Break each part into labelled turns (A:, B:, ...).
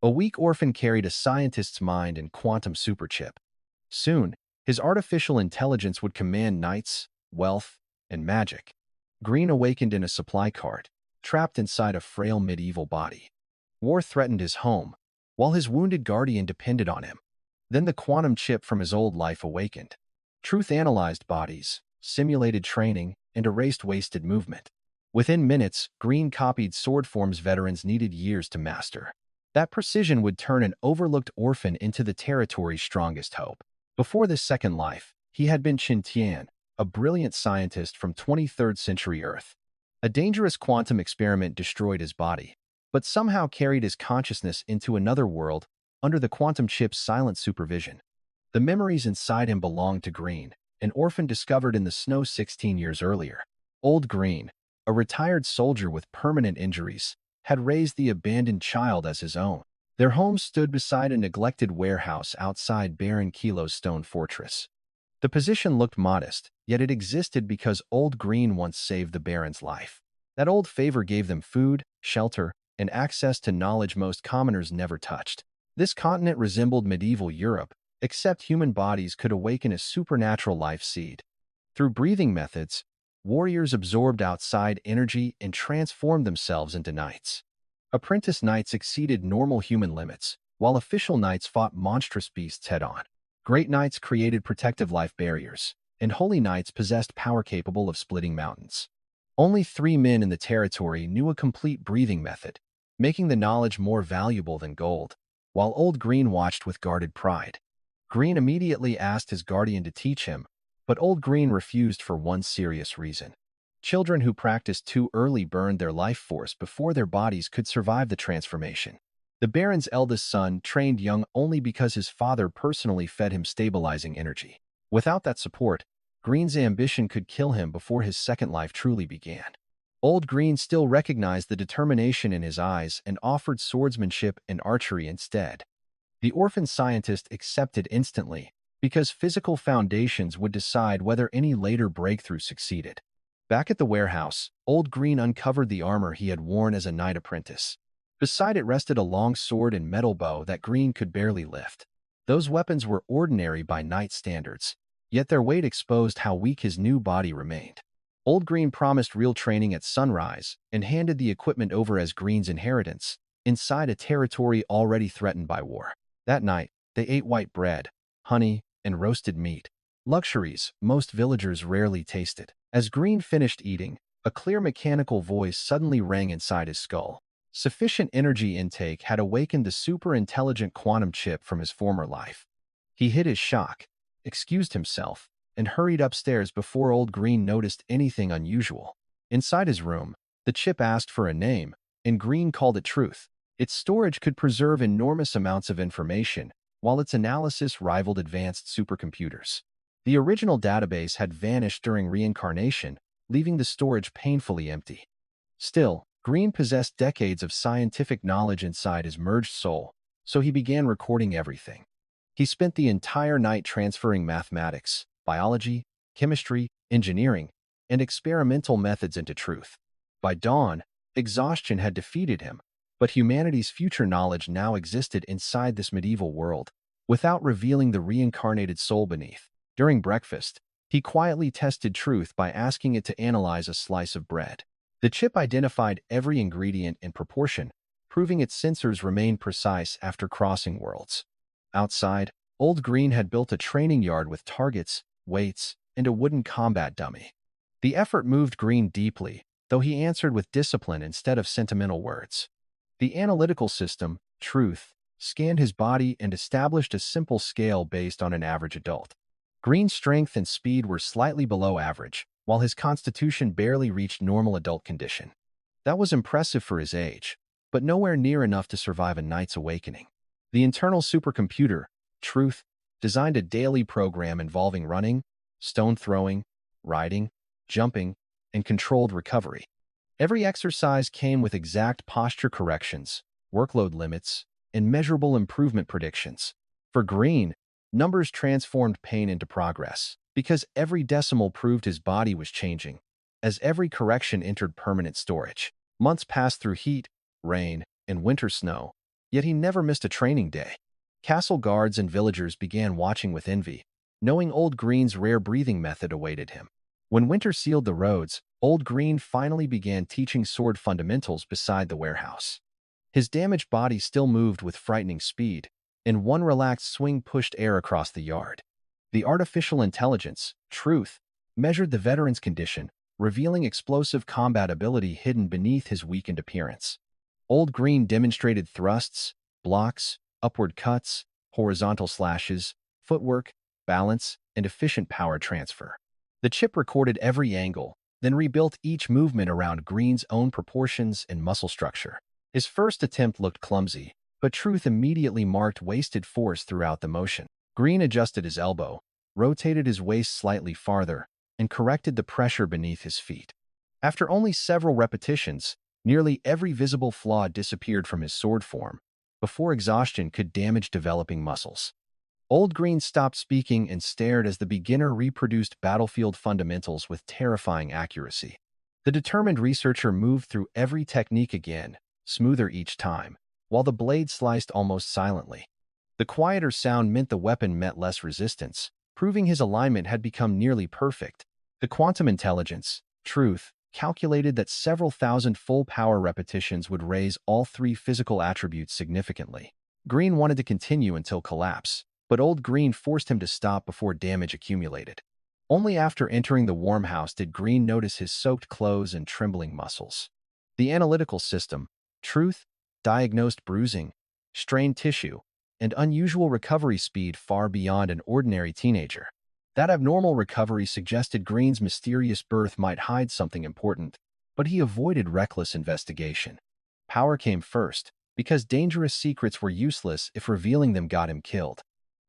A: A weak orphan carried a scientist's mind and quantum superchip. Soon, his artificial intelligence would command knights, wealth, and magic. Green awakened in a supply cart, trapped inside a frail medieval body. War threatened his home, while his wounded guardian depended on him. Then the quantum chip from his old life awakened. Truth analyzed bodies, simulated training, and erased wasted movement. Within minutes, Green copied sword forms veterans needed years to master. That precision would turn an overlooked orphan into the territory's strongest hope. Before this second life, he had been Qin Tian, a brilliant scientist from 23rd century Earth. A dangerous quantum experiment destroyed his body, but somehow carried his consciousness into another world under the quantum chip's silent supervision. The memories inside him belonged to Green, an orphan discovered in the snow 16 years earlier. Old Green, a retired soldier with permanent injuries, had raised the abandoned child as his own. Their home stood beside a neglected warehouse outside Baron Kilo's stone fortress. The position looked modest, yet it existed because Old Green once saved the Baron's life. That old favor gave them food, shelter, and access to knowledge most commoners never touched. This continent resembled medieval Europe, except human bodies could awaken a supernatural life seed. Through breathing methods, warriors absorbed outside energy and transformed themselves into knights. Apprentice knights exceeded normal human limits, while official knights fought monstrous beasts head-on. Great knights created protective life barriers, and holy knights possessed power capable of splitting mountains. Only 3 men in the territory knew a complete breathing method, making the knowledge more valuable than gold, while Old Green watched with guarded pride. Green immediately asked his guardian to teach him, but Old Green refused for one serious reason. Children who practiced too early burned their life force before their bodies could survive the transformation. The Baron's eldest son trained young only because his father personally fed him stabilizing energy. Without that support, Green's ambition could kill him before his second life truly began. Old Green still recognized the determination in his eyes and offered swordsmanship and archery instead. The orphan scientist accepted instantly, because physical foundations would decide whether any later breakthrough succeeded. Back at the warehouse, Old Green uncovered the armor he had worn as a knight apprentice. Beside it rested a long sword and metal bow that Green could barely lift. Those weapons were ordinary by knight standards, yet their weight exposed how weak his new body remained. Old Green promised real training at sunrise and handed the equipment over as Green's inheritance, inside a territory already threatened by war. That night, they ate white bread, honey, and roasted meat, luxuries most villagers rarely tasted. As Green finished eating, a clear mechanical voice suddenly rang inside his skull. Sufficient energy intake had awakened the super-intelligent quantum chip from his former life. He hid his shock, excused himself, and hurried upstairs before Old Green noticed anything unusual. Inside his room, the chip asked for a name, and Green called it Truth. Its storage could preserve enormous amounts of information, while its analysis rivaled advanced supercomputers. The original database had vanished during reincarnation, leaving the storage painfully empty. Still, Green possessed decades of scientific knowledge inside his merged soul, so he began recording everything. He spent the entire night transferring mathematics, biology, chemistry, engineering, and experimental methods into Truth. By dawn, exhaustion had defeated him, but humanity's future knowledge now existed inside this medieval world, without revealing the reincarnated soul beneath. During breakfast, he quietly tested Truth by asking it to analyze a slice of bread. The chip identified every ingredient and proportion, proving its sensors remained precise after crossing worlds. Outside, Old Green had built a training yard with targets, weights, and a wooden combat dummy. The effort moved Green deeply, though he answered with discipline instead of sentimental words. The analytical system, Truth, scanned his body and established a simple scale based on an average adult. Green's strength and speed were slightly below average, while his constitution barely reached normal adult condition. That was impressive for his age, but nowhere near enough to survive a knight's awakening. The internal supercomputer, Truth, designed a daily program involving running, stone throwing, riding, jumping, and controlled recovery. Every exercise came with exact posture corrections, workload limits, and measurable improvement predictions. For Green, numbers transformed pain into progress, because every decimal proved his body was changing, as every correction entered permanent storage. Months passed through heat, rain, and winter snow, Yet he never missed a training day. Castle guards and villagers began watching with envy, knowing Old Green's rare breathing method awaited him. When winter sealed the roads, Old Green finally began teaching sword fundamentals beside the warehouse. His damaged body still moved with frightening speed, and one relaxed swing pushed air across the yard. The artificial intelligence, Truth, measured the veteran's condition, revealing explosive combat ability hidden beneath his weakened appearance. Old Green demonstrated thrusts, blocks, upward cuts, horizontal slashes, footwork, balance, and efficient power transfer. The chip recorded every angle, then rebuilt each movement around Green's own proportions and muscle structure. His first attempt looked clumsy, but Truth immediately marked wasted force throughout the motion. Green adjusted his elbow, rotated his waist slightly farther, and corrected the pressure beneath his feet. After only several repetitions, nearly every visible flaw disappeared from his sword form, before exhaustion could damage developing muscles. Old Green stopped speaking and stared as the beginner reproduced battlefield fundamentals with terrifying accuracy. The determined researcher moved through every technique again, smoother each time, while the blade sliced almost silently. The quieter sound meant the weapon met less resistance, proving his alignment had become nearly perfect. The quantum intelligence, Truth, calculated that several thousand full-power repetitions would raise all three physical attributes significantly. Green wanted to continue until collapse, but Old Green forced him to stop before damage accumulated. Only after entering the warm house did Green notice his soaked clothes and trembling muscles. The analytical system, Truth, diagnosed bruising, strained tissue, and unusual recovery speed far beyond an ordinary teenager. That abnormal recovery suggested Green's mysterious birth might hide something important, but he avoided reckless investigation. Power came first, because dangerous secrets were useless if revealing them got him killed.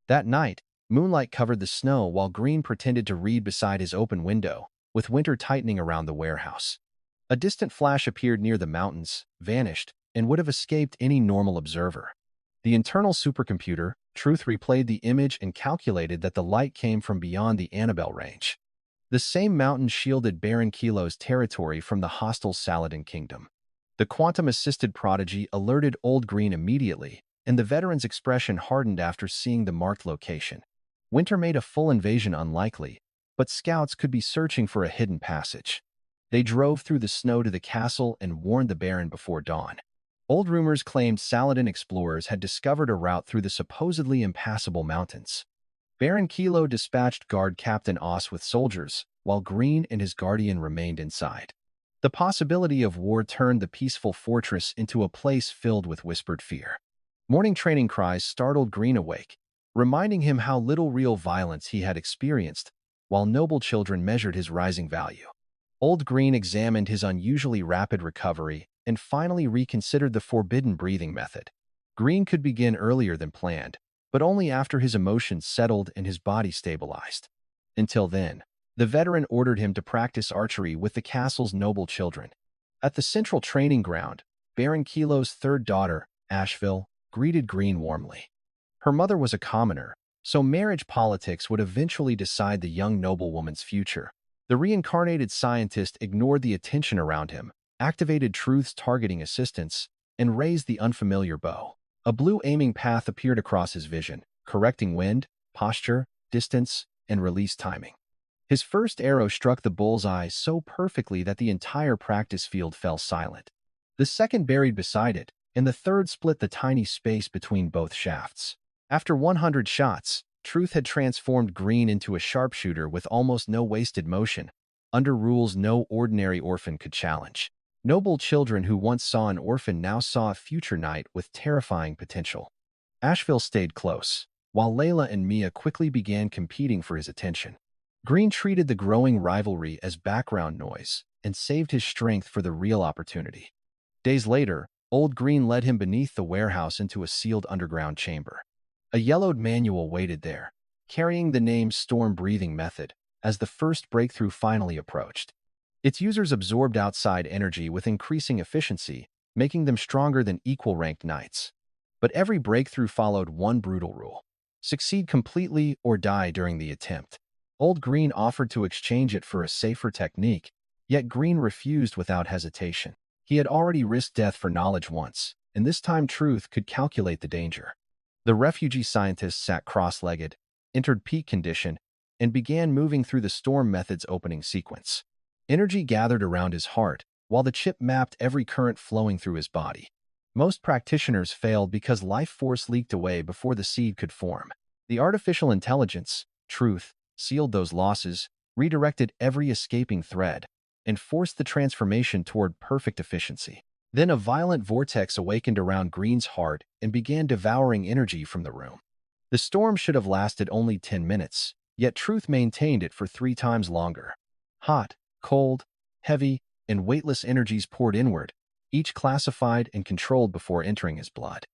A: That night, moonlight covered the snow while Green pretended to read beside his open window, with winter tightening around the warehouse. A distant flash appeared near the mountains, vanished, and would have escaped any normal observer. The internal supercomputer, Truth, replayed the image and calculated that the light came from beyond the Annabelle range. The same mountain shielded Baron Kilo's territory from the hostile Saladin kingdom. The quantum-assisted prodigy alerted Old Green immediately, and the veteran's expression hardened after seeing the marked location. Winter made a full invasion unlikely, but scouts could be searching for a hidden passage. They drove through the snow to the castle and warned the Baron before dawn. Old rumors claimed Saladin explorers had discovered a route through the supposedly impassable mountains. Baron Kilo dispatched Guard Captain Oss with soldiers, while Green and his guardian remained inside. The possibility of war turned the peaceful fortress into a place filled with whispered fear. Morning training cries startled Green awake, reminding him how little real violence he had experienced, while noble children measured his rising value. Old Green examined his unusually rapid recovery and finally reconsidered the forbidden breathing method. Green could begin earlier than planned, but only after his emotions settled and his body stabilized. Until then, the veteran ordered him to practice archery with the castle's noble children. At the central training ground, Baron Kilo's third daughter, Asheville, greeted Green warmly. Her mother was a commoner, so marriage politics would eventually decide the young noblewoman's future. The reincarnated scientist ignored the attention around him, activated Truth's targeting assistance, and raised the unfamiliar bow. A blue aiming path appeared across his vision, correcting wind, posture, distance, and release timing. His first arrow struck the bullseye so perfectly that the entire practice field fell silent. The second buried beside it, and the third split the tiny space between both shafts. After 100 shots, Truth had transformed Green into a sharpshooter with almost no wasted motion, under rules no ordinary orphan could challenge. Noble children who once saw an orphan now saw a future knight with terrifying potential. Asheville stayed close, while Layla and Mia quickly began competing for his attention. Green treated the growing rivalry as background noise and saved his strength for the real opportunity. Days later, Old Green led him beneath the warehouse into a sealed underground chamber. A yellowed manual waited there, carrying the name Storm Breathing Method, as the first breakthrough finally approached. Its users absorbed outside energy with increasing efficiency, making them stronger than equal-ranked knights. But every breakthrough followed one brutal rule: succeed completely or die during the attempt. Old Green offered to exchange it for a safer technique, yet Green refused without hesitation. He had already risked death for knowledge once, and this time Truth could calculate the danger. The refugee scientist sat cross-legged, entered peak condition, and began moving through the storm method's opening sequence. Energy gathered around his heart, while the chip mapped every current flowing through his body. Most practitioners failed because life force leaked away before the seed could form. The artificial intelligence, Truth, sealed those losses, redirected every escaping thread, and forced the transformation toward perfect efficiency. Then a violent vortex awakened around Green's heart and began devouring energy from the room. The storm should have lasted only 10 minutes, yet Truth maintained it for 3 times longer. Hot, cold, heavy, and weightless energies poured inward, each classified and controlled before entering his blood.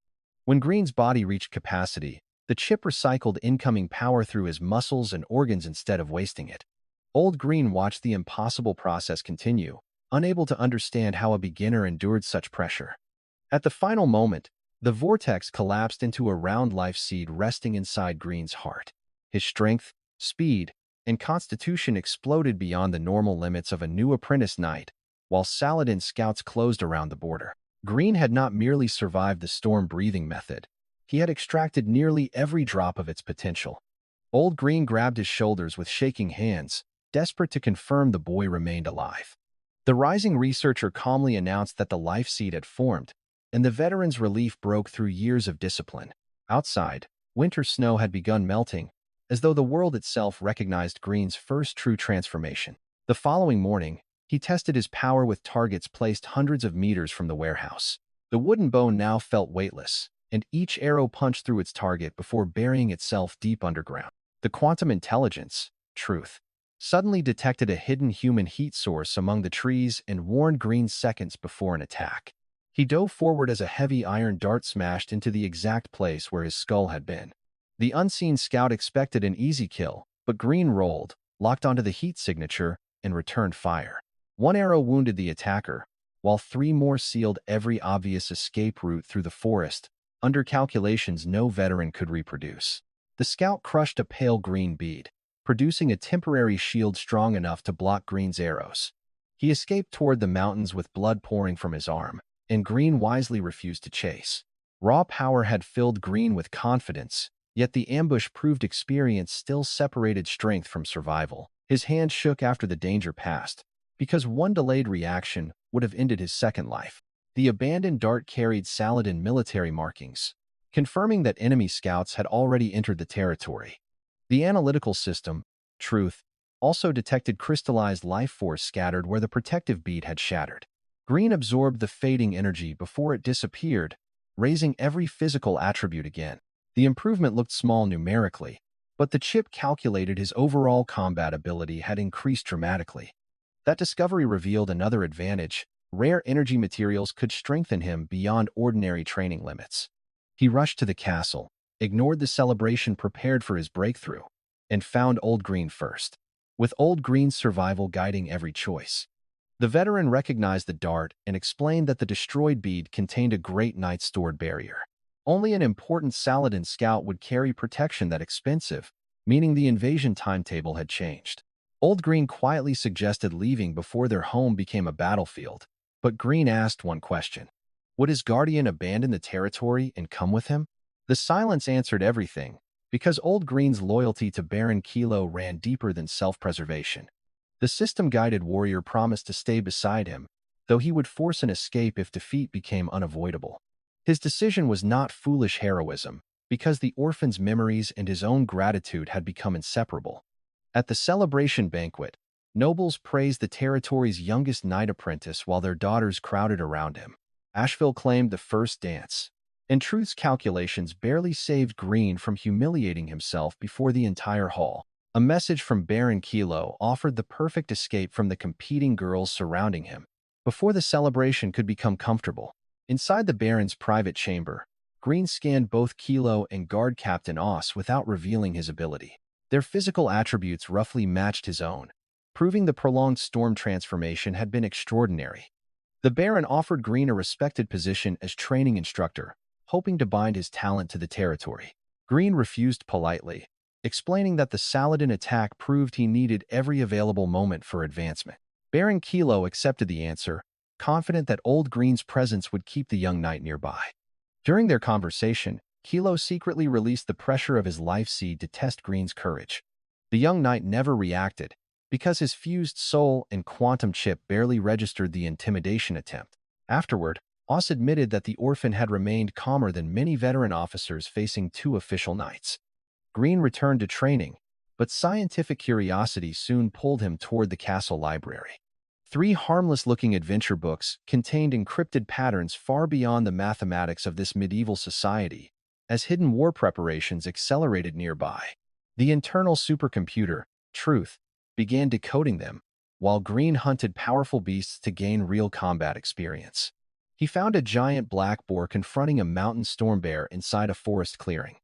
A: When Green's body reached capacity, the chip recycled incoming power through his muscles and organs instead of wasting it. Old Green watched the impossible process continue, unable to understand how a beginner endured such pressure. At the final moment, the vortex collapsed into a round life seed resting inside Green's heart. His strength, speed, and constitution exploded beyond the normal limits of a new apprentice knight, while Saladin scouts closed around the border. Green had not merely survived the storm breathing method. He had extracted nearly every drop of its potential. Old Green grabbed his shoulders with shaking hands, desperate to confirm the boy remained alive. The rising researcher calmly announced that the life seed had formed, and the veteran's relief broke through years of discipline. Outside, winter snow had begun melting, as though the world itself recognized Green's first true transformation. The following morning, he tested his power with targets placed hundreds of meters from the warehouse. The wooden bow now felt weightless, and each arrow punched through its target before burying itself deep underground. The quantum intelligence, Truth, suddenly detected a hidden human heat source among the trees and warned Green seconds before an attack. He dove forward as a heavy iron dart smashed into the exact place where his skull had been. The unseen scout expected an easy kill, but Green rolled, locked onto the heat signature, and returned fire. One arrow wounded the attacker, while 3 more sealed every obvious escape route through the forest, under calculations no veteran could reproduce. The scout crushed a pale green bead, producing a temporary shield strong enough to block Green's arrows. He escaped toward the mountains with blood pouring from his arm, and Green wisely refused to chase. Raw power had filled Green with confidence, yet the ambush proved experience still separated strength from survival. His hand shook after the danger passed, because one delayed reaction would have ended his second life. The abandoned dart carried Saladin military markings, confirming that enemy scouts had already entered the territory. The analytical system, Truth, also detected crystallized life force scattered where the protective bead had shattered. Green absorbed the fading energy before it disappeared, raising every physical attribute again. The improvement looked small numerically, but the chip calculated his overall combat ability had increased dramatically. That discovery revealed another advantage: rare energy materials could strengthen him beyond ordinary training limits. He rushed to the castle, ignored the celebration prepared for his breakthrough, and found Old Green first, with Old Green's survival guiding every choice. The veteran recognized the dart and explained that the destroyed bead contained a great knight's stored barrier. Only an important Saladin scout would carry protection that expensive, meaning the invasion timetable had changed. Old Green quietly suggested leaving before their home became a battlefield, but Green asked one question: would his guardian abandon the territory and come with him? The silence answered everything, because Old Green's loyalty to Baron Kilo ran deeper than self-preservation. The system-guided warrior promised to stay beside him, though he would force an escape if defeat became unavoidable. His decision was not foolish heroism, because the orphan's memories and his own gratitude had become inseparable. At the celebration banquet, nobles praised the territory's youngest knight apprentice while their daughters crowded around him. Asheville claimed the first dance, and Truth's calculations barely saved Green from humiliating himself before the entire hall. A message from Baron Kilo offered the perfect escape from the competing girls surrounding him. Before the celebration could become comfortable, inside the Baron's private chamber, Green scanned both Kilo and Guard Captain Oss without revealing his ability. Their physical attributes roughly matched his own, proving the prolonged storm transformation had been extraordinary. The Baron offered Green a respected position as training instructor, hoping to bind his talent to the territory. Green refused politely, explaining that the Saladin attack proved he needed every available moment for advancement. Baron Kilo accepted the answer, confident that old Green's presence would keep the young knight nearby. During their conversation, Kilo secretly released the pressure of his life seed to test Green's courage. The young knight never reacted, because his fused soul and quantum chip barely registered the intimidation attempt. Afterward, Oz admitted that the orphan had remained calmer than many veteran officers facing two official knights. Green returned to training, but scientific curiosity soon pulled him toward the castle library. 3 harmless-looking adventure books contained encrypted patterns far beyond the mathematics of this medieval society, as hidden war preparations accelerated nearby. The internal supercomputer, Truth, began decoding them, while Green hunted powerful beasts to gain real combat experience. He found a giant black boar confronting a mountain storm bear inside a forest clearing.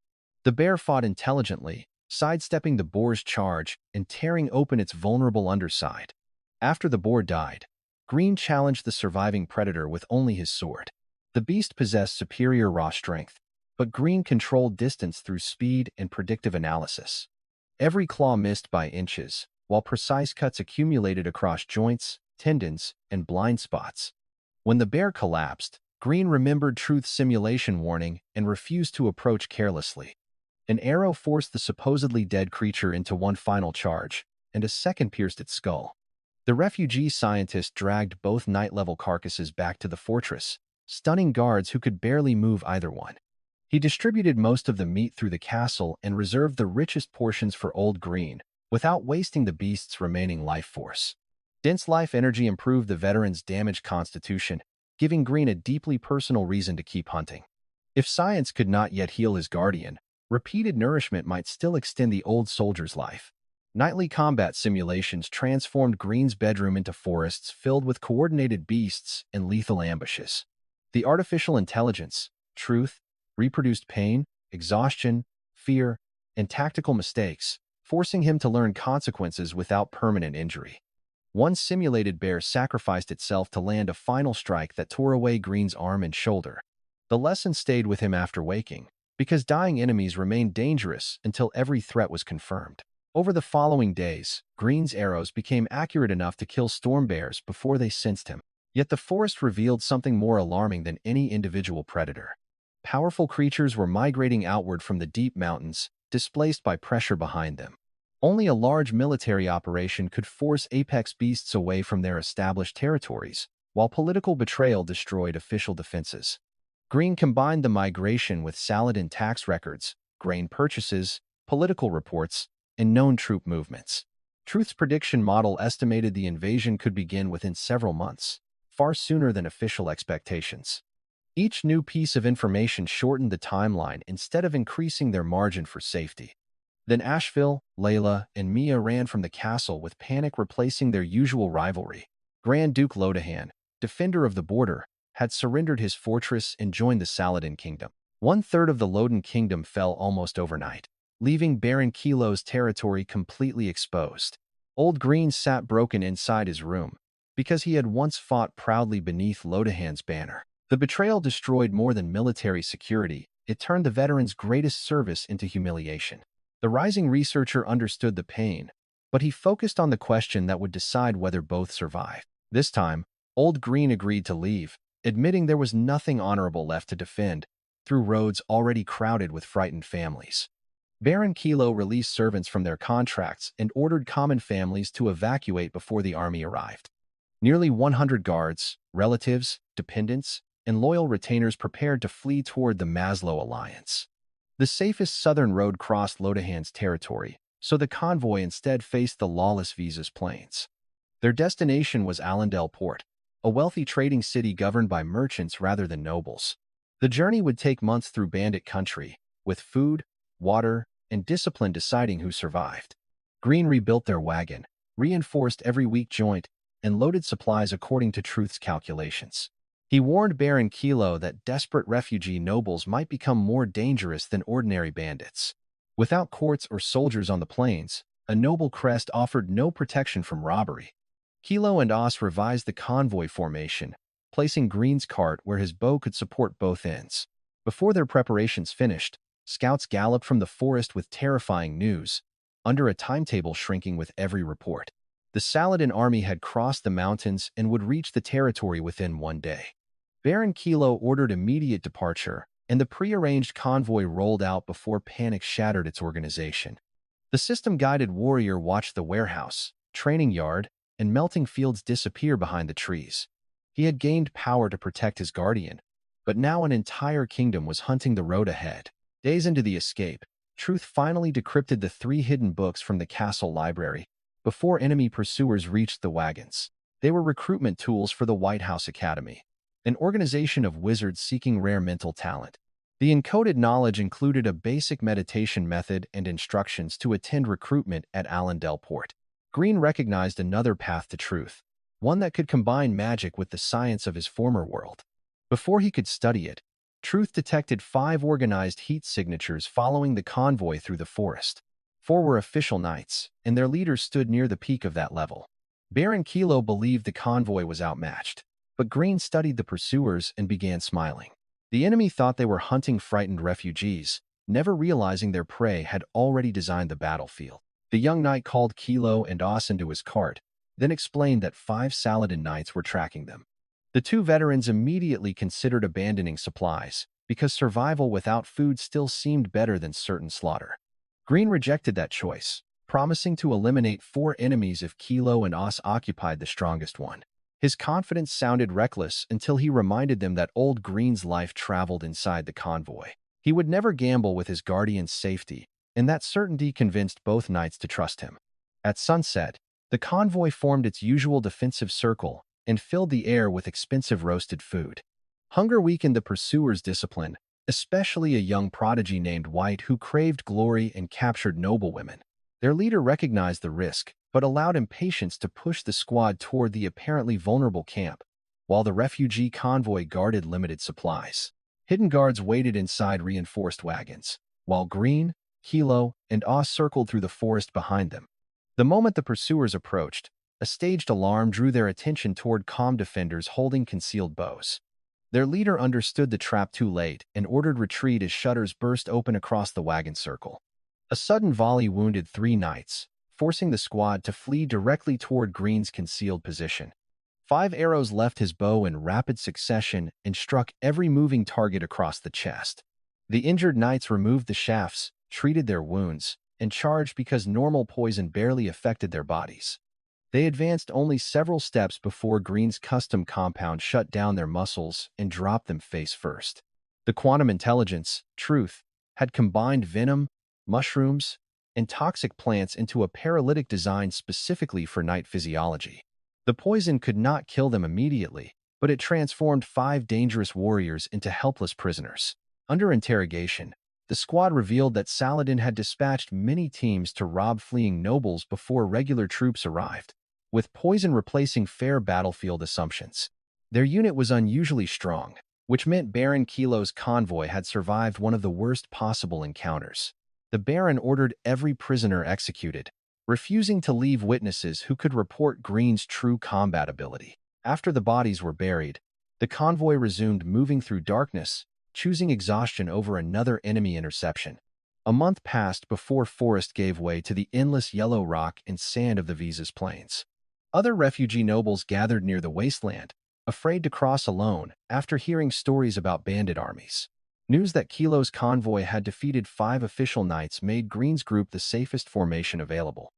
A: The bear fought intelligently, sidestepping the boar's charge and tearing open its vulnerable underside. After the boar died, Green challenged the surviving predator with only his sword. The beast possessed superior raw strength, but Green controlled distance through speed and predictive analysis. Every claw missed by inches, while precise cuts accumulated across joints, tendons, and blind spots. When the bear collapsed, Green remembered Truth's simulation warning and refused to approach carelessly. An arrow forced the supposedly dead creature into one final charge, and a second pierced its skull. The refugee scientist dragged both knight-level carcasses back to the fortress, stunning guards who could barely move either one. He distributed most of the meat through the castle and reserved the richest portions for Old Green, without wasting the beast's remaining life force. Dense life energy improved the veteran's damaged constitution, giving Green a deeply personal reason to keep hunting. If science could not yet heal his guardian, repeated nourishment might still extend the old soldier's life. Nightly combat simulations transformed Green's bedroom into forests filled with coordinated beasts and lethal ambushes. The artificial intelligence, Truth, reproduced pain, exhaustion, fear, and tactical mistakes, forcing him to learn consequences without permanent injury. One simulated bear sacrificed itself to land a final strike that tore away Green's arm and shoulder. The lesson stayed with him after waking, because dying enemies remained dangerous until every threat was confirmed. Over the following days, Green's arrows became accurate enough to kill storm bears before they sensed him. Yet the forest revealed something more alarming than any individual predator. Powerful creatures were migrating outward from the deep mountains, displaced by pressure behind them. Only a large military operation could force apex beasts away from their established territories, while political betrayal destroyed official defenses. Green combined the migration with Saladin tax records, grain purchases, political reports, and known troop movements. Truth's prediction model estimated the invasion could begin within several months, far sooner than official expectations. Each new piece of information shortened the timeline instead of increasing their margin for safety. Then Asheville, Layla, and Mia ran from the castle with panic replacing their usual rivalry. Grand Duke Lodahan, defender of the border, had surrendered his fortress and joined the Saladin kingdom. 1/3 of the Lodan kingdom fell almost overnight, leaving Baron Kilo's territory completely exposed. Old Green sat broken inside his room, because he had once fought proudly beneath Lodahan's banner. The betrayal destroyed more than military security, it turned the veteran's greatest service into humiliation. The rising researcher understood the pain, but he focused on the question that would decide whether both survived. This time, Old Green agreed to leave, admitting there was nothing honorable left to defend, through roads already crowded with frightened families. Baron Kilo released servants from their contracts and ordered common families to evacuate before the army arrived. Nearly 100 guards, relatives, dependents, and loyal retainers prepared to flee toward the Maslow Alliance. The safest southern road crossed Lodahan's territory, so the convoy instead faced the lawless Visas Plains. Their destination was Allendale Port, a wealthy trading city governed by merchants rather than nobles. The journey would take months through bandit country, with food, water, and discipline deciding who survived. Green rebuilt their wagon, reinforced every weak joint, and loaded supplies according to Truth's calculations. He warned Baron Kilo that desperate refugee nobles might become more dangerous than ordinary bandits. Without courts or soldiers on the plains, a noble crest offered no protection from robbery. Kilo and Os revised the convoy formation, placing Green's cart where his bow could support both ends. Before their preparations finished, scouts galloped from the forest with terrifying news, under a timetable shrinking with every report. The Saladin army had crossed the mountains and would reach the territory within one day. Baron Kilo ordered immediate departure, and the prearranged convoy rolled out before panic shattered its organization. The system-guided warrior watched the warehouse, training yard, and melting fields disappear behind the trees. He had gained power to protect his guardian, but now an entire kingdom was hunting the road ahead. Days into the escape, Truth finally decrypted the 3 hidden books from the castle library before enemy pursuers reached the wagons. They were recruitment tools for the White House Academy, an organization of wizards seeking rare mental talent. The encoded knowledge included a basic meditation method and instructions to attend recruitment at Allendale Port. Green recognized another path to truth, one that could combine magic with the science of his former world. Before he could study it, Truth detected 5 organized heat signatures following the convoy through the forest. 4 were official knights, and their leaders stood near the peak of that level. Baron Kilo believed the convoy was outmatched, but Green studied the pursuers and began smiling. The enemy thought they were hunting frightened refugees, never realizing their prey had already designed the battlefield. The young knight called Kilo and Os into his cart, then explained that 5 Saladin knights were tracking them. The 2 veterans immediately considered abandoning supplies, because survival without food still seemed better than certain slaughter. Green rejected that choice, promising to eliminate 4 enemies if Kilo and Os occupied the strongest one. His confidence sounded reckless until he reminded them that old Green's life traveled inside the convoy. He would never gamble with his guardian's safety, and that certainty convinced both knights to trust him. At sunset, the convoy formed its usual defensive circle and filled the air with expensive roasted food. Hunger weakened the pursuers' discipline, especially a young prodigy named White who craved glory and captured noblewomen. Their leader recognized the risk, but allowed impatience to push the squad toward the apparently vulnerable camp, while the refugee convoy guarded limited supplies. Hidden guards waited inside reinforced wagons, while Green, Kilo, and Os circled through the forest behind them. The moment the pursuers approached, a staged alarm drew their attention toward calm defenders holding concealed bows. Their leader understood the trap too late and ordered retreat as shutters burst open across the wagon circle. A sudden volley wounded 3 knights, forcing the squad to flee directly toward Green's concealed position. 5 arrows left his bow in rapid succession and struck every moving target across the chest. The injured knights removed the shafts, treated their wounds, and charged because normal poison barely affected their bodies. They advanced only several steps before Green's custom compound shut down their muscles and dropped them face first. The quantum intelligence, Truth, had combined venom, mushrooms, and toxic plants into a paralytic design specifically for night physiology. The poison could not kill them immediately, but it transformed 5 dangerous warriors into helpless prisoners. Under interrogation, the squad revealed that Saladin had dispatched many teams to rob fleeing nobles before regular troops arrived, with poison replacing fair battlefield assumptions. Their unit was unusually strong, which meant Baron Kilo's convoy had survived one of the worst possible encounters. The Baron ordered every prisoner executed, refusing to leave witnesses who could report Green's true combat ability. After the bodies were buried, the convoy resumed moving through darkness, choosing exhaustion over another enemy interception. A month passed before forest gave way to the endless yellow rock and sand of the Visas Plains. Other refugee nobles gathered near the wasteland, afraid to cross alone after hearing stories about bandit armies. News that Kilo's convoy had defeated 5 official knights made Green's group the safest formation available.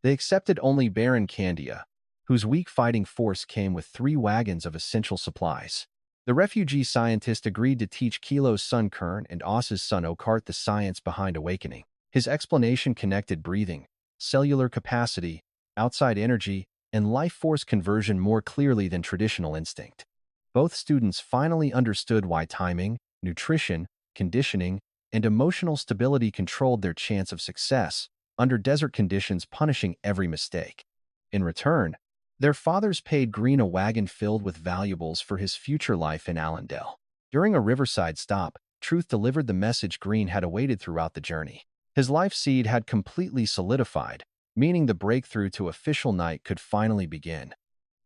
A: They accepted only Baron Candia, whose weak fighting force came with 3 wagons of essential supplies. The refugee scientist agreed to teach Kilo's son Kern and Os's son Okart the science behind awakening. His explanation connected breathing, cellular capacity, outside energy, and life force conversion more clearly than traditional instinct. Both students finally understood why timing, nutrition, conditioning, and emotional stability controlled their chance of success under desert conditions, punishing every mistake. In return, their fathers paid Green a wagon filled with valuables for his future life in Allendale. During a riverside stop, Truth delivered the message Green had awaited throughout the journey. His life seed had completely solidified, meaning the breakthrough to official knight could finally begin.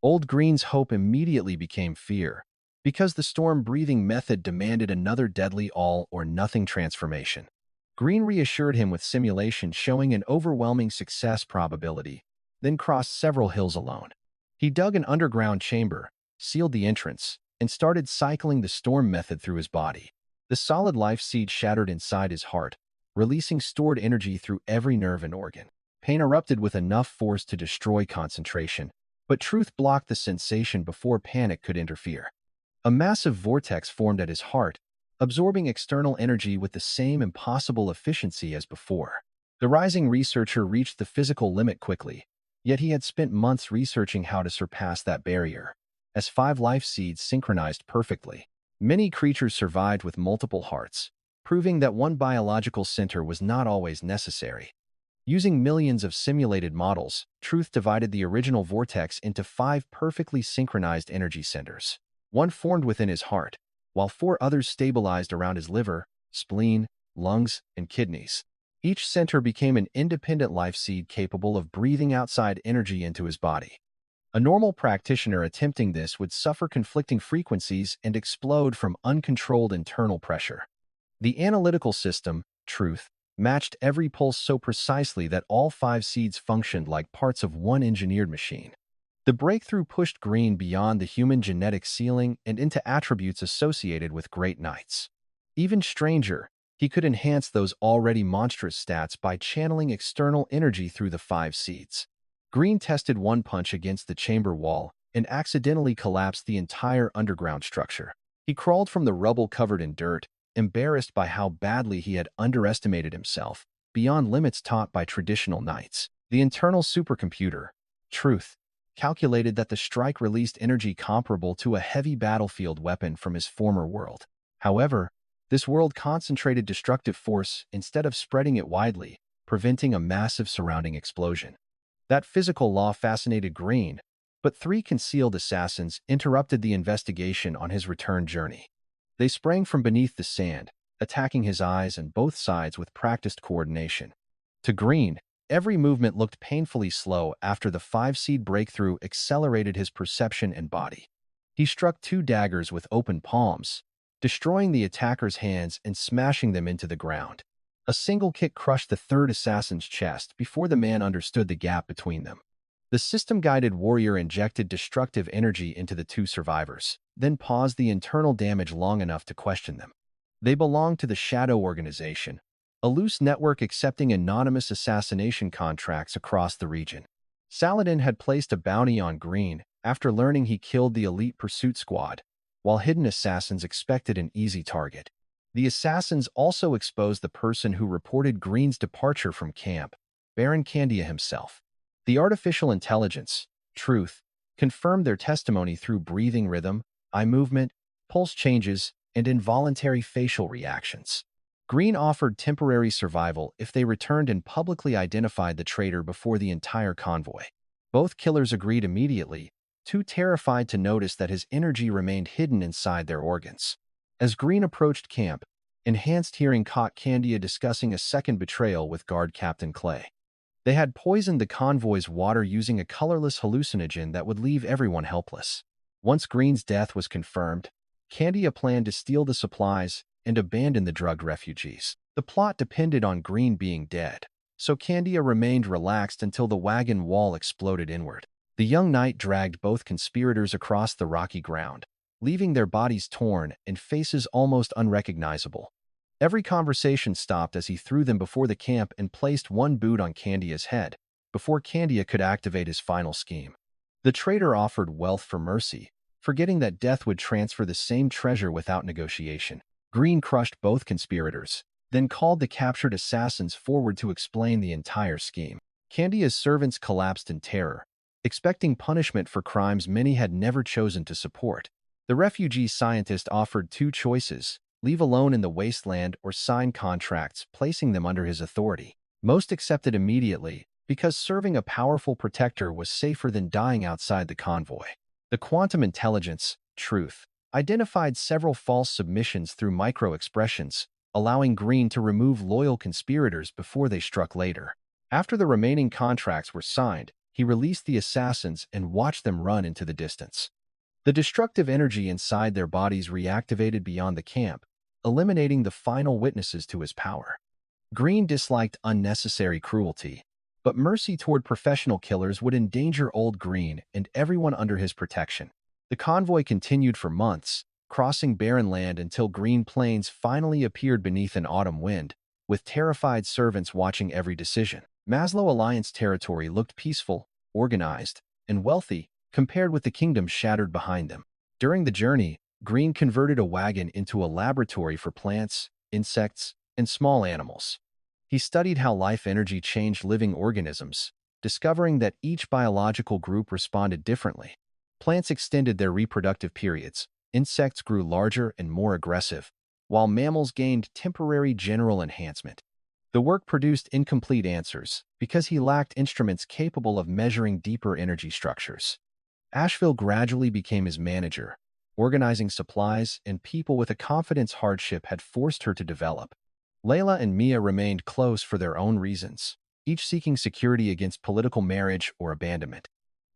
A: Old Green's hope immediately became fear, because the storm-breathing method demanded another deadly all-or-nothing transformation. Green reassured him with simulation showing an overwhelming success probability, then crossed several hills alone. He dug an underground chamber, sealed the entrance, and started cycling the storm method through his body. The solid life seed shattered inside his heart, releasing stored energy through every nerve and organ. Pain erupted with enough force to destroy concentration, but truth blocked the sensation before panic could interfere. A massive vortex formed at his heart, absorbing external energy with the same impossible efficiency as before. The rising researcher reached the physical limit quickly, yet he had spent months researching how to surpass that barrier. As 5 life seeds synchronized perfectly, many creatures survived with multiple hearts, proving that one biological center was not always necessary. Using millions of simulated models, Truth divided the original vortex into 5 perfectly synchronized energy centers. One formed within his heart, while 4 others stabilized around his liver, spleen, lungs, and kidneys. Each center became an independent life seed capable of breathing outside energy into his body. A normal practitioner attempting this would suffer conflicting frequencies and explode from uncontrolled internal pressure. The analytical system, Truth, matched every pulse so precisely that all 5 seeds functioned like parts of one engineered machine. The breakthrough pushed Green beyond the human genetic ceiling and into attributes associated with great knights. Even stranger, he could enhance those already monstrous stats by channeling external energy through the 5 seeds. Green tested one punch against the chamber wall and accidentally collapsed the entire underground structure. He crawled from the rubble covered in dirt, embarrassed by how badly he had underestimated himself, beyond limits taught by traditional knights. The internal supercomputer, Truth, calculated that the strike released energy comparable to a heavy battlefield weapon from his former world. However, this world concentrated destructive force instead of spreading it widely, preventing a massive surrounding explosion. That physical law fascinated Green, but 3 concealed assassins interrupted the investigation on his return journey. They sprang from beneath the sand, attacking his eyes and both sides with practiced coordination. To Green, every movement looked painfully slow after the 5-seed breakthrough accelerated his perception and body. He struck 2 daggers with open palms, destroying the attacker's hands and smashing them into the ground. A single kick crushed the 3rd assassin's chest before the man understood the gap between them. The system-guided warrior injected destructive energy into the 2 survivors, then paused the internal damage long enough to question them. They belonged to the Shadow Organization, a loose network accepting anonymous assassination contracts across the region. Saladin had placed a bounty on Green after learning he killed the elite pursuit squad, while hidden assassins expected an easy target. The assassins also exposed the person who reported Green's departure from camp, Baron Candia himself. The artificial intelligence, Truth, confirmed their testimony through breathing rhythm, eye movement, pulse changes, and involuntary facial reactions. Green offered temporary survival if they returned and publicly identified the traitor before the entire convoy. Both killers agreed immediately, too terrified to notice that his energy remained hidden inside their organs. As Green approached camp, enhanced hearing caught Candia discussing a second betrayal with guard Captain Clay. They had poisoned the convoy's water using a colorless hallucinogen that would leave everyone helpless. Once Green's death was confirmed, Candia planned to steal the supplies and abandon the drugged refugees. The plot depended on Green being dead, so Candia remained relaxed until the wagon wall exploded inward. The young knight dragged both conspirators across the rocky ground, leaving their bodies torn and faces almost unrecognizable. Every conversation stopped as he threw them before the camp and placed one boot on Candia's head, before Candia could activate his final scheme. The traitor offered wealth for mercy, forgetting that death would transfer the same treasure without negotiation. Green crushed both conspirators, then called the captured assassins forward to explain the entire scheme. Candia's servants collapsed in terror, expecting punishment for crimes many had never chosen to support. The refugee scientist offered 2 choices: leave alone in the wasteland or sign contracts placing them under his authority. Most accepted immediately, because serving a powerful protector was safer than dying outside the convoy. The quantum intelligence, Truth, identified several false submissions through micro-expressions, allowing Green to remove loyal conspirators before they struck later. After the remaining contracts were signed, he released the assassins and watched them run into the distance. The destructive energy inside their bodies reactivated beyond the camp, eliminating the final witnesses to his power. Green disliked unnecessary cruelty, But mercy toward professional killers would endanger Old Green and everyone under his protection. The convoy continued for months, crossing barren land until green plains finally appeared beneath an autumn wind, with terrified servants watching every decision. Maslow Alliance territory looked peaceful, organized, and wealthy compared with the kingdom shattered behind them. During the journey, Green converted a wagon into a laboratory for plants, insects, and small animals. He studied how life energy changed living organisms, discovering that each biological group responded differently. Plants extended their reproductive periods, insects grew larger and more aggressive, while mammals gained temporary general enhancement. The work produced incomplete answers because he lacked instruments capable of measuring deeper energy structures. Asheville gradually became his manager, organizing supplies and people with a confidence hardship had forced her to develop. Layla and Mia remained close for their own reasons, each seeking security against political marriage or abandonment.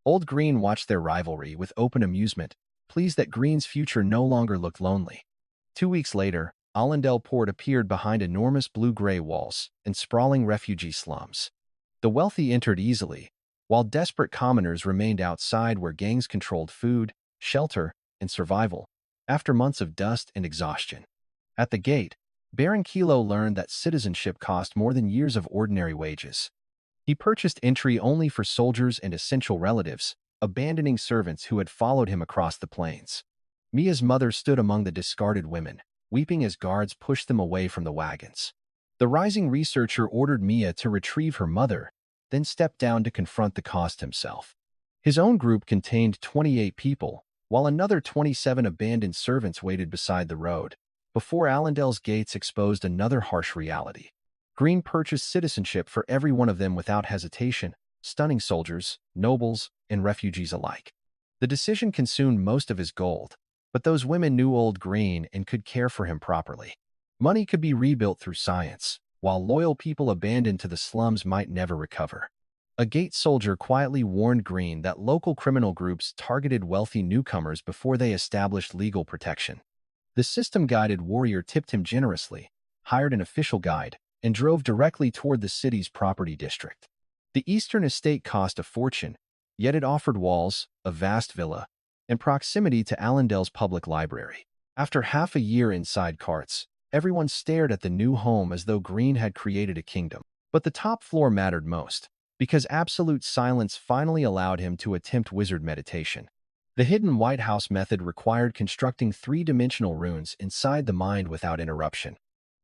A: Old Green watched their rivalry with open amusement, pleased that Green's future no longer looked lonely. 2 weeks later, Allendale Port appeared behind enormous blue-gray walls and sprawling refugee slums. The wealthy entered easily, while desperate commoners remained outside where gangs controlled food, shelter, and survival, after months of dust and exhaustion. At the gate, Baron Kilo learned that citizenship cost more than years of ordinary wages. He purchased entry only for soldiers and essential relatives, abandoning servants who had followed him across the plains. Mia's mother stood among the discarded women, weeping as guards pushed them away from the wagons. The rising researcher ordered Mia to retrieve her mother, then stepped down to confront the cost himself. His own group contained 28 people, while another 27 abandoned servants waited beside the road, before Allendale's gates exposed another harsh reality. Green purchased citizenship for every one of them without hesitation, stunning soldiers, nobles, and refugees alike. The decision consumed most of his gold, but those women knew Old Green and could care for him properly. Money could be rebuilt through science, while loyal people abandoned to the slums might never recover. A gate soldier quietly warned Green that local criminal groups targeted wealthy newcomers before they established legal protection. The system-guided warrior tipped him generously, hired an official guide, and drove directly toward the city's property district. The eastern estate cost a fortune, yet it offered walls, a vast villa, and proximity to Allendale's public library. After half a year inside carts, everyone stared at the new home as though Green had created a kingdom. But the top floor mattered most, because absolute silence finally allowed him to attempt wizard meditation. The hidden White House method required constructing three-dimensional runes inside the mind without interruption.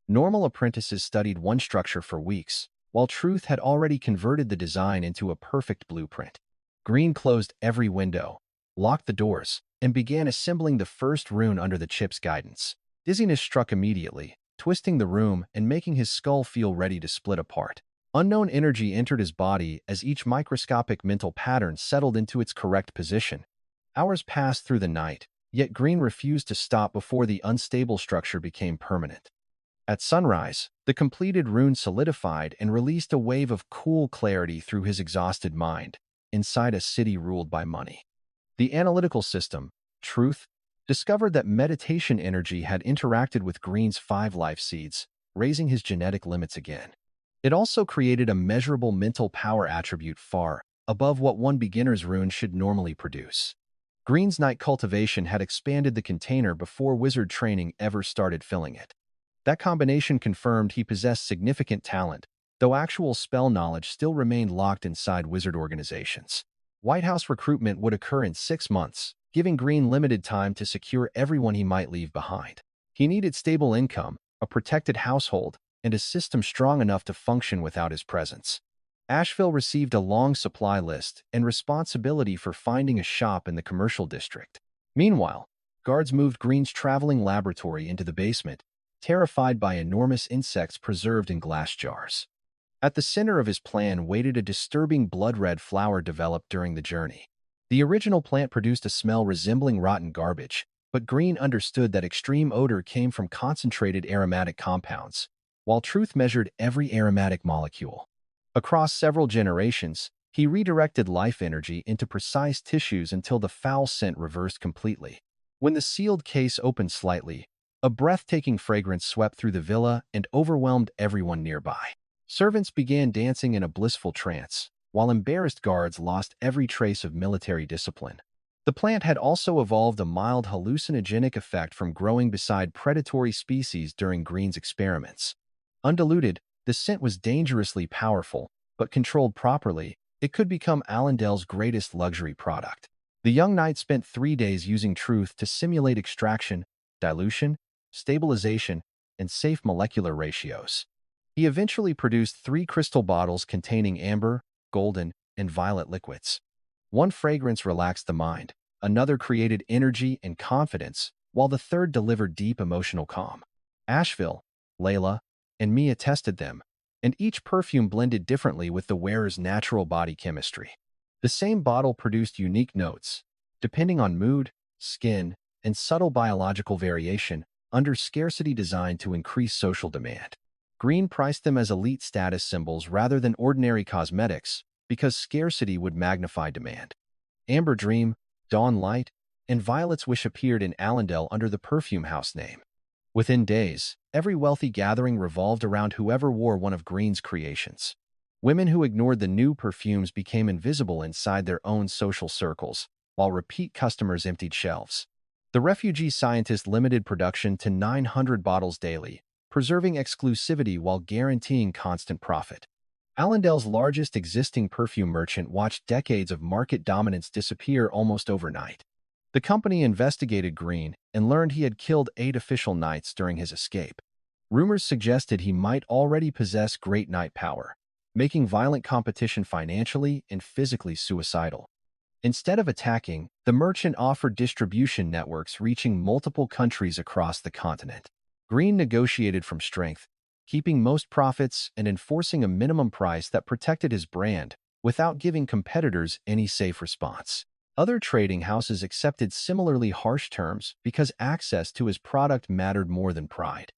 A: Normal apprentices studied one structure for weeks, while Truth had already converted the design into a perfect blueprint. Green closed every window, locked the doors, and began assembling the first rune under the chip's guidance. Dizziness struck immediately, twisting the room and making his skull feel ready to split apart. Unknown energy entered his body as each microscopic mental pattern settled into its correct position. Hours passed through the night, yet Green refused to stop before the unstable structure became permanent. At sunrise, the completed rune solidified and released a wave of cool clarity through his exhausted mind, inside a city ruled by money. The analytical system, Truth, discovered that meditation energy had interacted with Green's 5 life seeds, raising his genetic limits again. It also created a measurable mental power attribute far above what one beginner's rune should normally produce. Green's night cultivation had expanded the container before wizard training ever started filling it. That combination confirmed he possessed significant talent, though actual spell knowledge still remained locked inside wizard organizations. White House recruitment would occur in 6 months, giving Green limited time to secure everyone he might leave behind. He needed stable income, a protected household, and a system strong enough to function without his presence. Asheville received a long supply list and responsibility for finding a shop in the commercial district. Meanwhile, guards moved Green's traveling laboratory into the basement, terrified by enormous insects preserved in glass jars. At the center of his plan waited a disturbing blood-red flower developed during the journey. The original plant produced a smell resembling rotten garbage, but Green understood that extreme odor came from concentrated aromatic compounds, while Truth measured every aromatic molecule. Across several generations, he redirected life energy into precise tissues until the foul scent reversed completely. When the sealed case opened slightly, a breathtaking fragrance swept through the villa and overwhelmed everyone nearby. Servants began dancing in a blissful trance, while embarrassed guards lost every trace of military discipline. The plant had also evolved a mild hallucinogenic effect from growing beside predatory species during Green's experiments. Undiluted, the scent was dangerously powerful, but controlled properly, it could become Allendale's greatest luxury product. The young knight spent 3 days using truth to simulate extraction, dilution, stabilization, and safe molecular ratios. He eventually produced 3 crystal bottles containing amber, golden, and violet liquids. One fragrance relaxed the mind, another created energy and confidence, while the third delivered deep emotional calm. Asheville, Layla, and Mia tested them, and each perfume blended differently with the wearer's natural body chemistry. The same bottle produced unique notes, depending on mood, skin, and subtle biological variation, under scarcity designed to increase social demand. Green priced them as elite status symbols rather than ordinary cosmetics because scarcity would magnify demand. Amber Dream, Dawn Light, and Violet's Wish appeared in Allendale under the Perfume House name. Within days, every wealthy gathering revolved around whoever wore one of Green's creations. Women who ignored the new perfumes became invisible inside their own social circles, while repeat customers emptied shelves. The refugee scientist limited production to 900 bottles daily, preserving exclusivity while guaranteeing constant profit. Allendale's largest existing perfume merchant watched decades of market dominance disappear almost overnight. The company investigated Green and learned he had killed 8 official knights during his escape. Rumors suggested he might already possess great knight power, making violent competition financially and physically suicidal. Instead of attacking, the merchant offered distribution networks reaching multiple countries across the continent. Green negotiated from strength, keeping most profits and enforcing a minimum price that protected his brand without giving competitors any safe response. Other trading houses accepted similarly harsh terms because access to his product mattered more than pride.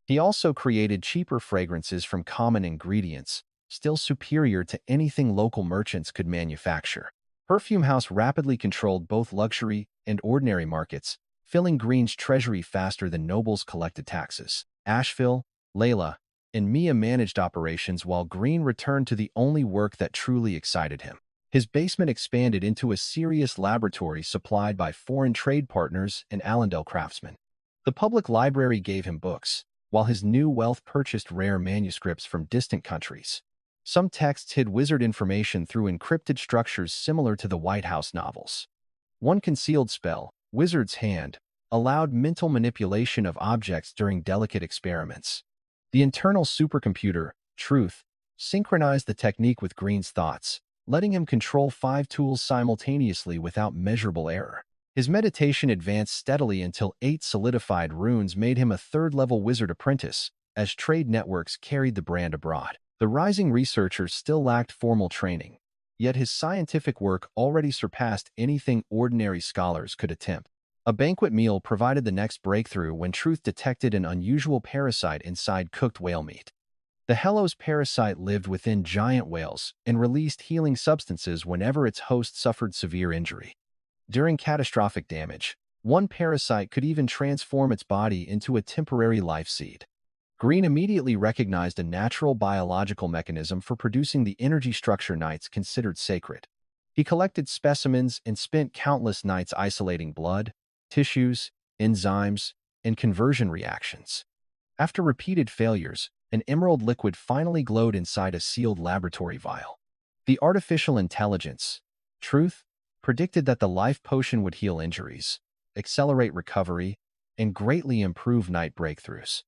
A: He also created cheaper fragrances from common ingredients, still superior to anything local merchants could manufacture. Perfume House rapidly controlled both luxury and ordinary markets, filling Green's treasury faster than nobles collected taxes. Asheville, Layla, and Mia managed operations while Green returned to the only work that truly excited him. His basement expanded into a serious laboratory supplied by foreign trade partners and Allendale craftsmen. The public library gave him books, while his new wealth purchased rare manuscripts from distant countries. Some texts hid wizard information through encrypted structures similar to the White House novels. One concealed spell, Wizard's Hand, allowed mental manipulation of objects during delicate experiments. The internal supercomputer, Truth, synchronized the technique with Green's thoughts, letting him control 5 tools simultaneously without measurable error. His meditation advanced steadily until 8 solidified runes made him a third-level wizard apprentice, as trade networks carried the brand abroad. The rising researcher still lacked formal training, yet his scientific work already surpassed anything ordinary scholars could attempt. A banquet meal provided the next breakthrough when Truth detected an unusual parasite inside cooked whale meat. The Hellos parasite lived within giant whales and released healing substances whenever its host suffered severe injury. During catastrophic damage, one parasite could even transform its body into a temporary life seed. Green immediately recognized a natural biological mechanism for producing the energy structure knights considered sacred. He collected specimens and spent countless nights isolating blood, tissues, enzymes, and conversion reactions. After repeated failures, an emerald liquid finally glowed inside a sealed laboratory vial. The artificial intelligence, Truth, predicted that the life potion would heal injuries, accelerate recovery, and greatly improve knight breakthroughs.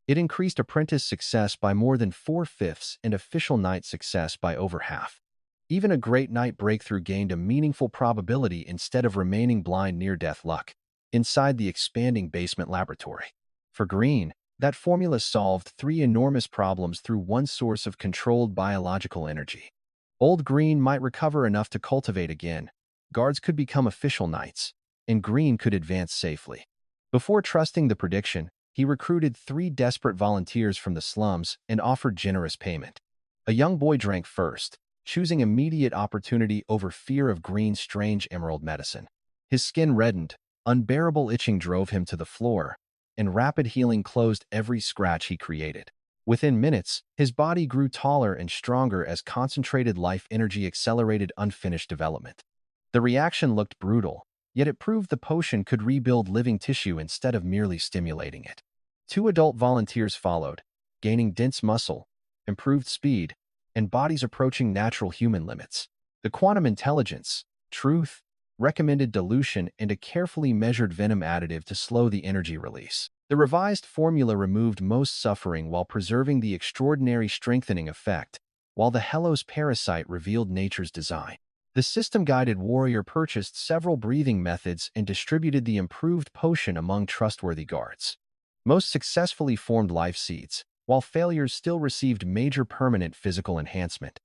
A: It increased apprentice success by more than 4/5 and official knight success by over half. Even a great knight breakthrough gained a meaningful probability instead of remaining blind near-death luck inside the expanding basement laboratory. For Green, that formula solved 3 enormous problems through one source of controlled biological energy. Old Green might recover enough to cultivate again, guards could become official knights, and Green could advance safely. Before trusting the prediction, he recruited 3 desperate volunteers from the slums and offered generous payment. A young boy drank first, choosing immediate opportunity over fear of Green's strange emerald medicine. His skin reddened, unbearable itching drove him to the floor, and rapid healing closed every scratch he created. Within minutes, his body grew taller and stronger as concentrated life energy accelerated unfinished development. The reaction looked brutal, yet it proved the potion could rebuild living tissue instead of merely stimulating it. 2 adult volunteers followed, gaining dense muscle, improved speed, and bodies approaching natural human limits. The quantum intelligence, truth, recommended dilution, and a carefully measured venom additive to slow the energy release. The revised formula removed most suffering while preserving the extraordinary strengthening effect, while the Hellos parasite revealed nature's design. The system-guided warrior purchased several breathing methods and distributed the improved potion among trustworthy guards. Most successfully formed life seeds, while failures still received major permanent physical enhancement.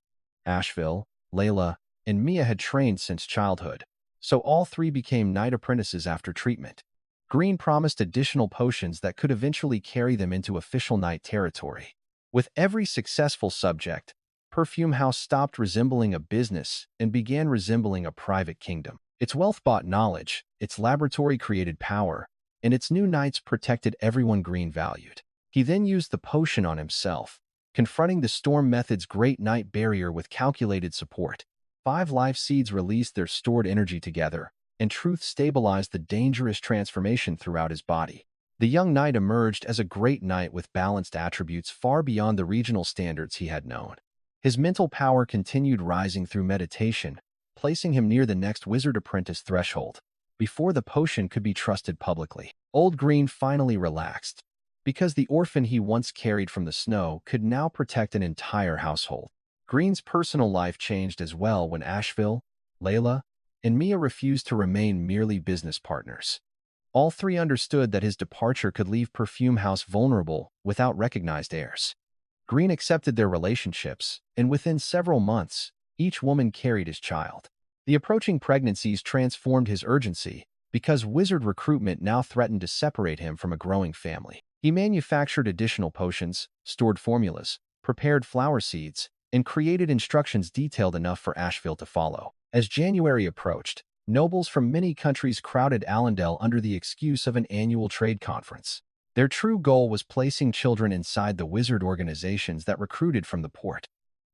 A: Asheville, Layla, and Mia had trained since childhood, so all 3 became knight apprentices after treatment. Green promised additional potions that could eventually carry them into official knight territory. With every successful subject, Perfume House stopped resembling a business and began resembling a private kingdom. Its wealth bought knowledge, its laboratory created power, and its new knights protected everyone Green valued. He then used the potion on himself, confronting the Storm Method's Great Knight barrier with calculated support. 5 life seeds released their stored energy together, and truth stabilized the dangerous transformation throughout his body. The young knight emerged as a great knight with balanced attributes far beyond the regional standards he had known. His mental power continued rising through meditation, placing him near the next wizard apprentice threshold, before the potion could be trusted publicly. Old Green finally relaxed, because the orphan he once carried from the snow could now protect an entire household. Green's personal life changed as well when Asheville, Layla, and Mia refused to remain merely business partners. All 3 understood that his departure could leave Perfume House vulnerable without recognized heirs. Green accepted their relationships, and within several months, each woman carried his child. The approaching pregnancies transformed his urgency, because wizard recruitment now threatened to separate him from a growing family. He manufactured additional potions, stored formulas, prepared flower seeds, and created instructions detailed enough for Asheville to follow. As January approached, nobles from many countries crowded Allendale under the excuse of an annual trade conference. Their true goal was placing children inside the wizard organizations that recruited from the port.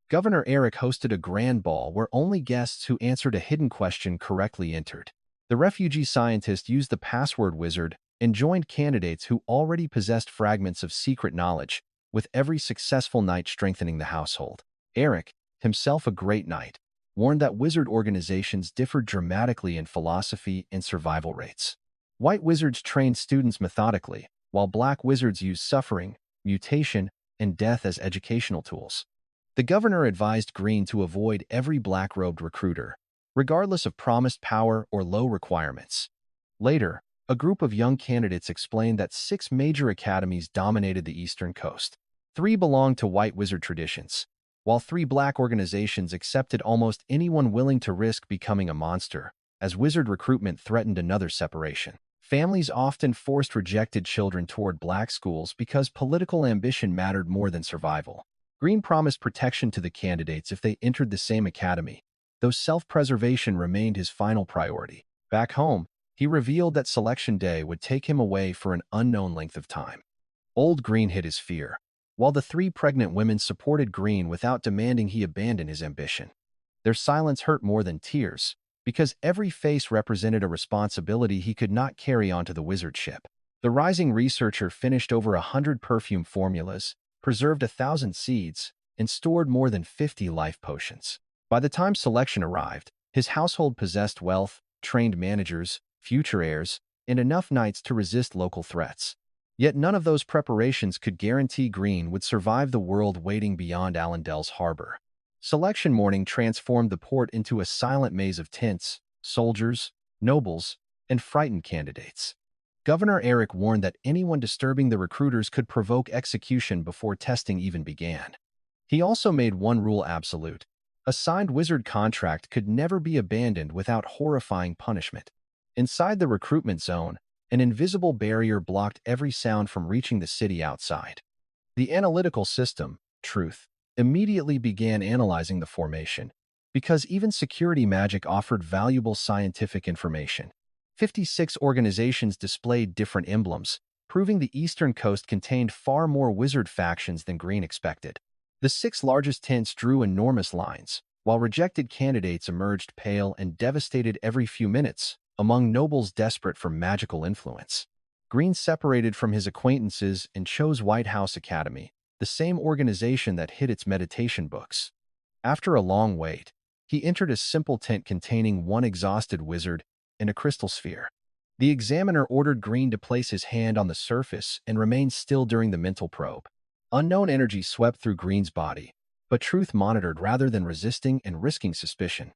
A: Governor Eric hosted a grand ball where only guests who answered a hidden question correctly entered. The refugee scientist used the password wizard and joined candidates who already possessed fragments of secret knowledge, with every successful knight strengthening the household. Eric, himself a great knight, warned that wizard organizations differed dramatically in philosophy and survival rates. White wizards trained students methodically, while black wizards used suffering, mutation, and death as educational tools. The governor advised Green to avoid every black-robed recruiter, regardless of promised power or low requirements. Later, a group of young candidates explained that 6 major academies dominated the eastern coast. 3 belonged to white wizard traditions, while 3 black organizations accepted almost anyone willing to risk becoming a monster, as wizard recruitment threatened another separation. Families often forced rejected children toward black schools because political ambition mattered more than survival. Green promised protection to the candidates if they entered the same academy, though self-preservation remained his final priority. Back home, he revealed that selection day would take him away for an unknown length of time. Old Green hid his fear, while the 3 pregnant women supported Green without demanding he abandon his ambition. Their silence hurt more than tears, because every face represented a responsibility he could not carry onto the wizard ship. The rising researcher finished over 100 perfume formulas, preserved 1,000 seeds, and stored more than 50 life potions. By the time selection arrived, his household possessed wealth, trained managers, future heirs, and enough knights to resist local threats. Yet none of those preparations could guarantee Green would survive the world waiting beyond Allendale's harbor. Selection morning transformed the port into a silent maze of tents, soldiers, nobles, and frightened candidates. Governor Eric warned that anyone disturbing the recruiters could provoke execution before testing even began. He also made one rule absolute: a signed wizard contract could never be abandoned without horrifying punishment. Inside the recruitment zone, an invisible barrier blocked every sound from reaching the city outside. The analytical system, Truth, immediately began analyzing the formation, because even security magic offered valuable scientific information. 56 organizations displayed different emblems, proving the eastern coast contained far more wizard factions than Green expected. The 6 largest tents drew enormous lines, while rejected candidates emerged pale and devastated every few minutes, among nobles desperate for magical influence. Green separated from his acquaintances and chose White House Academy, the same organization that hid its meditation books. After a long wait, he entered a simple tent containing one exhausted wizard and a crystal sphere. The examiner ordered Green to place his hand on the surface and remain still during the mental probe. Unknown energy swept through Green's body, but truth monitored rather than resisting and risking suspicion.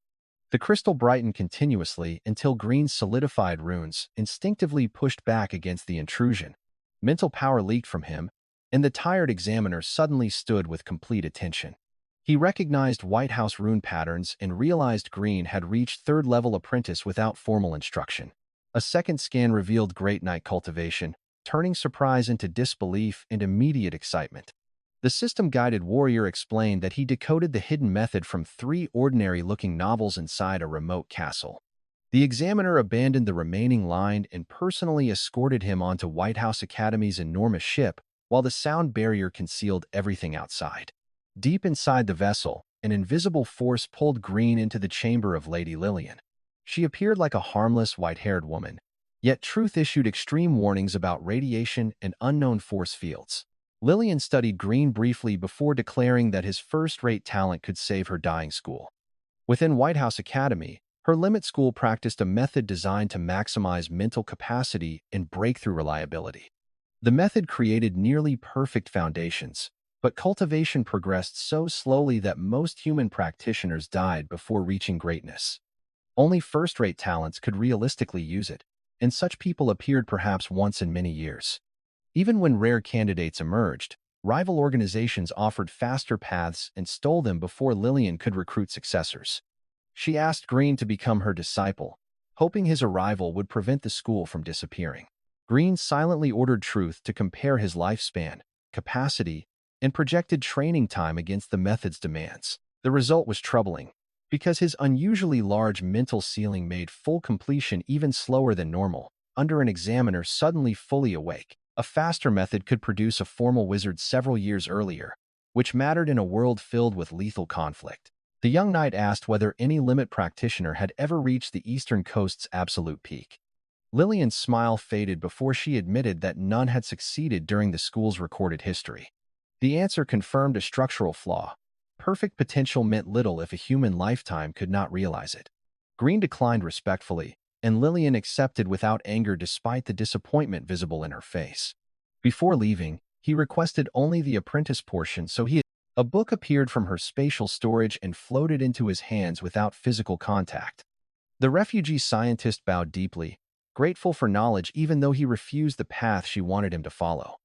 A: The crystal brightened continuously until Green's solidified runes instinctively pushed back against the intrusion. Mental power leaked from him, and the tired examiner suddenly stood with complete attention. He recognized White House rune patterns and realized Green had reached third-level apprentice without formal instruction. A second scan revealed Great Night cultivation, turning surprise into disbelief and immediate excitement. The system-guided warrior explained that he decoded the hidden method from 3 ordinary-looking novels inside a remote castle. The examiner abandoned the remaining line and personally escorted him onto White House Academy's enormous ship, while the sound barrier concealed everything outside. Deep inside the vessel, an invisible force pulled Green into the chamber of Lady Lillian. She appeared like a harmless, white-haired woman, yet truth issued extreme warnings about radiation and unknown force fields. Lillian studied Green briefly before declaring that his first-rate talent could save her dying school. Within White House Academy, her limit school practiced a method designed to maximize mental capacity and breakthrough reliability. The method created nearly perfect foundations, but cultivation progressed so slowly that most human practitioners died before reaching greatness. Only first-rate talents could realistically use it, and such people appeared perhaps once in many years. Even when rare candidates emerged, rival organizations offered faster paths and stole them before Lillian could recruit successors. She asked Green to become her disciple, hoping his arrival would prevent the school from disappearing. Green silently ordered Truth to compare his lifespan, capacity, and projected training time against the method's demands. The result was troubling, because his unusually large mental ceiling made full completion even slower than normal. Under an examiner suddenly fully awake, a faster method could produce a formal wizard several years earlier, which mattered in a world filled with lethal conflict. The young knight asked whether any limit practitioner had ever reached the eastern coast's absolute peak. Lillian's smile faded before she admitted that none had succeeded during the school's recorded history. The answer confirmed a structural flaw. Perfect potential meant little if a human lifetime could not realize it. Green declined respectfully, and Lillian accepted without anger despite the disappointment visible in her face. Before leaving, he requested only the apprentice portion a book appeared from her spatial storage and floated into his hands without physical contact. The refugee scientist bowed deeply, grateful for knowledge even though he refused the path she wanted him to follow.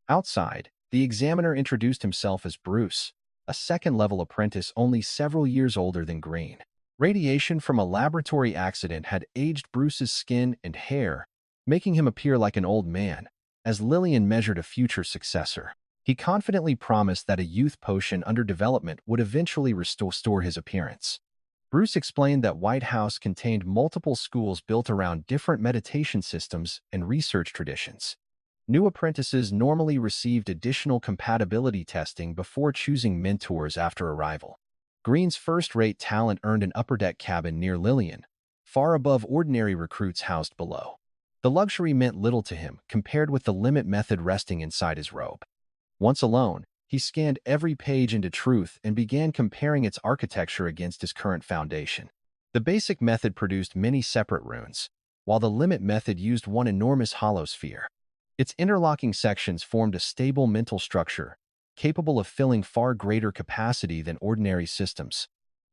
A: Outside, the examiner introduced himself as Bruce, a second-level apprentice only several years older than Green. Radiation from a laboratory accident had aged Bruce's skin and hair, making him appear like an old man. As Lillian measured a future successor, he confidently promised that a youth potion under development would eventually restore his appearance. Bruce explained that White House contained multiple schools built around different meditation systems and research traditions. New apprentices normally received additional compatibility testing before choosing mentors after arrival. Green's first-rate talent earned an upper-deck cabin near Lillian, far above ordinary recruits housed below. The luxury meant little to him compared with the limit method resting inside his robe. Once alone, he scanned every page into Truth and began comparing its architecture against his current foundation. The basic method produced many separate runes, while the limit method used one enormous hollow sphere. Its interlocking sections formed a stable mental structure, capable of filling far greater capacity than ordinary systems.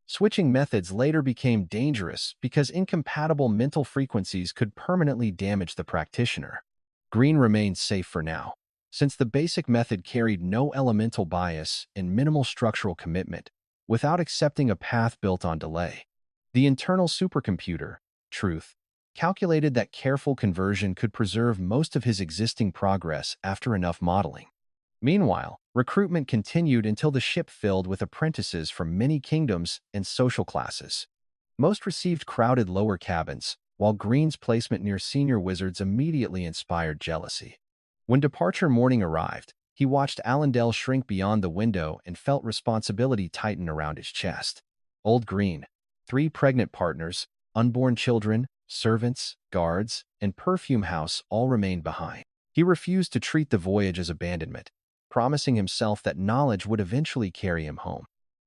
A: Switching methods later became dangerous because incompatible mental frequencies could permanently damage the practitioner. Green remained safe for now, since the basic method carried no elemental bias and minimal structural commitment, without accepting a path built on delay. The internal supercomputer, Truth, calculated that careful conversion could preserve most of his existing progress after enough modeling. Meanwhile, recruitment continued until the ship filled with apprentices from many kingdoms and social classes. Most received crowded lower cabins, while Green's placement near senior wizards immediately inspired jealousy. When departure morning arrived, he watched Allendale shrink beyond the window and felt responsibility tighten around his chest. Old Green, 3 pregnant partners, unborn children, servants, guards, and Perfume House all remained behind. He refused to treat the voyage as abandonment, promising himself that knowledge would eventually carry him home.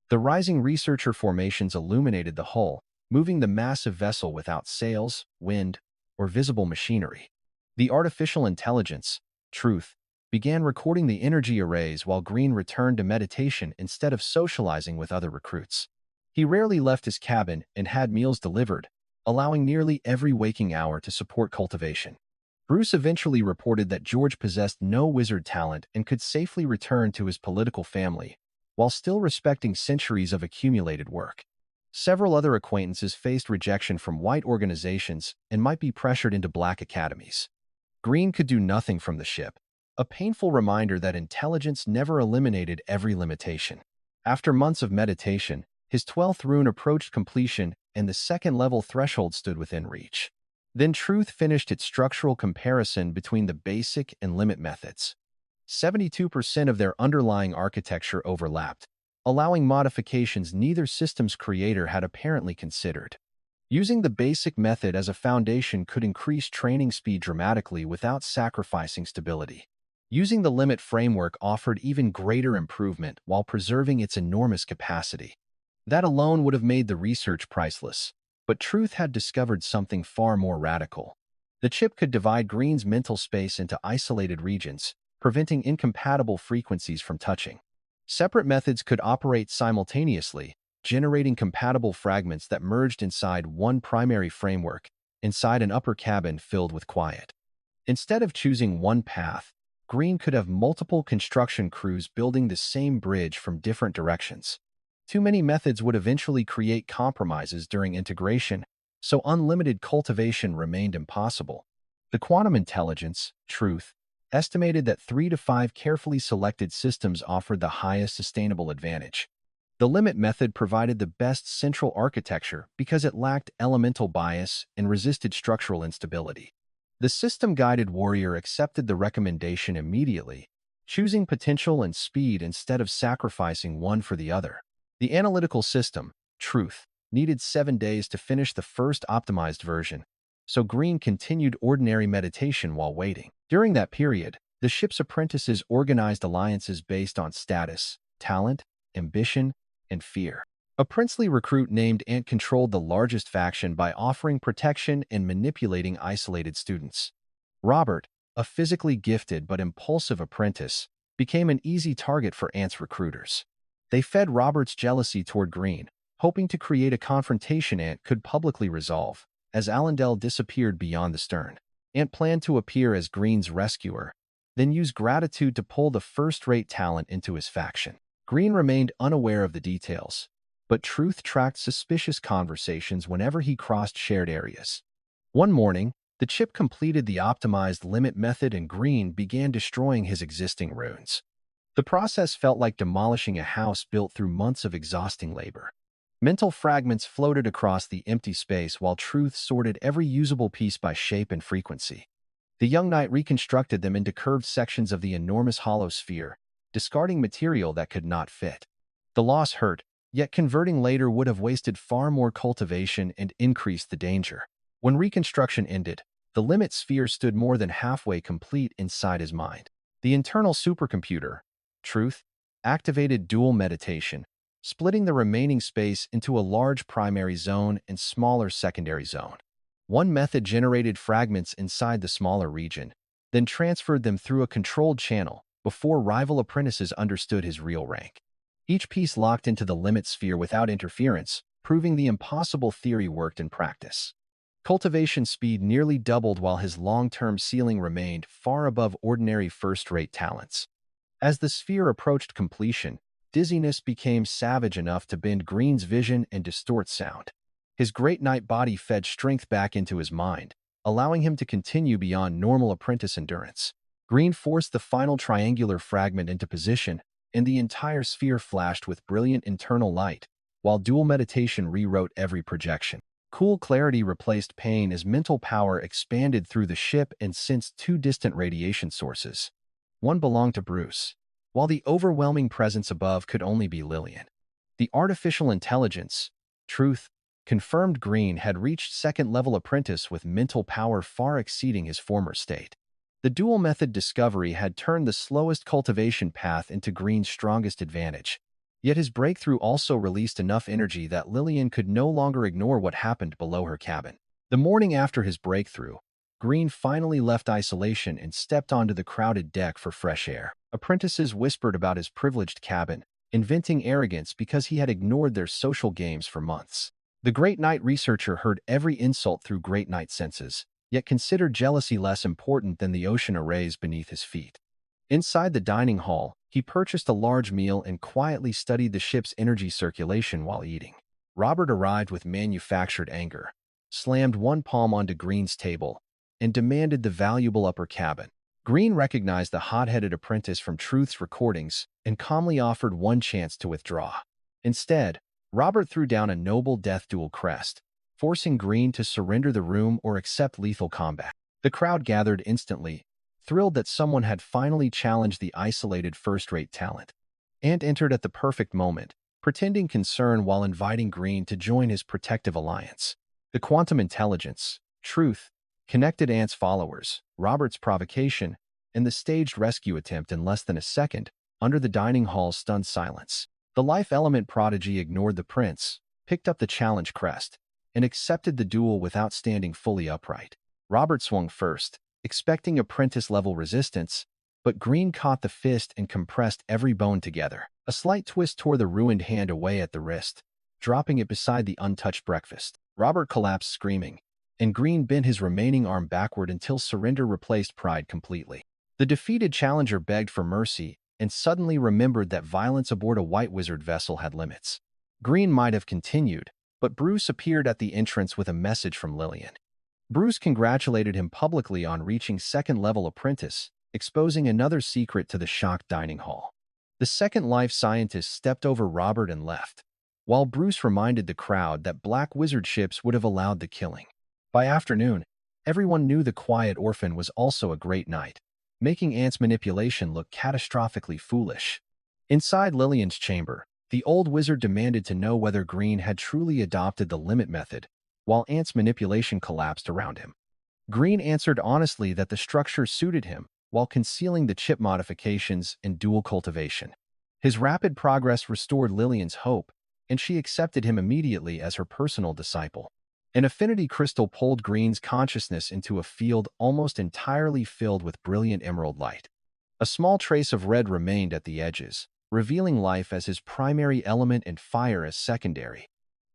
A: The rising researcher formations illuminated the hull, moving the massive vessel without sails, wind, or visible machinery. The artificial intelligence, Truth, began recording the energy arrays while Green returned to meditation instead of socializing with other recruits. He rarely left his cabin and had meals delivered, allowing nearly every waking hour to support cultivation. Bruce eventually reported that George possessed no wizard talent and could safely return to his political family, while still respecting centuries of accumulated work. Several other acquaintances faced rejection from white organizations and might be pressured into black academies. Green could do nothing from the ship, a painful reminder that intelligence never eliminated every limitation. After months of meditation, his 12th rune approached completion and the second-level threshold stood within reach. Then Truth finished its structural comparison between the basic and limit methods. 72% of their underlying architecture overlapped, allowing modifications neither system's creator had apparently considered. Using the basic method as a foundation could increase training speed dramatically without sacrificing stability. Using the limit framework offered even greater improvement while preserving its enormous capacity. That alone would have made the research priceless, but Truth had discovered something far more radical. The chip could divide Green's mental space into isolated regions, preventing incompatible frequencies from touching. Separate methods could operate simultaneously, generating compatible fragments that merged inside one primary framework, inside an upper cabin filled with quiet. Instead of choosing one path, Green could have multiple construction crews building the same bridge from different directions. Too many methods would eventually create compromises during integration, so unlimited cultivation remained impossible. The quantum intelligence, Truth, estimated that 3 to 5 carefully selected systems offered the highest sustainable advantage. The limit method provided the best central architecture because it lacked elemental bias and resisted structural instability. The system-guided warrior accepted the recommendation immediately, choosing potential and speed instead of sacrificing one for the other. The analytical system, Truth, needed 7 days to finish the first optimized version, so Green continued ordinary meditation while waiting. During that period, the ship's apprentices organized alliances based on status, talent, ambition, and fear. A princely recruit named Ant controlled the largest faction by offering protection and manipulating isolated students. Robert, a physically gifted but impulsive apprentice, became an easy target for Ant's recruiters. They fed Robert's jealousy toward Green, hoping to create a confrontation Ant could publicly resolve. As Allendale disappeared beyond the stern, Ant planned to appear as Green's rescuer, then use gratitude to pull the first-rate talent into his faction. Green remained unaware of the details, but Truth tracked suspicious conversations whenever he crossed shared areas. One morning, the chip completed the optimized limit method and Green began destroying his existing runes. The process felt like demolishing a house built through months of exhausting labor. Mental fragments floated across the empty space while Truth sorted every usable piece by shape and frequency. The young knight reconstructed them into curved sections of the enormous hollow sphere, discarding material that could not fit. The loss hurt, yet converting later would have wasted far more cultivation and increased the danger. When reconstruction ended, the limit sphere stood more than halfway complete inside his mind. The internal supercomputer, Truth, activated dual meditation, splitting the remaining space into a large primary zone and smaller secondary zone. One method generated fragments inside the smaller region, then transferred them through a controlled channel before rival apprentices understood his real rank. Each piece locked into the limit sphere without interference, proving the impossible theory worked in practice. Cultivation speed nearly doubled while his long-term ceiling remained far above ordinary first-rate talents. As the sphere approached completion, dizziness became savage enough to bend Green's vision and distort sound. His great knight body fed strength back into his mind, allowing him to continue beyond normal apprentice endurance. Green forced the final triangular fragment into position, and the entire sphere flashed with brilliant internal light, while dual meditation rewrote every projection. Cool clarity replaced pain as mental power expanded through the ship and sensed two distant radiation sources. One belonged to Bruce, while the overwhelming presence above could only be Lillian. The artificial intelligence, Truth, confirmed Green had reached second-level apprentice with mental power far exceeding his former state. The dual-method discovery had turned the slowest cultivation path into Green's strongest advantage. Yet his breakthrough also released enough energy that Lillian could no longer ignore what happened below her cabin. The morning after his breakthrough, Green finally left isolation and stepped onto the crowded deck for fresh air. Apprentices whispered about his privileged cabin, inventing arrogance because he had ignored their social games for months. The Great Night researcher heard every insult through Great Night senses, yet considered jealousy less important than the ocean arrays beneath his feet. Inside the dining hall, he purchased a large meal and quietly studied the ship's energy circulation while eating. Robert arrived with manufactured anger, slammed one palm onto Green's table, and demanded the valuable upper cabin. Green recognized the hot-headed apprentice from Truth's recordings and calmly offered one chance to withdraw. Instead, Robert threw down a noble death duel crest, forcing Green to surrender the room or accept lethal combat. The crowd gathered instantly, thrilled that someone had finally challenged the isolated first-rate talent. Ant entered at the perfect moment, pretending concern while inviting Green to join his protective alliance. The quantum intelligence, Truth, connected Ant's followers, Robert's provocation, and the staged rescue attempt in less than a second, under the dining hall's stunned silence. The life element prodigy ignored the prince, picked up the challenge crest, and accepted the duel without standing fully upright. Robert swung first, expecting apprentice-level resistance, but Green caught the fist and compressed every bone together. A slight twist tore the ruined hand away at the wrist, dropping it beside the untouched breakfast. Robert collapsed screaming, and Green bent his remaining arm backward until surrender replaced pride completely. The defeated challenger begged for mercy and suddenly remembered that violence aboard a White Wizard vessel had limits. Green might have continued, but Bruce appeared at the entrance with a message from Lillian. Bruce congratulated him publicly on reaching second-level apprentice, exposing another secret to the shocked dining hall. The second life scientist stepped over Robert and left, while Bruce reminded the crowd that Black Wizard ships would have allowed the killing. By afternoon, everyone knew the quiet Orphan was also a great knight, making Ant's manipulation look catastrophically foolish. Inside Lillian's chamber, the old wizard demanded to know whether Green had truly adopted the limit method, while Ant's manipulation collapsed around him. Green answered honestly that the structure suited him, while concealing the chip modifications and dual cultivation. His rapid progress restored Lillian's hope, and she accepted him immediately as her personal disciple. An affinity crystal pulled Green's consciousness into a field almost entirely filled with brilliant emerald light. A small trace of red remained at the edges, revealing life as his primary element and fire as secondary.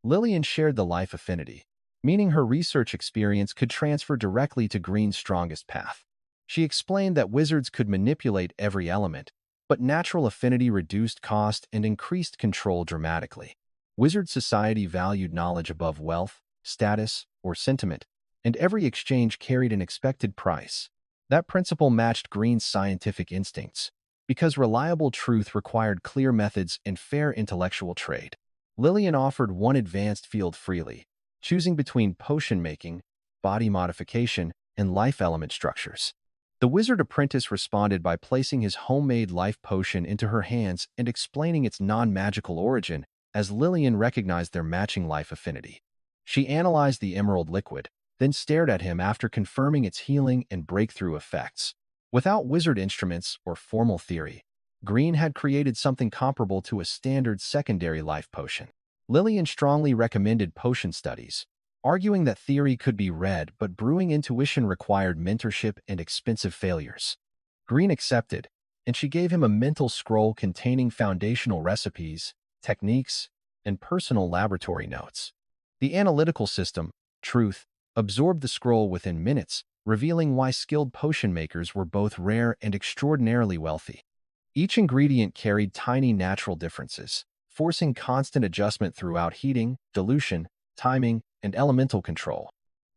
A: Lillian shared the life affinity, meaning her research experience could transfer directly to Green's strongest path. She explained that wizards could manipulate every element, but natural affinity reduced cost and increased control dramatically. Wizard society valued knowledge above wealth, status, or sentiment, and every exchange carried an expected price. That principle matched Green's scientific instincts, because reliable truth required clear methods and fair intellectual trade. Lillian offered one advanced field freely, choosing between potion making, body modification, and life element structures. The wizard apprentice responded by placing his homemade life potion into her hands and explaining its non-magical origin, as Lillian recognized their matching life affinity. She analyzed the emerald liquid, then stared at him after confirming its healing and breakthrough effects. Without wizard instruments or formal theory, Green had created something comparable to a standard secondary life potion. Lillian strongly recommended potion studies, arguing that theory could be read but brewing intuition required mentorship and expensive failures. Green accepted, and she gave him a mental scroll containing foundational recipes, techniques, and personal laboratory notes. The analytical system, Truth, absorbed the scroll within minutes, revealing why skilled potion makers were both rare and extraordinarily wealthy. Each ingredient carried tiny natural differences, forcing constant adjustment throughout heating, dilution, timing, and elemental control.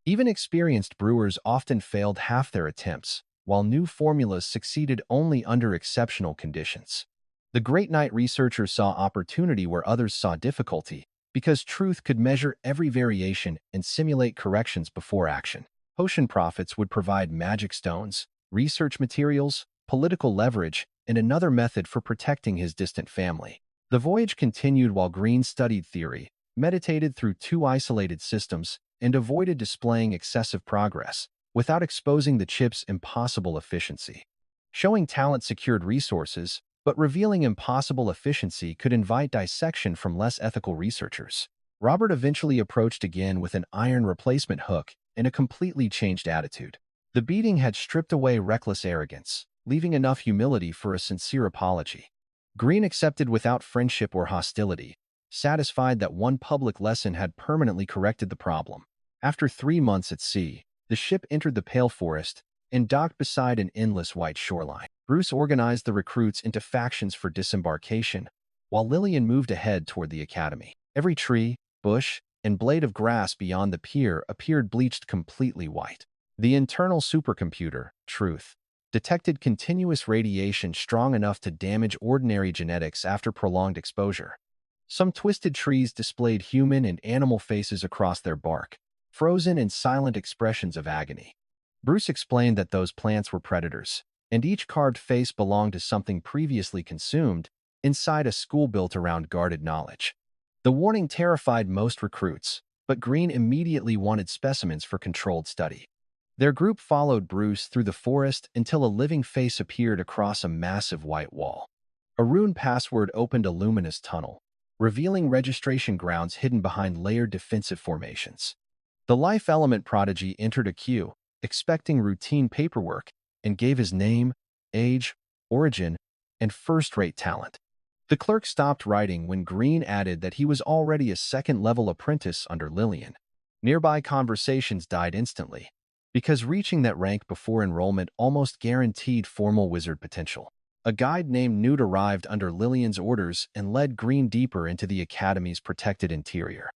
A: Even experienced brewers often failed half their attempts, while new formulas succeeded only under exceptional conditions. The Great Night researcher saw opportunity where others saw difficulty, because truth could measure every variation and simulate corrections before action. Potion profits would provide magic stones, research materials, political leverage, and another method for protecting his distant family. The voyage continued while Green studied theory, meditated through two isolated systems, and avoided displaying excessive progress without exposing the chip's impossible efficiency. Showing talent secured resources, but revealing impossible efficiency could invite dissection from less ethical researchers. Robert eventually approached again with an iron replacement hook and a completely changed attitude. The beating had stripped away reckless arrogance, leaving enough humility for a sincere apology. Green accepted without friendship or hostility, satisfied that one public lesson had permanently corrected the problem. After 3 months at sea, the ship entered the Pale Forest and docked beside an endless white shoreline. Bruce organized the recruits into factions for disembarkation, while Lillian moved ahead toward the academy. Every tree, bush, and blade of grass beyond the pier appeared bleached completely white. The internal supercomputer, Truth, detected continuous radiation strong enough to damage ordinary genetics after prolonged exposure. Some twisted trees displayed human and animal faces across their bark, frozen in silent expressions of agony. Bruce explained that those plants were predators, and each carved face belonged to something previously consumed inside a school built around guarded knowledge. The warning terrified most recruits, but Green immediately wanted specimens for controlled study. Their group followed Bruce through the forest until a living face appeared across a massive white wall. A rune password opened a luminous tunnel, revealing registration grounds hidden behind layered defensive formations. The life element prodigy entered a queue, expecting routine paperwork, and gave his name, age, origin, and first-rate talent. The clerk stopped writing when Green added that he was already a second-level apprentice under Lillian. Nearby conversations died instantly, because reaching that rank before enrollment almost guaranteed formal wizard potential. A guide named Newt arrived under Lillian's orders and led Green deeper into the Academy's protected interior.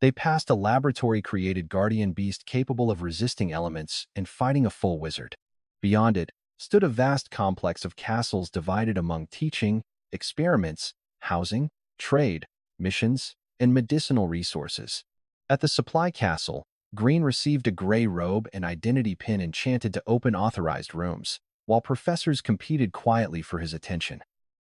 A: They passed a laboratory-created guardian beast capable of resisting elements and fighting a full wizard. Beyond it stood a vast complex of castles divided among teaching, experiments, housing, trade, missions, and medicinal resources. At the supply castle, Green received a gray robe and identity pin enchanted to open authorized rooms, while professors competed quietly for his attention.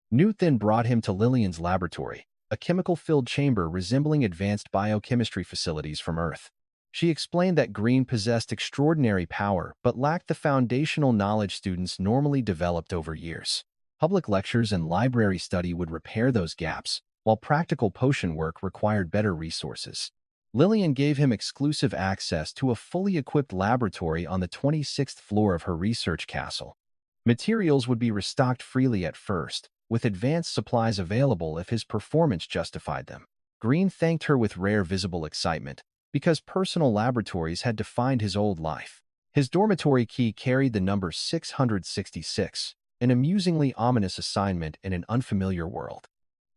A: Newt then brought him to Lillian's laboratory, a chemical-filled chamber resembling advanced biochemistry facilities from Earth. She explained that Green possessed extraordinary power but lacked the foundational knowledge students normally developed over years. Public lectures and library study would repair those gaps, while practical potion work required better resources. Lillian gave him exclusive access to a fully equipped laboratory on the 26th floor of her research castle. Materials would be restocked freely at first, with advanced supplies available if his performance justified them. Green thanked her with rare visible excitement, because personal laboratories had defined his old life. His dormitory key carried the number 666, an amusingly ominous assignment in an unfamiliar world.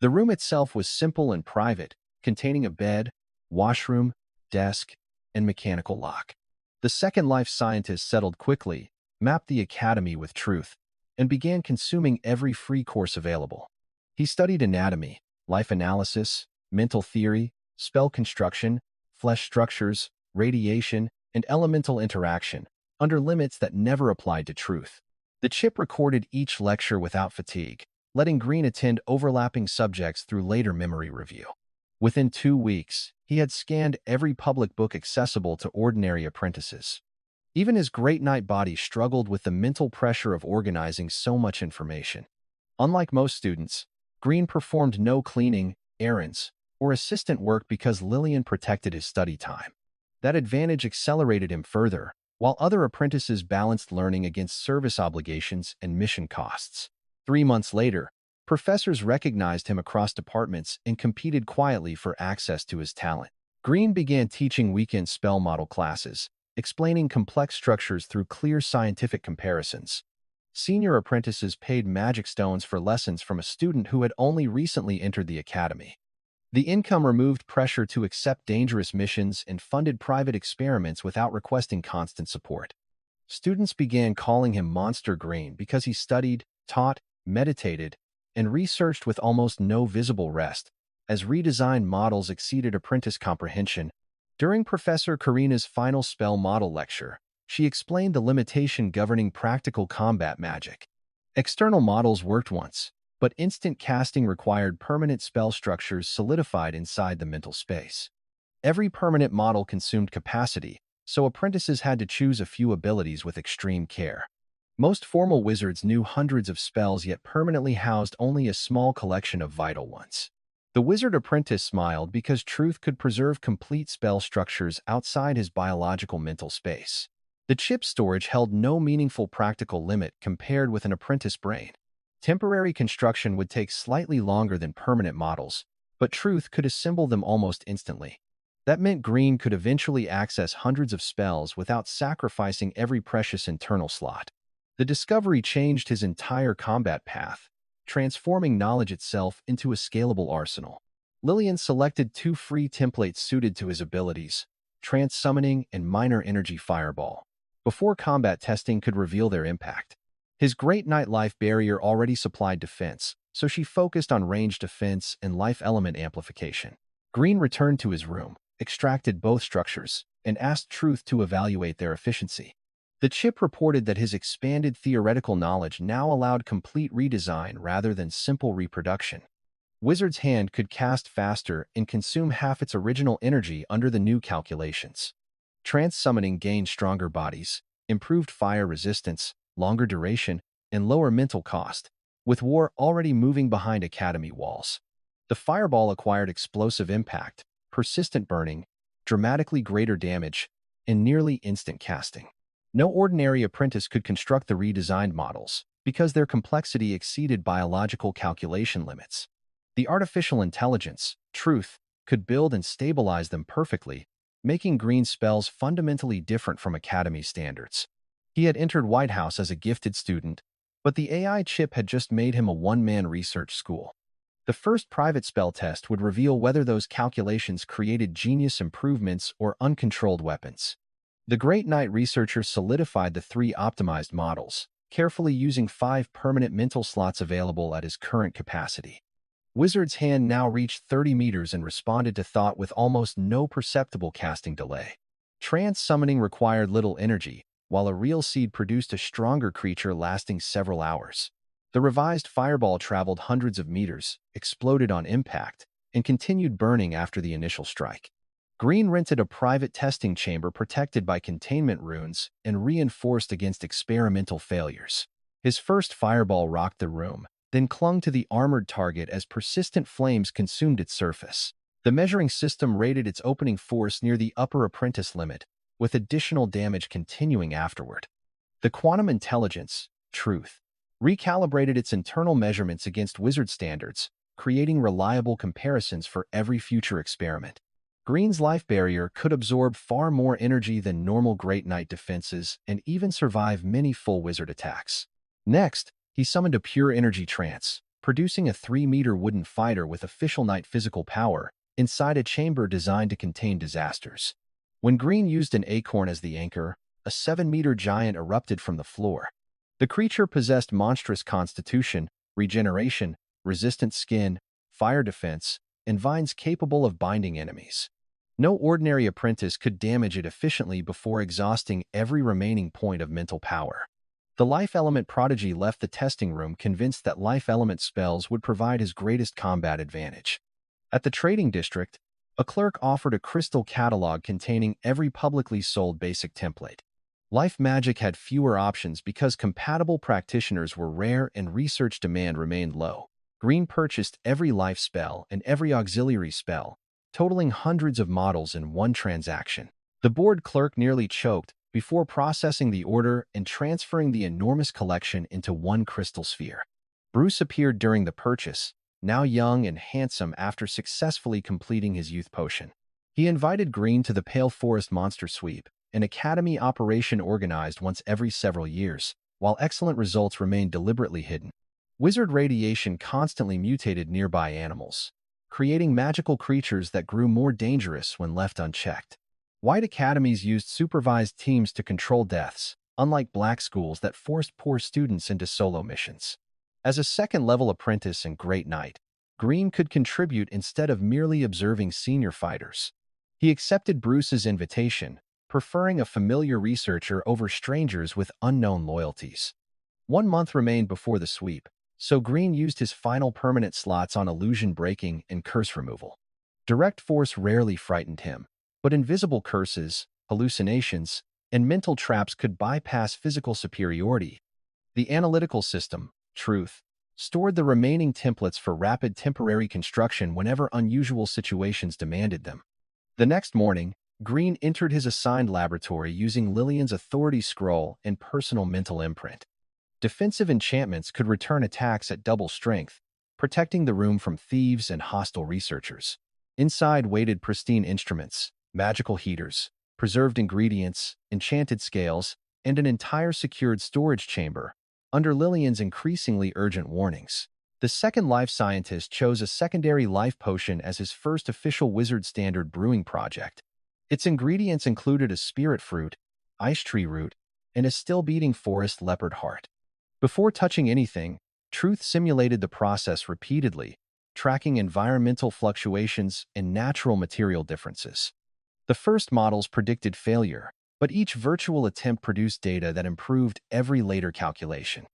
A: The room itself was simple and private, containing a bed, washroom, desk, and mechanical lock. The Second Life scientist settled quickly, mapped the academy with truth, and began consuming every free course available. He studied anatomy, life analysis, mental theory, spell construction, flesh structures, radiation, and elemental interaction, under limits that never applied to truth. The chip recorded each lecture without fatigue, letting Green attend overlapping subjects through later memory review. Within 2 weeks, he had scanned every public book accessible to ordinary apprentices. Even his great-night body struggled with the mental pressure of organizing so much information. Unlike most students, Green performed no cleaning, errands, or assistant work because Lillian protected his study time. That advantage accelerated him further, while other apprentices balanced learning against service obligations and mission costs. 3 months later, professors recognized him across departments and competed quietly for access to his talent. Green began teaching weekend spell model classes, explaining complex structures through clear scientific comparisons. Senior apprentices paid magic stones for lessons from a student who had only recently entered the academy. The income removed pressure to accept dangerous missions and funded private experiments without requesting constant support. Students began calling him Monster Green because he studied, taught, meditated, and researched with almost no visible rest, as redesigned models exceeded apprentice comprehension. During Professor Karina's final spell model lecture, she explained the limitation governing practical combat magic. External models worked once, but instant casting required permanent spell structures solidified inside the mental space. Every permanent model consumed capacity, so apprentices had to choose a few abilities with extreme care. Most formal wizards knew hundreds of spells yet permanently housed only a small collection of vital ones. The wizard apprentice smiled because truth could preserve complete spell structures outside his biological mental space. The chip storage held no meaningful practical limit compared with an apprentice brain. Temporary construction would take slightly longer than permanent models, but truth could assemble them almost instantly. That meant Green could eventually access hundreds of spells without sacrificing every precious internal slot. The discovery changed his entire combat path, transforming knowledge itself into a scalable arsenal. Lillian selected two free templates suited to his abilities, Trance Summoning and Minor Energy Fireball, before combat testing could reveal their impact. His Great Knight life barrier already supplied defense, so she focused on range defense and life element amplification. Green returned to his room, extracted both structures, and asked Truth to evaluate their efficiency. The chip reported that his expanded theoretical knowledge now allowed complete redesign rather than simple reproduction. Wizard's Hand could cast faster and consume half its original energy under the new calculations. Trance Summoning gained stronger bodies, improved fire resistance, longer duration, and lower mental cost, with war already moving behind academy walls. The Fireball acquired explosive impact, persistent burning, dramatically greater damage, and nearly instant casting. No ordinary apprentice could construct the redesigned models, because their complexity exceeded biological calculation limits. The artificial intelligence, Truth, could build and stabilize them perfectly, making Green's spells fundamentally different from academy standards. He had entered White House as a gifted student, but the AI chip had just made him a one-man research school. The first private spell test would reveal whether those calculations created genius improvements or uncontrolled weapons. The Great Knight researcher solidified the three optimized models, carefully using 5 permanent mental slots available at his current capacity. Wizard's Hand now reached 30 meters and responded to thought with almost no perceptible casting delay. Trance Summoning required little energy, while a real seed produced a stronger creature lasting several hours. The revised Fireball traveled hundreds of meters, exploded on impact, and continued burning after the initial strike. Green rented a private testing chamber protected by containment runes and reinforced against experimental failures. His first Fireball rocked the room, then clung to the armored target as persistent flames consumed its surface. The measuring system rated its opening force near the upper apprentice limit, with additional damage continuing afterward. The quantum intelligence, Truth, recalibrated its internal measurements against wizard standards, creating reliable comparisons for every future experiment. Green's life barrier could absorb far more energy than normal Great Knight defenses and even survive many full wizard attacks. Next, he summoned a pure energy trance, producing a 3-meter wooden fighter with official knight physical power inside a chamber designed to contain disasters. When Green used an acorn as the anchor, a 7-meter giant erupted from the floor. The creature possessed monstrous constitution, regeneration, resistant skin, fire defense, and vines capable of binding enemies. No ordinary apprentice could damage it efficiently before exhausting every remaining point of mental power. The Life Element prodigy left the testing room convinced that Life Element spells would provide his greatest combat advantage. At the trading district, a clerk offered a crystal catalog containing every publicly sold basic template. Life Magic had fewer options because compatible practitioners were rare and research demand remained low. Green purchased every life spell and every auxiliary spell, totaling hundreds of models in one transaction. The board clerk nearly choked before processing the order and transferring the enormous collection into one crystal sphere. Bruce appeared during the purchase, now young and handsome after successfully completing his youth potion. He invited Green to the Pale Forest Monster Sweep, an academy operation organized once every several years, while excellent results remained deliberately hidden. Wizard radiation constantly mutated nearby animals, creating magical creatures that grew more dangerous when left unchecked. White academies used supervised teams to control deaths, unlike black schools that forced poor students into solo missions. As a second-level apprentice and Great Knight, Green could contribute instead of merely observing senior fighters. He accepted Bruce's invitation, preferring a familiar researcher over strangers with unknown loyalties. 1 month remained before the sweep, so Green used his final permanent slots on illusion breaking and curse removal. Direct force rarely frightened him, but invisible curses, hallucinations, and mental traps could bypass physical superiority. The analytical system, Truth, stored the remaining templates for rapid temporary construction whenever unusual situations demanded them. The next morning, Green entered his assigned laboratory using Lillian's authority scroll and personal mental imprint. Defensive enchantments could return attacks at double strength, protecting the room from thieves and hostile researchers. Inside waited pristine instruments, magical heaters, preserved ingredients, enchanted scales, and an entire secured storage chamber, under Lillian's increasingly urgent warnings. The second life scientist chose a secondary life potion as his first official wizard standard brewing project. Its ingredients included a spirit fruit, ice tree root, and a still-beating forest leopard heart. Before touching anything, Truth simulated the process repeatedly, tracking environmental fluctuations and natural material differences. The first models predicted failure, but each virtual attempt produced data that improved every later calculation.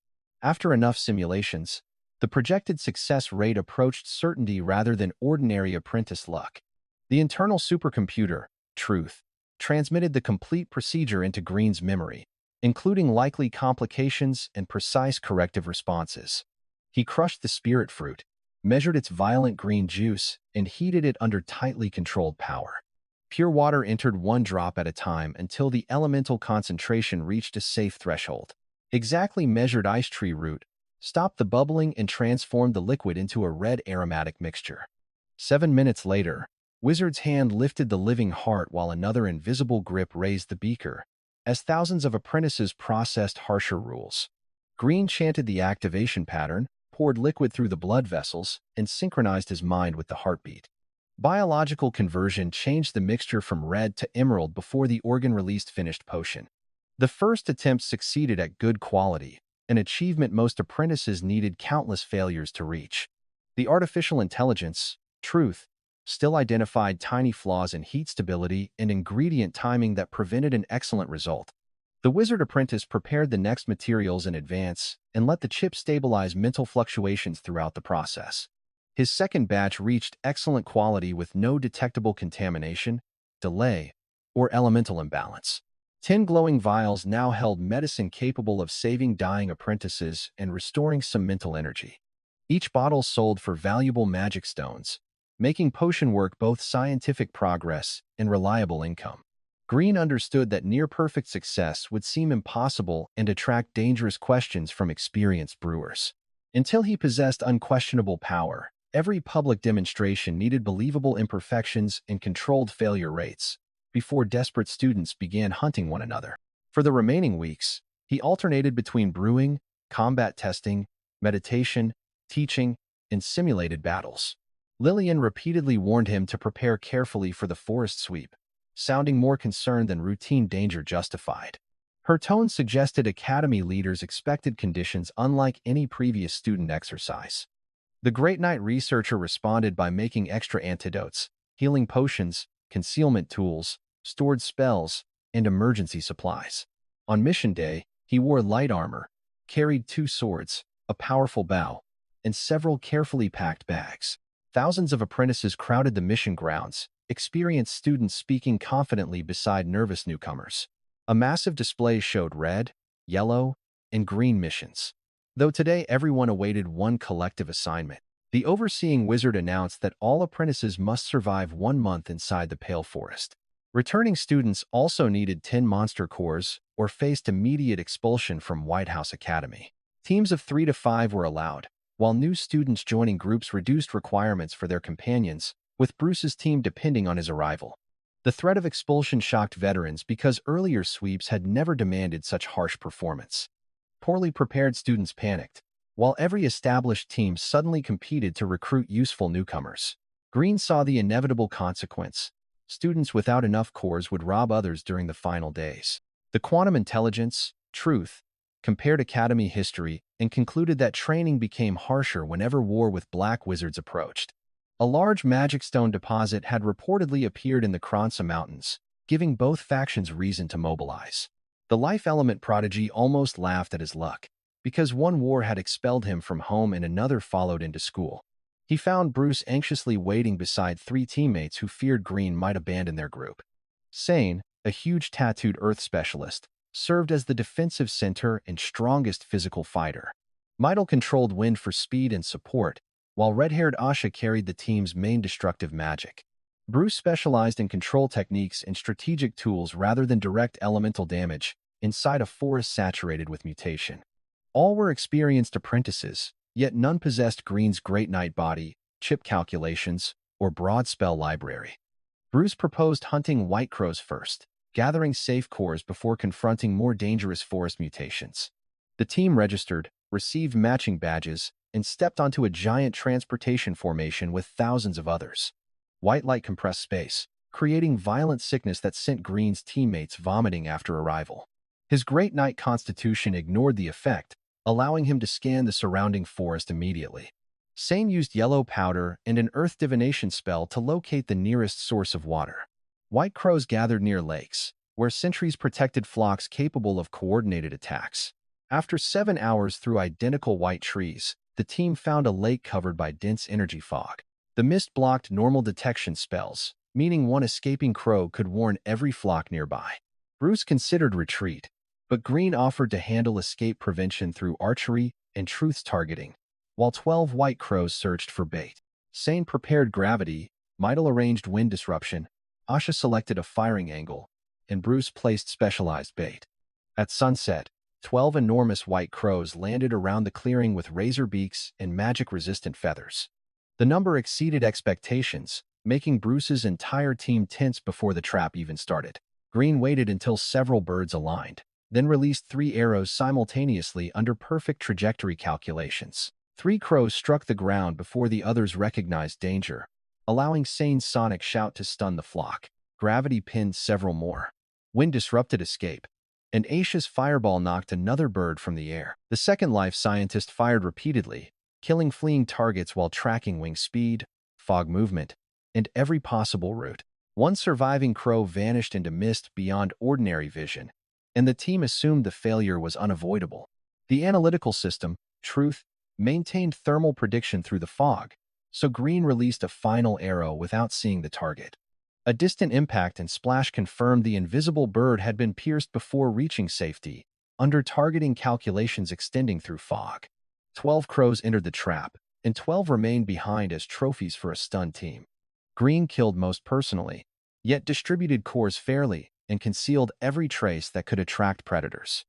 A: After enough simulations, the projected success rate approached certainty rather than ordinary apprentice luck. The internal supercomputer, Truth, transmitted the complete procedure into Green's memory, including likely complications and precise corrective responses. He crushed the spirit fruit, measured its violent green juice, and heated it under tightly controlled power. Pure water entered 1 drop at a time until the elemental concentration reached a safe threshold. Exactly measured ice tree root stopped the bubbling and transformed the liquid into a red aromatic mixture. 7 minutes later, Wizard's hand lifted the living heart while another invisible grip raised the beaker, as thousands of apprentices processed harsher rules. Green chanted the activation pattern, poured liquid through the blood vessels, and synchronized his mind with the heartbeat. Biological conversion changed the mixture from red to emerald before the organ released finished potion. The first attempt succeeded at good quality, an achievement most apprentices needed countless failures to reach. The artificial intelligence, Truth, still identified tiny flaws in heat stability and ingredient timing that prevented an excellent result. The wizard apprentice prepared the next materials in advance and let the chip stabilize mental fluctuations throughout the process. His second batch reached excellent quality with no detectable contamination, delay, or elemental imbalance. 10 glowing vials now held medicine capable of saving dying apprentices and restoring some mental energy. Each bottle sold for valuable magic stones, making potion work both scientific progress and reliable income. Green understood that near-perfect success would seem impossible and attract dangerous questions from experienced brewers. Until he possessed unquestionable power, every public demonstration needed believable imperfections and controlled failure rates, before desperate students began hunting one another. For the remaining weeks, he alternated between brewing, combat testing, meditation, teaching, and simulated battles. Lillian repeatedly warned him to prepare carefully for the forest sweep, sounding more concerned than routine danger justified. Her tone suggested academy leaders expected conditions unlike any previous student exercise. The Great Knight researcher responded by making extra antidotes, healing potions, concealment tools, stored spells, and emergency supplies. On mission day, he wore light armor, carried 2 swords, a powerful bow, and several carefully packed bags. Thousands of apprentices crowded the mission grounds, experienced students speaking confidently beside nervous newcomers. A massive display showed red, yellow, and green missions. Though today everyone awaited one collective assignment, the overseeing wizard announced that all apprentices must survive 1 month inside the Pale Forest. Returning students also needed 10 monster cores or faced immediate expulsion from White House Academy. Teams of 3 to 5 were allowed, while new students joining groups reduced requirements for their companions, with Bruce's team depending on his arrival. The threat of expulsion shocked veterans because earlier sweeps had never demanded such harsh performance. Poorly prepared students panicked, while every established team suddenly competed to recruit useful newcomers. Green saw the inevitable consequence. Students without enough cores would rob others during the final days. The quantum intelligence, Truth, compared academy history and concluded that training became harsher whenever war with black wizards approached. A large magic stone deposit had reportedly appeared in the Kransa Mountains, giving both factions reason to mobilize. The life element prodigy almost laughed at his luck, because one war had expelled him from home and another followed into school. He found Bruce anxiously waiting beside three teammates who feared Green might abandon their group. Sane, a huge tattooed earth specialist, served as the defensive center and strongest physical fighter. Midel controlled wind for speed and support, while red-haired Asha carried the team's main destructive magic. Bruce specialized in control techniques and strategic tools rather than direct elemental damage inside a forest saturated with mutation. All were experienced apprentices, yet none possessed Green's Great Knight body, chip calculations, or broad spell library. Bruce proposed hunting white crows first, gathering safe cores before confronting more dangerous forest mutations. The team registered, received matching badges, and stepped onto a giant transportation formation with thousands of others. White light compressed space, creating violent sickness that sent Green's teammates vomiting after arrival. His Great Knight constitution ignored the effect, allowing him to scan the surrounding forest immediately. Sane used yellow powder and an earth divination spell to locate the nearest source of water. White crows gathered near lakes, where sentries protected flocks capable of coordinated attacks. After 7 hours through identical white trees, the team found a lake covered by dense energy fog. The mist blocked normal detection spells, meaning one escaping crow could warn every flock nearby. Bruce considered retreat, but Green offered to handle escape prevention through archery and truth targeting, while 12 white crows searched for bait. Sane prepared gravity, Midel arranged wind disruption, Asha selected a firing angle, and Bruce placed specialized bait. At sunset, 12 enormous white crows landed around the clearing with razor beaks and magic-resistant feathers. The number exceeded expectations, making Bruce's entire team tense before the trap even started. Green waited until several birds aligned, then released 3 arrows simultaneously under perfect trajectory calculations. 3 crows struck the ground before the others recognized danger, allowing Sane's sonic shout to stun the flock. Gravity pinned several more. Wind disrupted escape, and Asha's fireball knocked another bird from the air. The second life scientist fired repeatedly, killing fleeing targets while tracking wing speed, fog movement, and every possible route. One surviving crow vanished into mist beyond ordinary vision, and the team assumed the failure was unavoidable. The analytical system, Truth, maintained thermal prediction through the fog, so Green released a final arrow without seeing the target. A distant impact and splash confirmed the invisible bird had been pierced before reaching safety, under targeting calculations extending through fog. 12 crows entered the trap, and 12 remained behind as trophies for a stunned team. Green killed most personally, yet distributed cores fairly and concealed every trace that could attract predators.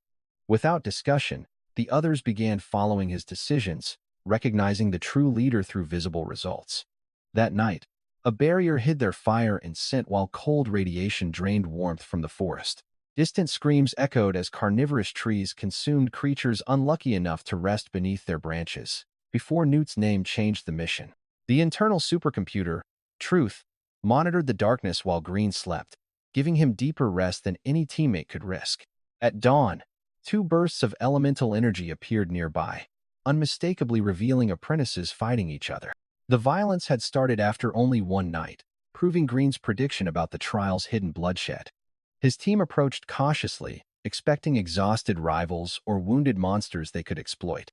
A: Without discussion, the others began following his decisions, recognizing the true leader through visible results. That night, a barrier hid their fire and scent while cold radiation drained warmth from the forest. Distant screams echoed as carnivorous trees consumed creatures unlucky enough to rest beneath their branches, before Newt's name changed the mission. The internal supercomputer, Truth, monitored the darkness while Green slept, giving him deeper rest than any teammate could risk. At dawn, 2 bursts of elemental energy appeared nearby, unmistakably revealing apprentices fighting each other. The violence had started after only one night, proving Green's prediction about the trial's hidden bloodshed. His team approached cautiously, expecting exhausted rivals or wounded monsters they could exploit.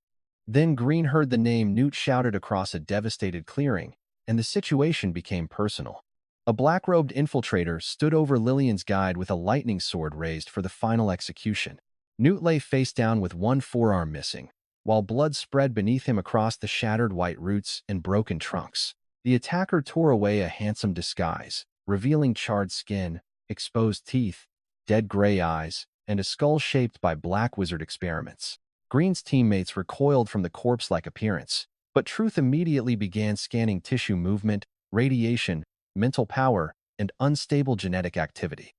A: Then Green heard the name Newt shouted across a devastated clearing, and the situation became personal. A black-robed infiltrator stood over Lillian's guide with a lightning sword raised for the final execution. Newt lay face down with one forearm missing, while blood spread beneath him across the shattered white roots and broken trunks. The attacker tore away a handsome disguise, revealing charred skin, exposed teeth, dead gray eyes, and a skull shaped by black wizard experiments. Green's teammates recoiled from the corpse-like appearance, but Truth immediately began scanning tissue movement, radiation, mental power, and unstable genetic activity.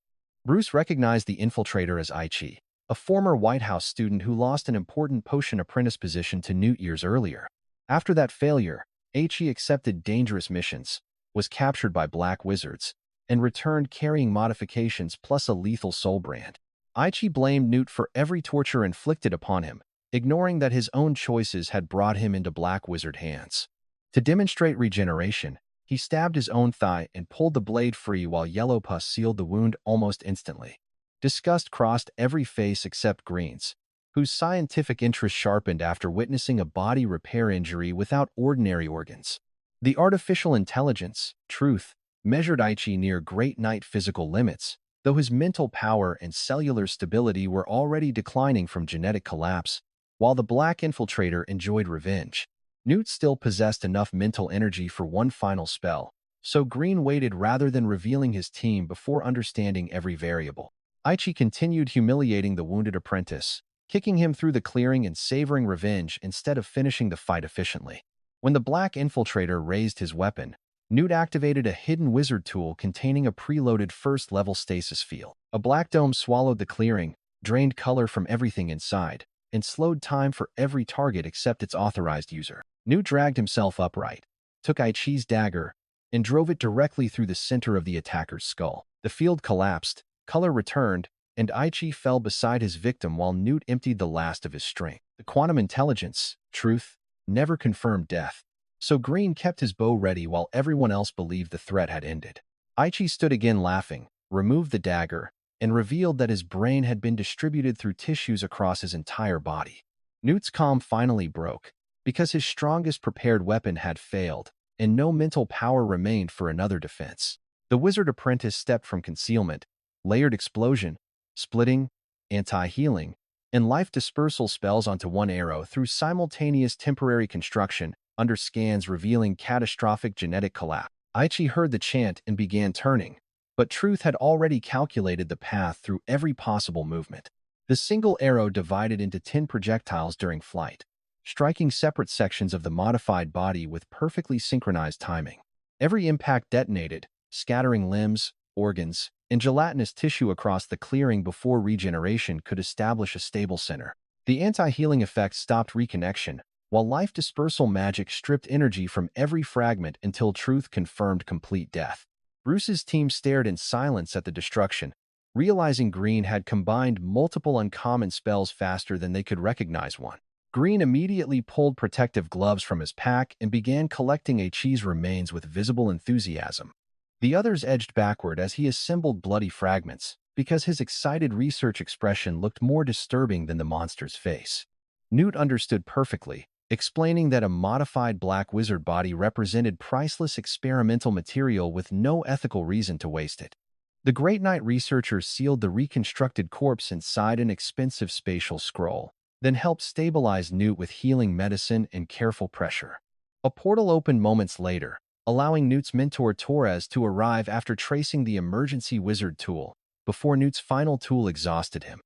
A: Bruce recognized the infiltrator as Aichi, a former White House student who lost an important potion apprentice position to Newt years earlier. After that failure, Aichi accepted dangerous missions, was captured by black wizards, and returned carrying modifications plus a lethal soul brand. Aichi blamed Newt for every torture inflicted upon him, ignoring that his own choices had brought him into Black Wizard hands. To demonstrate regeneration, he stabbed his own thigh and pulled the blade free while yellow pus sealed the wound almost instantly. Disgust crossed every face except Green's, whose scientific interest sharpened after witnessing a body repair injury without ordinary organs. The artificial intelligence, Truth, measured Aichi near Great Knight physical limits, though his mental power and cellular stability were already declining from genetic collapse. While the Black Infiltrator enjoyed revenge, Newt still possessed enough mental energy for one final spell, so Green waited rather than revealing his team before understanding every variable. Aichi continued humiliating the wounded apprentice, kicking him through the clearing and savoring revenge instead of finishing the fight efficiently. When the Black Infiltrator raised his weapon, Newt activated a hidden wizard tool containing a preloaded first-level stasis field. A black dome swallowed the clearing, drained color from everything inside, and slowed time for every target except its authorized user. Newt dragged himself upright, took Aichi's dagger, and drove it directly through the center of the attacker's skull. The field collapsed, color returned, and Aichi fell beside his victim while Newt emptied the last of his strength. The quantum intelligence, Truth, never confirmed death, so Green kept his bow ready while everyone else believed the threat had ended. Aichi stood again laughing, removed the dagger, and revealed that his brain had been distributed through tissues across his entire body. Newt's calm finally broke, because his strongest prepared weapon had failed, and no mental power remained for another defense. The wizard apprentice stepped from concealment, layered explosion, splitting, anti-healing, and life dispersal spells onto one arrow through simultaneous temporary construction under scans revealing catastrophic genetic collapse. Aichi heard the chant and began turning, but Truth had already calculated the path through every possible movement. The single arrow divided into 10 projectiles during flight, striking separate sections of the modified body with perfectly synchronized timing. Every impact detonated, scattering limbs, organs, and gelatinous tissue across the clearing before regeneration could establish a stable center. The anti-healing effect stopped reconnection, while life dispersal magic stripped energy from every fragment until Truth confirmed complete death. Bruce's team stared in silence at the destruction, realizing Green had combined multiple uncommon spells faster than they could recognize one. Green immediately pulled protective gloves from his pack and began collecting Aichi's remains with visible enthusiasm. The others edged backward as he assembled bloody fragments, because his excited research expression looked more disturbing than the monster's face. Newt understood perfectly, explaining that a modified Black Wizard body represented priceless experimental material with no ethical reason to waste it. The Great Knight researchers sealed the reconstructed corpse inside an expensive spatial scroll, then helped stabilize Newt with healing medicine and careful pressure. A portal opened moments later, allowing Newt's mentor Torres to arrive after tracing the emergency wizard tool, before Newt's final tool exhausted him.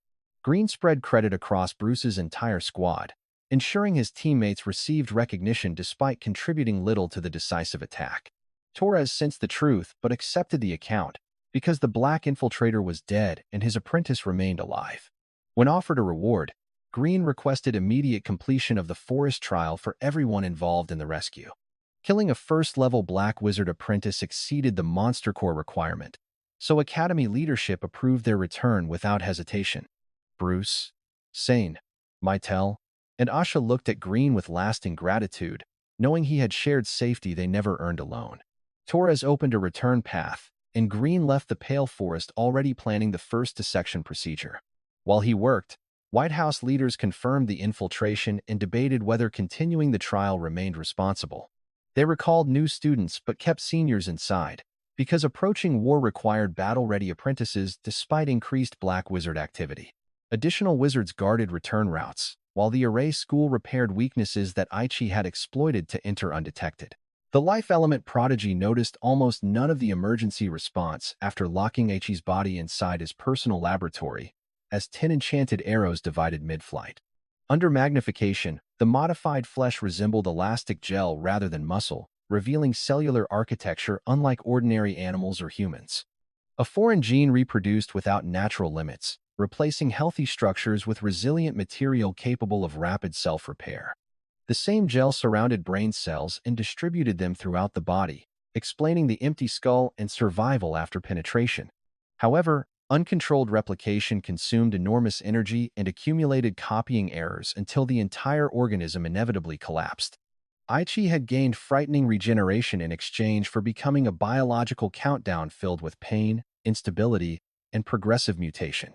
A: Green spread credit across Bruce's entire squad, ensuring his teammates received recognition despite contributing little to the decisive attack. Torres sensed the truth but accepted the account, because the Black Infiltrator was dead and his apprentice remained alive. When offered a reward, Green requested immediate completion of the forest trial for everyone involved in the rescue. Killing a first-level Black Wizard apprentice exceeded the Monster Core requirement, so Academy leadership approved their return without hesitation. Bruce, Sane, Mytel, and Asha looked at Green with lasting gratitude, knowing he had shared safety they never earned alone. Torres opened a return path, and Green left the Pale Forest already planning the first dissection procedure. While he worked, White House leaders confirmed the infiltration and debated whether continuing the trial remained responsible. They recalled new students but kept seniors inside, because approaching war required battle-ready apprentices despite increased Black Wizard activity. Additional wizards guarded return routes, while the Array School repaired weaknesses that Aichi had exploited to enter undetected. The Life Element Prodigy noticed almost none of the emergency response after locking Aichi's body inside his personal laboratory, as 10 enchanted arrows divided mid-flight. Under magnification, the modified flesh resembled elastic gel rather than muscle, revealing cellular architecture unlike ordinary animals or humans. A foreign gene reproduced without natural limits, replacing healthy structures with resilient material capable of rapid self-repair. The same gel surrounded brain cells and distributed them throughout the body, explaining the empty skull and survival after penetration. However, Uncontrolled replication consumed enormous energy and accumulated copying errors until the entire organism inevitably collapsed. Aichi had gained frightening regeneration in exchange for becoming a biological countdown filled with pain, instability, and progressive mutation.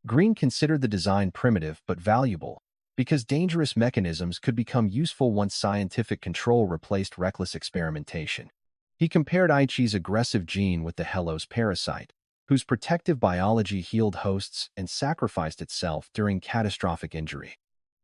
A: Green considered the design primitive but valuable, because dangerous mechanisms could become useful once scientific control replaced reckless experimentation. He compared Aichi's aggressive gene with the Hello's parasite, whose protective biology healed hosts and sacrificed itself during catastrophic injury.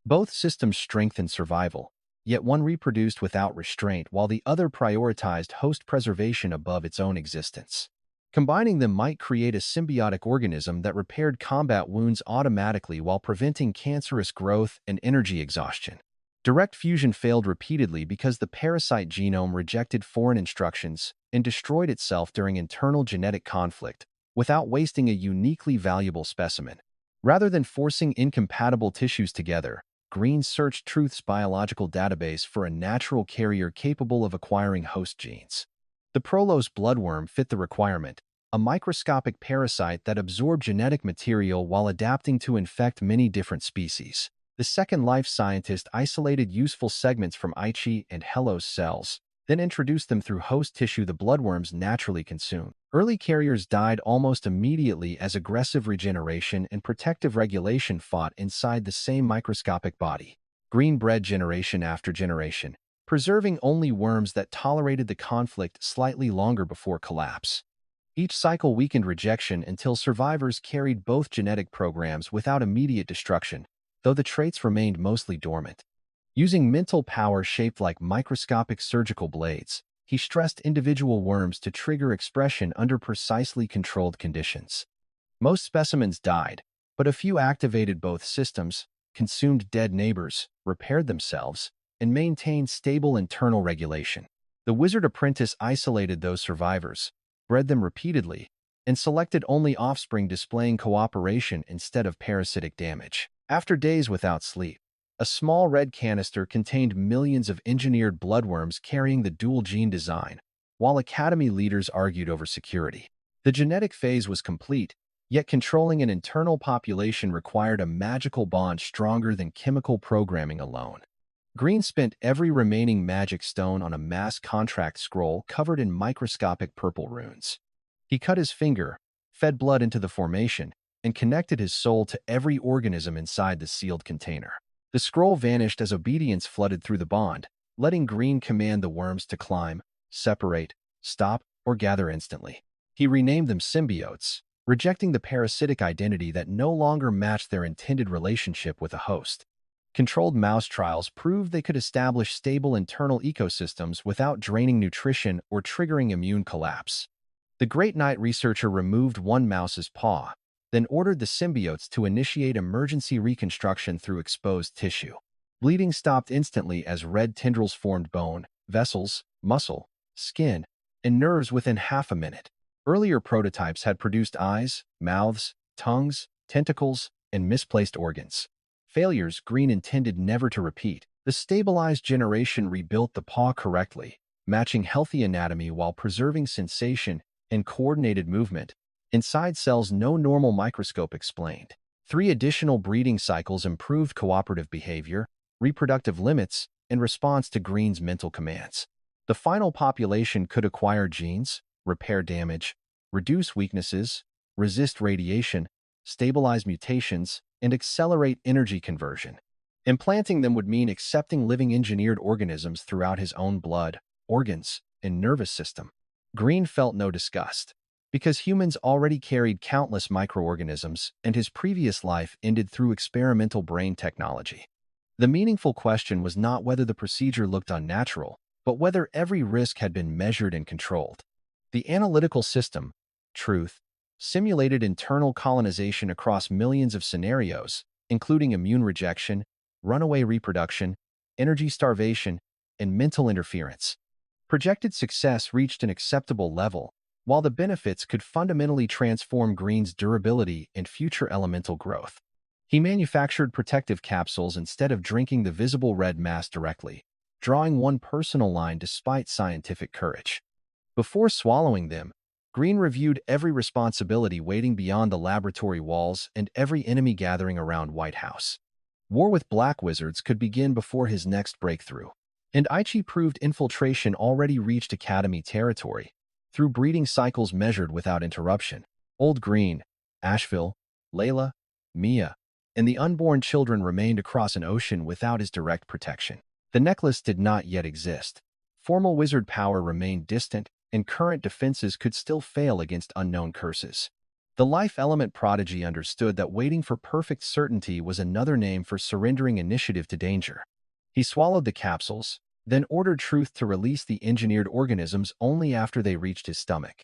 A: Both systems strengthened survival, yet one reproduced without restraint while the other prioritized host preservation above its own existence. Combining them might create a symbiotic organism that repaired combat wounds automatically while preventing cancerous growth and energy exhaustion. Direct fusion failed repeatedly because the parasite genome rejected foreign instructions and destroyed itself during internal genetic conflict, without wasting a uniquely valuable specimen. Rather than forcing incompatible tissues together, Green searched Truth's biological database for a natural carrier capable of acquiring host genes. The Prolos bloodworm fit the requirement, a microscopic parasite that absorbed genetic material while adapting to infect many different species. The Second Life scientist isolated useful segments from Aichi and Hello's cells, then introduced them through host tissue the bloodworms naturally consume. Early carriers died almost immediately as aggressive regeneration and protective regulation fought inside the same microscopic body. Green bred generation after generation, preserving only worms that tolerated the conflict slightly longer before collapse. Each cycle weakened rejection until survivors carried both genetic programs without immediate destruction, though the traits remained mostly dormant. Using mental power shaped like microscopic surgical blades, he stressed individual worms to trigger expression under precisely controlled conditions. Most specimens died, but a few activated both systems, consumed dead neighbors, repaired themselves, and maintained stable internal regulation. The wizard apprentice isolated those survivors, bred them repeatedly, and selected only offspring displaying cooperation instead of parasitic damage. After days without sleep, a small red canister contained millions of engineered bloodworms carrying the dual gene design, while academy leaders argued over security. The genetic phase was complete, yet controlling an internal population required a magical bond stronger than chemical programming alone. Green spent every remaining magic stone on a mass contract scroll covered in microscopic purple runes. He cut his finger, fed blood into the formation, and connected his soul to every organism inside the sealed container. The scroll vanished as obedience flooded through the bond, letting Green command the worms to climb, separate, stop, or gather instantly. He renamed them symbiotes, rejecting the parasitic identity that no longer matched their intended relationship with a host. Controlled mouse trials proved they could establish stable internal ecosystems without draining nutrition or triggering immune collapse. The Great Knight researcher removed one mouse's paw, then ordered the symbiotes to initiate emergency reconstruction through exposed tissue. Bleeding stopped instantly as red tendrils formed bone, vessels, muscle, skin, and nerves within half a minute. Earlier prototypes had produced eyes, mouths, tongues, tentacles, and misplaced organs. Failures Green intended never to repeat. The stabilized generation rebuilt the paw correctly, matching healthy anatomy while preserving sensation and coordinated movement. Inside cells no normal microscope explained. 3 additional breeding cycles improved cooperative behavior, reproductive limits, and response to Green's mental commands. The final population could acquire genes, repair damage, reduce weaknesses, resist radiation, stabilize mutations, and accelerate energy conversion. Implanting them would mean accepting living engineered organisms throughout his own blood, organs, and nervous system. Green felt no disgust, because humans already carried countless microorganisms and his previous life ended through experimental brain technology. The meaningful question was not whether the procedure looked unnatural, but whether every risk had been measured and controlled. The analytical system, Truth, simulated internal colonization across millions of scenarios, including immune rejection, runaway reproduction, energy starvation, and mental interference. Projected success reached an acceptable level, while the benefits could fundamentally transform Green's durability and future elemental growth. He manufactured protective capsules instead of drinking the visible red mass directly, drawing one personal line despite scientific courage. Before swallowing them, Green reviewed every responsibility waiting beyond the laboratory walls and every enemy gathering around White House. War with black wizards could begin before his next breakthrough. And Aichi proved infiltration already reached Academy territory, through breeding cycles measured without interruption. Old Green, Asheville, Layla, Mia, and the unborn children remained across an ocean without his direct protection. The necklace did not yet exist. Formal wizard power remained distant, and current defenses could still fail against unknown curses. The life element prodigy understood that waiting for perfect certainty was another name for surrendering initiative to danger. He swallowed the capsules, then ordered Truth to release the engineered organisms only after they reached his stomach.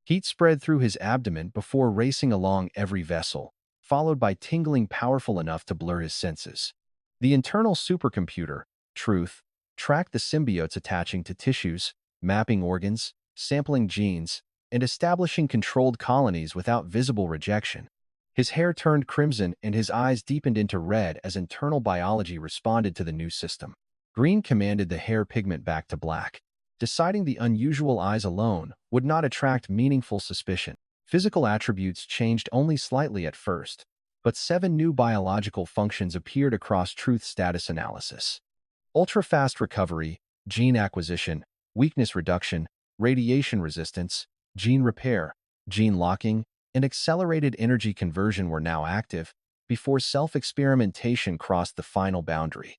A: Heat spread through his abdomen before racing along every vessel, followed by tingling powerful enough to blur his senses. The internal supercomputer, Truth, tracked the symbiotes attaching to tissues, mapping organs, sampling genes, and establishing controlled colonies without visible rejection. His hair turned crimson and his eyes deepened into red as internal biology responded to the new system. Green commanded the hair pigment back to black, deciding the unusual eyes alone would not attract meaningful suspicion. Physical attributes changed only slightly at first, but 7 new biological functions appeared across Truth status analysis. Ultra-fast recovery, gene acquisition, weakness reduction, radiation resistance, gene repair, gene locking, and accelerated energy conversion were now active, before self-experimentation crossed the final boundary.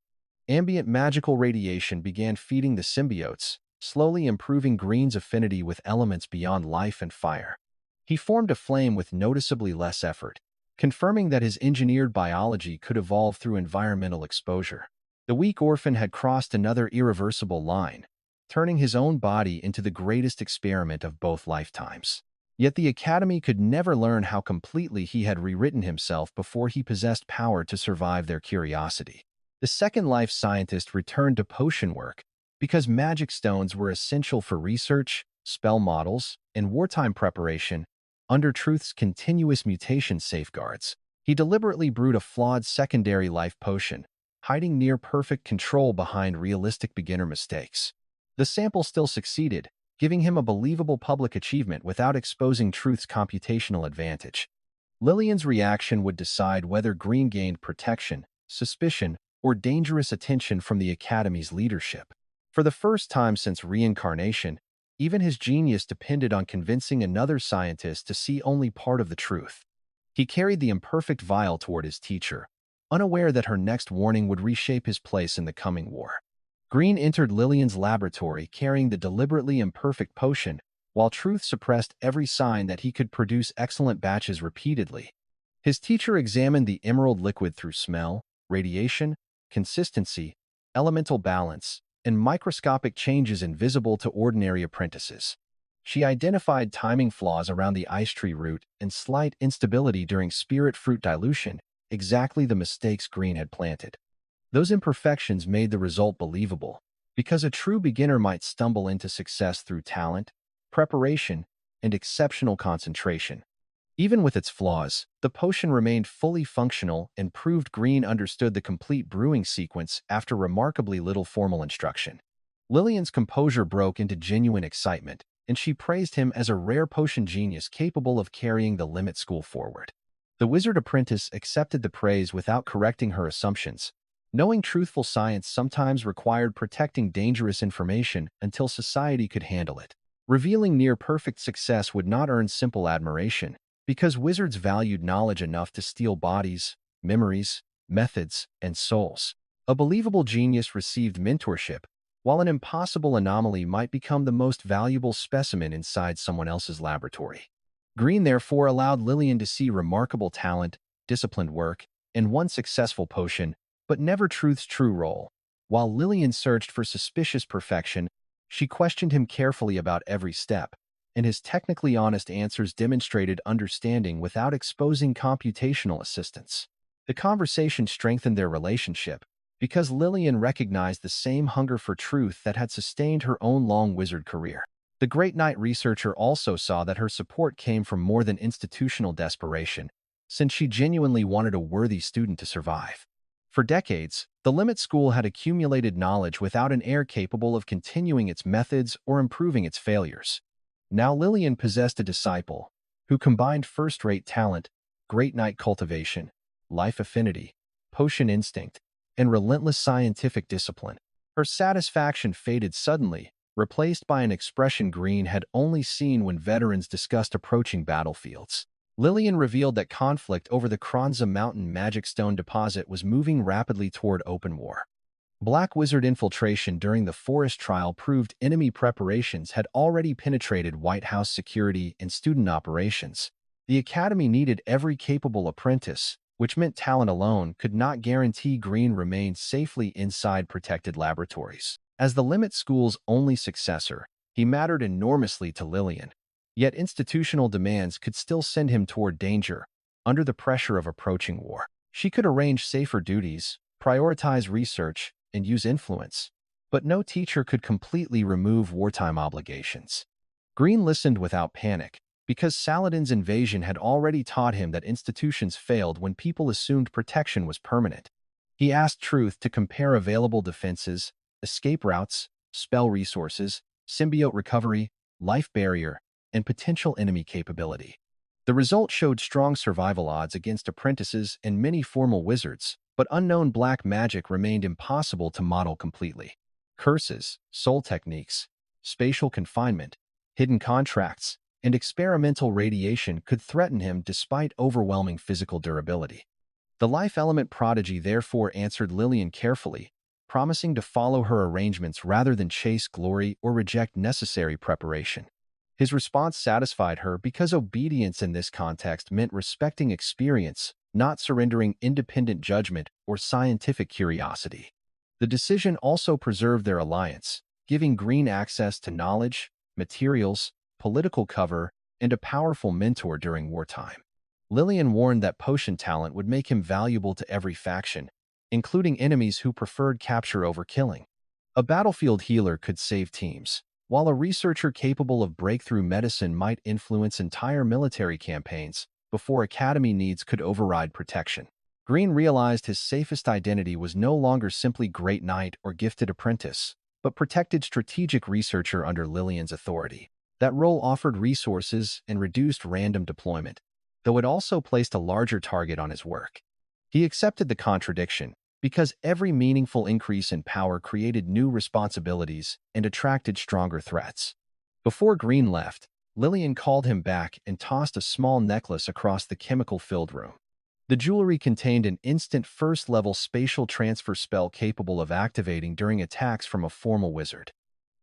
A: Ambient magical radiation began feeding the symbiotes, slowly improving Green's affinity with elements beyond life and fire. He formed a flame with noticeably less effort, confirming that his engineered biology could evolve through environmental exposure. The weak orphan had crossed another irreversible line, turning his own body into the greatest experiment of both lifetimes. Yet the Academy could never learn how completely he had rewritten himself before he possessed power to survive their curiosity. The second life scientist returned to potion work because magic stones were essential for research, spell models, and wartime preparation under Truth's continuous mutation safeguards. He deliberately brewed a flawed secondary life potion, hiding near-perfect control behind realistic beginner mistakes. The sample still succeeded, giving him a believable public achievement without exposing Truth's computational advantage. Lillian's reaction would decide whether Green gained protection, suspicion, or dangerous attention from the Academy's leadership. For the first time since reincarnation, even his genius depended on convincing another scientist to see only part of the truth. He carried the imperfect vial toward his teacher, unaware that her next warning would reshape his place in the coming war. Green entered Lillian's laboratory carrying the deliberately imperfect potion, while Truth suppressed every sign that he could produce excellent batches repeatedly. His teacher examined the emerald liquid through smell, radiation, consistency, elemental balance, and microscopic changes invisible to ordinary apprentices. She identified timing flaws around the ice tree root and slight instability during spirit fruit dilution, exactly the mistakes Green had planted. Those imperfections made the result believable, because a true beginner might stumble into success through talent, preparation, and exceptional concentration. Even with its flaws, the potion remained fully functional and proved Green understood the complete brewing sequence after remarkably little formal instruction. Lillian's composure broke into genuine excitement, and she praised him as a rare potion genius capable of carrying the Limit School forward. The wizard apprentice accepted the praise without correcting her assumptions, knowing truthful science sometimes required protecting dangerous information until society could handle it. Revealing near-perfect success would not earn simple admiration, because wizards valued knowledge enough to steal bodies, memories, methods, and souls. A believable genius received mentorship, while an impossible anomaly might become the most valuable specimen inside someone else's laboratory. Green therefore allowed Lillian to see remarkable talent, disciplined work, and one successful potion, but never Truth's true role. While Lillian searched for suspicious perfection, she questioned him carefully about every step, and his technically honest answers demonstrated understanding without exposing computational assistance. The conversation strengthened their relationship, because Lillian recognized the same hunger for truth that had sustained her own long wizard career. The Great Knight researcher also saw that her support came from more than institutional desperation, since she genuinely wanted a worthy student to survive. For decades, the Limit School had accumulated knowledge without an heir capable of continuing its methods or improving its failures. Now Lillian possessed a disciple who combined first-rate talent, great night cultivation, life affinity, potion instinct, and relentless scientific discipline. Her satisfaction faded suddenly, replaced by an expression Green had only seen when veterans discussed approaching battlefields. Lillian revealed that conflict over the Kronza Mountain Magic Stone deposit was moving rapidly toward open war. Black Wizard infiltration during the Forest trial proved enemy preparations had already penetrated White House security and student operations. The Academy needed every capable apprentice, which meant talent alone could not guarantee Green remained safely inside protected laboratories. As the Limit School's only successor, he mattered enormously to Lillian. Yet institutional demands could still send him toward danger, under the pressure of approaching war. She could arrange safer duties, prioritize research, and use influence. But no teacher could completely remove wartime obligations. Green listened without panic, because Saladin's invasion had already taught him that institutions failed when people assumed protection was permanent. He asked Truth to compare available defenses, escape routes, spell resources, symbiote recovery, life barrier, and potential enemy capability. The result showed strong survival odds against apprentices and many formal wizards, but unknown black magic remained impossible to model completely. Curses, soul techniques, spatial confinement, hidden contracts, and experimental radiation could threaten him despite overwhelming physical durability. The life element prodigy therefore answered Lillian carefully, promising to follow her arrangements rather than chase glory or reject necessary preparation. His response satisfied her because obedience in this context meant respecting experience, not surrendering independent judgment or scientific curiosity. The decision also preserved their alliance, giving Green access to knowledge, materials, political cover, and a powerful mentor during wartime. Lillian warned that potion talent would make him valuable to every faction, including enemies who preferred capture over killing. A battlefield healer could save teams, while a researcher capable of breakthrough medicine might influence entire military campaigns before Academy needs could override protection. Green realized his safest identity was no longer simply Great Knight or gifted apprentice, but protected strategic researcher under Lillian's authority. That role offered resources and reduced random deployment, though it also placed a larger target on his work. He accepted the contradiction, because every meaningful increase in power created new responsibilities and attracted stronger threats. Before Green left, Lillian called him back and tossed a small necklace across the chemical-filled room. The jewelry contained an instant first-level spatial transfer spell capable of activating during attacks from a formal wizard.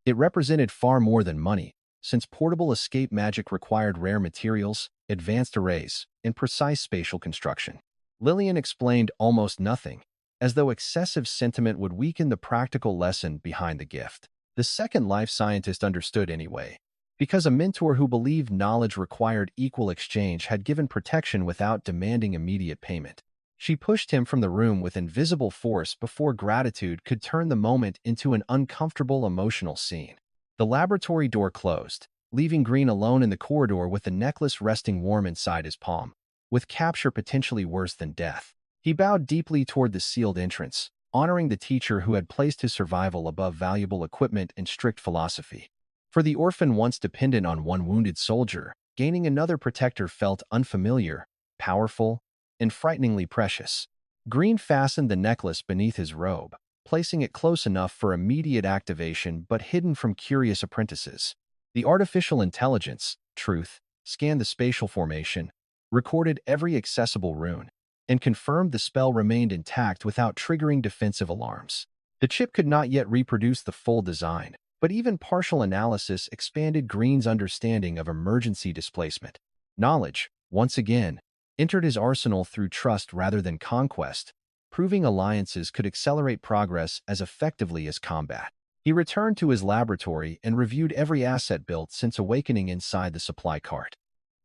A: It represented far more than money, since portable escape magic required rare materials, advanced arrays, and precise spatial construction. Lillian explained almost nothing, as though excessive sentiment would weaken the practical lesson behind the gift. The second life scientist understood anyway, because a mentor who believed knowledge required equal exchange had given protection without demanding immediate payment. She pushed him from the room with invisible force before gratitude could turn the moment into an uncomfortable emotional scene. The laboratory door closed, leaving Green alone in the corridor with the necklace resting warm inside his palm, with capture potentially worse than death. He bowed deeply toward the sealed entrance, honoring the teacher who had placed his survival above valuable equipment and strict philosophy. For the orphan once dependent on one wounded soldier, gaining another protector felt unfamiliar, powerful, and frighteningly precious. Green fastened the necklace beneath his robe, placing it close enough for immediate activation but hidden from curious apprentices. The artificial intelligence, Truth, scanned the spatial formation, recorded every accessible rune, and confirmed the spell remained intact without triggering defensive alarms. The chip could not yet reproduce the full design, but even partial analysis expanded Green's understanding of emergency displacement. Knowledge, once again, entered his arsenal through trust rather than conquest, proving alliances could accelerate progress as effectively as combat. He returned to his laboratory and reviewed every asset built since awakening inside the supply cart.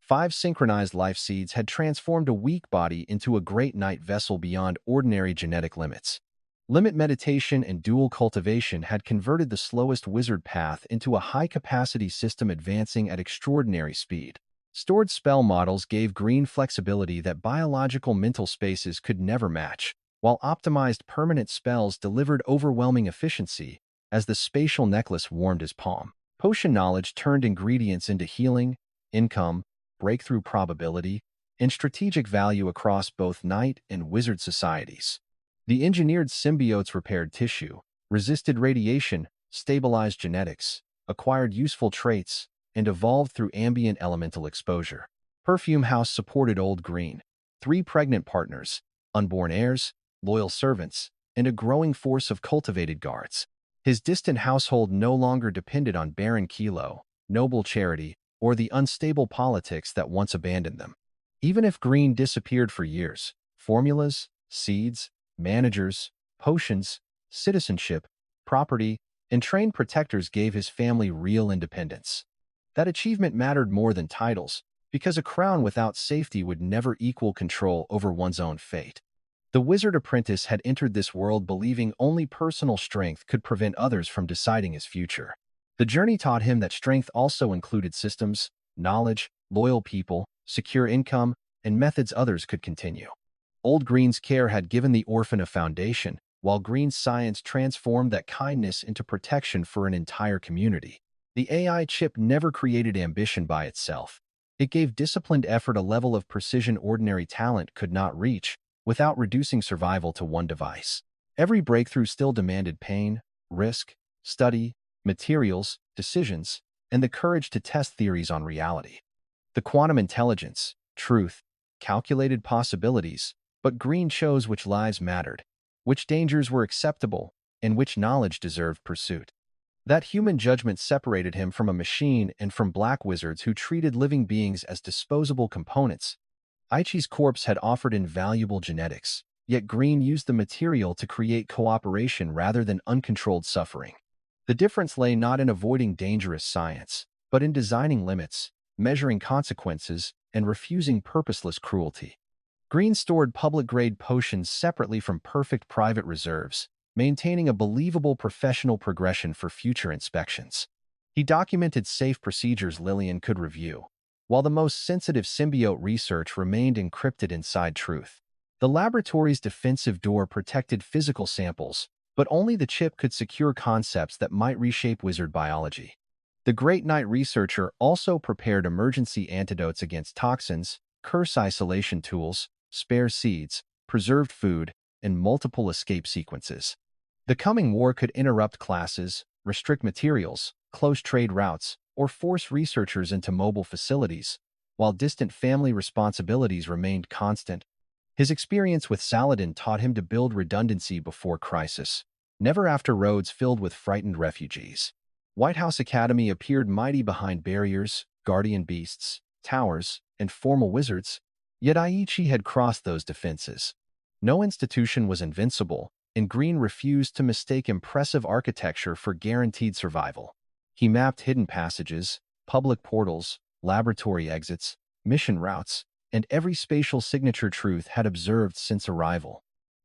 A: 5 synchronized life seeds had transformed a weak body into a great night vessel beyond ordinary genetic limits. Limit meditation and dual cultivation had converted the slowest wizard path into a high-capacity system advancing at extraordinary speed. Stored spell models gave Green flexibility that biological mental spaces could never match, while optimized permanent spells delivered overwhelming efficiency as the spatial necklace warmed his palm. Potion knowledge turned ingredients into healing, income, breakthrough probability, and strategic value across both knight and wizard societies. The engineered symbiotes repaired tissue, resisted radiation, stabilized genetics, acquired useful traits, and evolved through ambient elemental exposure. Perfume House supported Old Green, 3 pregnant partners, unborn heirs, loyal servants, and a growing force of cultivated guards. His distant household no longer depended on barren kilo, noble charity, or the unstable politics that once abandoned them. Even if Green disappeared for years, formulas, seeds, managers, potions, citizenship, property, and trained protectors gave his family real independence. That achievement mattered more than titles, because a crown without safety would never equal control over one's own fate. The wizard apprentice had entered this world believing only personal strength could prevent others from deciding his future. The journey taught him that strength also included systems, knowledge, loyal people, secure income, and methods others could continue. Old Green's care had given the orphan a foundation, while Green's science transformed that kindness into protection for an entire community. The AI chip never created ambition by itself. It gave disciplined effort a level of precision ordinary talent could not reach, without reducing survival to one device. Every breakthrough still demanded pain, risk, study, materials, decisions, and the courage to test theories on reality. The quantum intelligence, truth, calculated possibilities, but Green chose which lives mattered, which dangers were acceptable, and which knowledge deserved pursuit. That human judgment separated him from a machine and from black wizards who treated living beings as disposable components. Aichi's corpse had offered invaluable genetics, yet Green used the material to create cooperation rather than uncontrolled suffering. The difference lay not in avoiding dangerous science, but in designing limits, measuring consequences, and refusing purposeless cruelty. Green stored public-grade potions separately from perfect private reserves, maintaining a believable professional progression for future inspections. He documented safe procedures Lillian could review, while the most sensitive symbiote research remained encrypted inside truth. The laboratory's defensive door protected physical samples, but only the chip could secure concepts that might reshape wizard biology. The Great Knight researcher also prepared emergency antidotes against toxins, curse isolation tools, spare seeds, preserved food, and multiple escape sequences. The coming war could interrupt classes, restrict materials, close trade routes, or force researchers into mobile facilities, while distant family responsibilities remained constant. His experience with Saladin taught him to build redundancy before crisis, never after roads filled with frightened refugees. White House Academy appeared mighty behind barriers, guardian beasts, towers, and formal wizards, yet Aichi had crossed those defenses. No institution was invincible, and Green refused to mistake impressive architecture for guaranteed survival. He mapped hidden passages, public portals, laboratory exits, mission routes, and every spatial signature Truth had observed since arrival.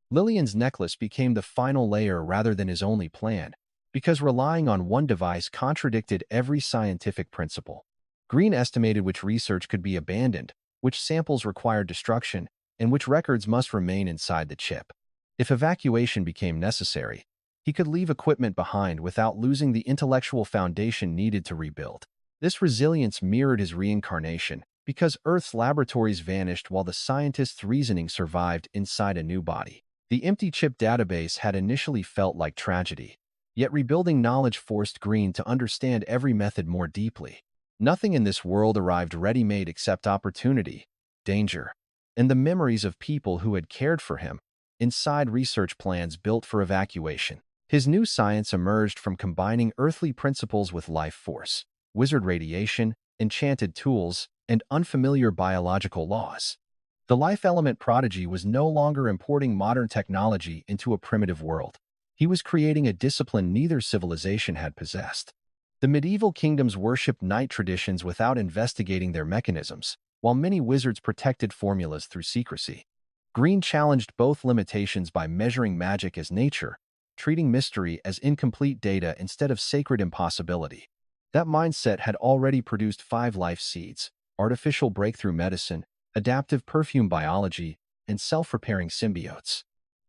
A: Lillian's necklace became the final layer rather than his only plan, because relying on one device contradicted every scientific principle. Green estimated which research could be abandoned, which samples required destruction, and which records must remain inside the chip. If evacuation became necessary, he could leave equipment behind without losing the intellectual foundation needed to rebuild. This resilience mirrored his reincarnation, because Earth's laboratories vanished while the scientist's reasoning survived inside a new body. The empty chip database had initially felt like tragedy, yet rebuilding knowledge forced Green to understand every method more deeply. Nothing in this world arrived ready-made except opportunity, danger, and the memories of people who had cared for him. Inside research plans built for evacuation, his new science emerged from combining earthly principles with life force, wizard radiation, enchanted tools, and unfamiliar biological laws. The life element prodigy was no longer importing modern technology into a primitive world. He was creating a discipline neither civilization had possessed. The medieval kingdoms worshipped knight traditions without investigating their mechanisms, while many wizards protected formulas through secrecy. Green challenged both limitations by measuring magic as nature, treating mystery as incomplete data instead of sacred impossibility. That mindset had already produced 5 life seeds: artificial breakthrough medicine, adaptive perfume biology, and self-repairing symbiotes.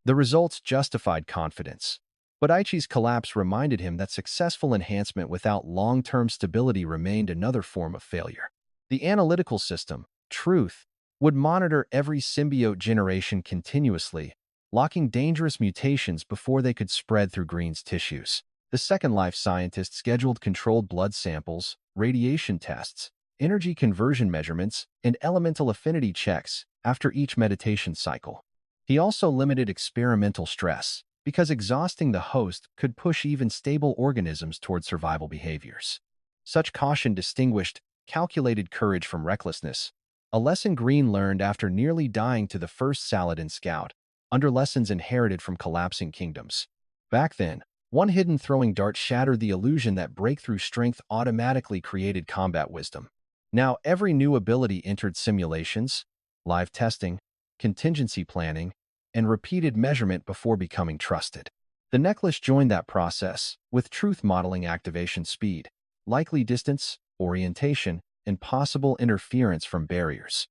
A: The results justified confidence. But Aichi's collapse reminded him that successful enhancement without long-term stability remained another form of failure. The analytical system, Truth, would monitor every symbiote generation continuously, locking dangerous mutations before they could spread through Green's tissues. The Second Life scientist scheduled controlled blood samples, radiation tests, energy conversion measurements, and elemental affinity checks after each meditation cycle. He also limited experimental stress, because exhausting the host could push even stable organisms toward survival behaviors. Such caution distinguished calculated courage from recklessness, a lesson Green learned after nearly dying to the first Saladin scout, under lessons inherited from collapsing kingdoms. Back then, one hidden throwing dart shattered the illusion that breakthrough strength automatically created combat wisdom. Now every new ability entered simulations, live testing, contingency planning, and repeated measurement before becoming trusted. The necklace joined that process, with truth modeling activation speed, likely distance, orientation, and possible interference from barriers.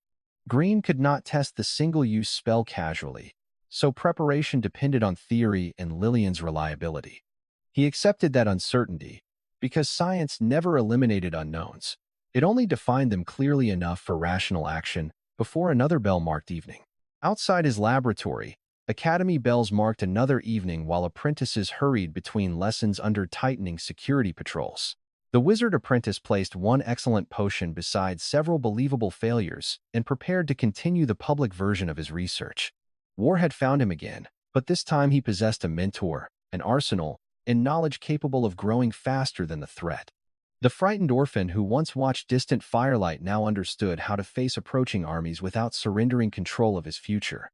A: Green could not test the single-use spell casually, so preparation depended on theory and Lillian's reliability. He accepted that uncertainty, because science never eliminated unknowns. It only defined them clearly enough for rational action before another bell marked evening. Outside his laboratory, academy bells marked another evening while apprentices hurried between lessons under tightening security patrols. The wizard apprentice placed one excellent potion beside several believable failures and prepared to continue the public version of his research. War had found him again, but this time he possessed a mentor, an arsenal, and knowledge capable of growing faster than the threat. The frightened orphan who once watched distant firelight now understood how to face approaching armies without surrendering control of his future.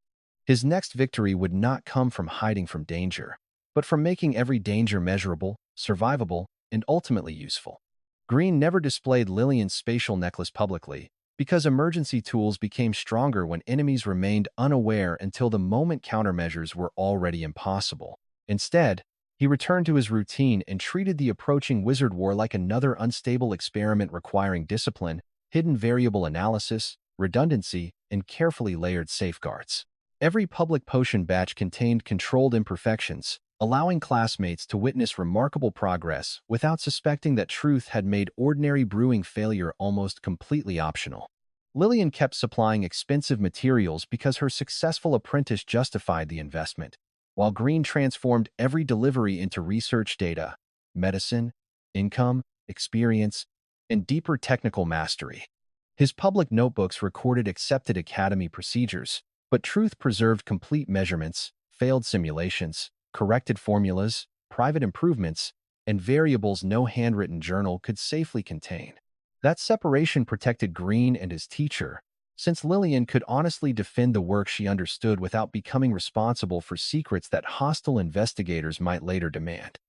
A: His next victory would not come from hiding from danger, but from making every danger measurable, survivable, and ultimately useful. Green never displayed Lillian's spatial necklace publicly, because emergency tools became stronger when enemies remained unaware until the moment countermeasures were already impossible. Instead, he returned to his routine and treated the approaching wizard war like another unstable experiment requiring discipline, hidden variable analysis, redundancy, and carefully layered safeguards. Every public potion batch contained controlled imperfections, allowing classmates to witness remarkable progress without suspecting that truth had made ordinary brewing failure almost completely optional. Lillian kept supplying expensive materials because her successful apprentice justified the investment, while Green transformed every delivery into research data, medicine, income, experience, and deeper technical mastery. His public notebooks recorded accepted academy procedures, but truth preserved complete measurements, failed simulations, corrected formulas, private improvements, and variables no handwritten journal could safely contain. That separation protected Green and his teacher, since Lillian could honestly defend the work she understood without becoming responsible for secrets that hostile investigators might later demand.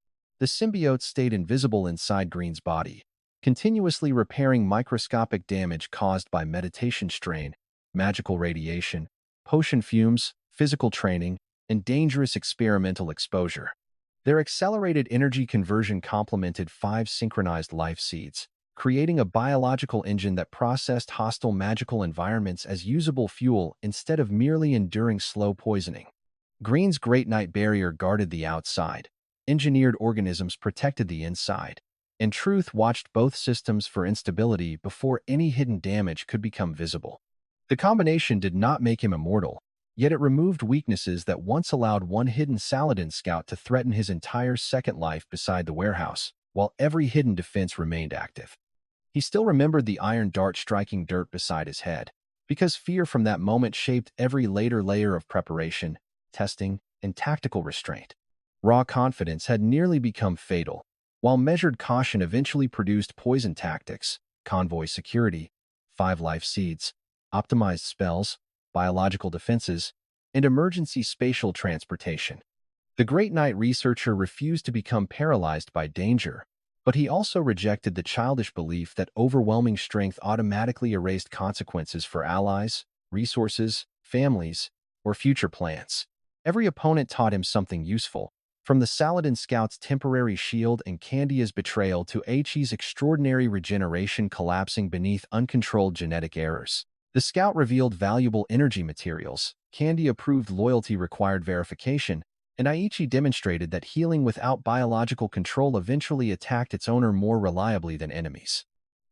A: The symbiote stayed invisible inside Green's body, continuously repairing microscopic damage caused by meditation strain, magical radiation, potion fumes, physical training, and dangerous experimental exposure. Their accelerated energy conversion complemented 5 synchronized life seeds, creating a biological engine that processed hostile magical environments as usable fuel instead of merely enduring slow poisoning. Green's Great Night Barrier guarded the outside, engineered organisms protected the inside, and Truth watched both systems for instability before any hidden damage could become visible. The combination did not make him immortal, yet it removed weaknesses that once allowed one hidden Saladin scout to threaten his entire second life beside the warehouse, while every hidden defense remained active. He still remembered the iron dart striking dirt beside his head, because fear from that moment shaped every later layer of preparation, testing, and tactical restraint. Raw confidence had nearly become fatal, while measured caution eventually produced poison tactics, convoy security, 5 life seeds, optimized spells, biological defenses, and emergency spatial transportation. The Great Night researcher refused to become paralyzed by danger, but he also rejected the childish belief that overwhelming strength automatically erased consequences for allies, resources, families, or future plans. Every opponent taught him something useful, from the Saladin scout's temporary shield and Candia's betrayal to Aichi's extraordinary regeneration collapsing beneath uncontrolled genetic errors. The scout revealed valuable energy materials, Candia proved loyalty required verification, and Aichi demonstrated that healing without biological control eventually attacked its owner more reliably than enemies.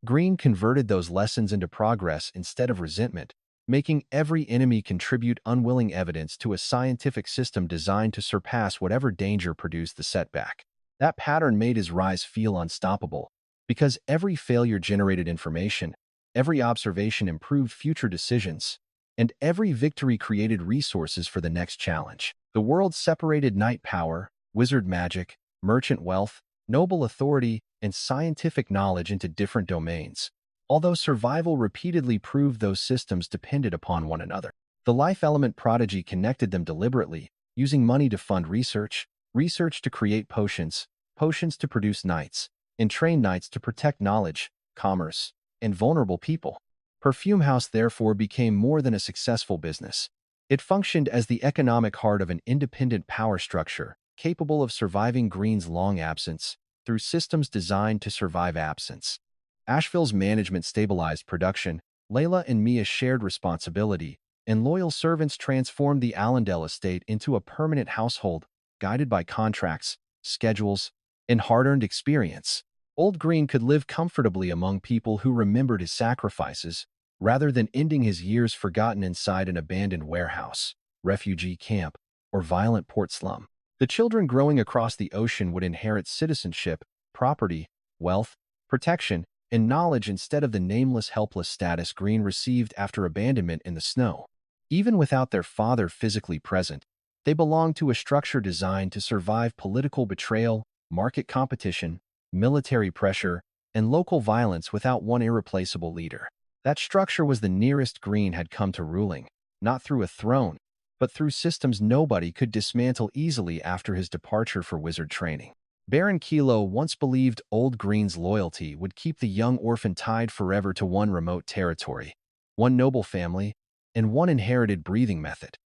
A: Green converted those lessons into progress instead of resentment, making every enemy contribute unwilling evidence to a scientific system designed to surpass whatever danger produced the setback. That pattern made his rise feel unstoppable, because every failure generated information, every observation improved future decisions, and every victory created resources for the next challenge. The world separated knight power, wizard magic, merchant wealth, noble authority, and scientific knowledge into different domains, although survival repeatedly proved those systems depended upon one another. The life element prodigy connected them deliberately, using money to fund research, research to create potions, potions to produce knights, and train knights to protect knowledge, commerce, and vulnerable people. Perfume House therefore became more than a successful business. It functioned as the economic heart of an independent power structure, capable of surviving Green's long absence through systems designed to survive absence. Asheville's management stabilized production, Layla and Mia shared responsibility, and loyal servants transformed the Allendale estate into a permanent household, guided by contracts, schedules, and hard-earned experience. Old Green could live comfortably among people who remembered his sacrifices, rather than ending his years forgotten inside an abandoned warehouse, refugee camp, or violent port slum. The children growing across the ocean would inherit citizenship, property, wealth, protection, and knowledge instead of the nameless, helpless status Green received after abandonment in the snow. Even without their father physically present, they belonged to a structure designed to survive political betrayal, market competition, military pressure, and local violence without one irreplaceable leader. That structure was the nearest Green had come to ruling, not through a throne, but through systems nobody could dismantle easily after his departure for wizard training. Baron Kilo once believed Old Green's loyalty would keep the young orphan tied forever to one remote territory, one noble family, and one inherited breathing method.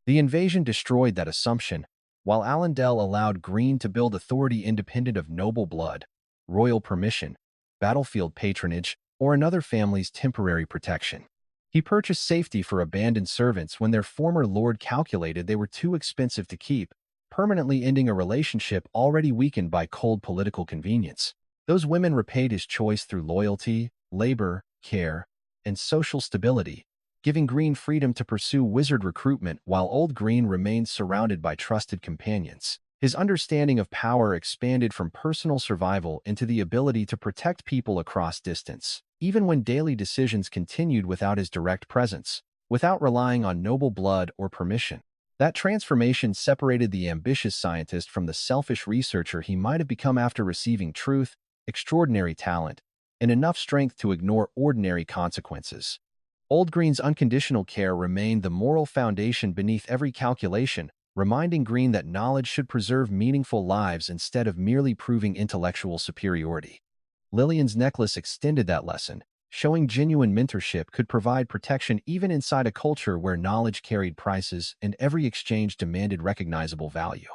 A: The invasion destroyed that assumption, while Allendale allowed Green to build authority independent of noble blood, royal permission, battlefield patronage, or another family's temporary protection. He purchased safety for abandoned servants when their former lord calculated they were too expensive to keep, permanently ending a relationship already weakened by cold political convenience. Those women repaid his choice through loyalty, labor, care, and social stability, giving Green freedom to pursue wizard recruitment while Old Green remained surrounded by trusted companions. His understanding of power expanded from personal survival into the ability to protect people across distance, even when daily decisions continued without his direct presence, without relying on noble blood or permission. That transformation separated the ambitious scientist from the selfish researcher he might have become after receiving truth, extraordinary talent, and enough strength to ignore ordinary consequences. Old Green's unconditional care remained the moral foundation beneath every calculation, reminding Green that knowledge should preserve meaningful lives instead of merely proving intellectual superiority. Lillian's necklace extended that lesson, showing genuine mentorship could provide protection even inside a culture where knowledge carried prices and every exchange demanded recognizable value.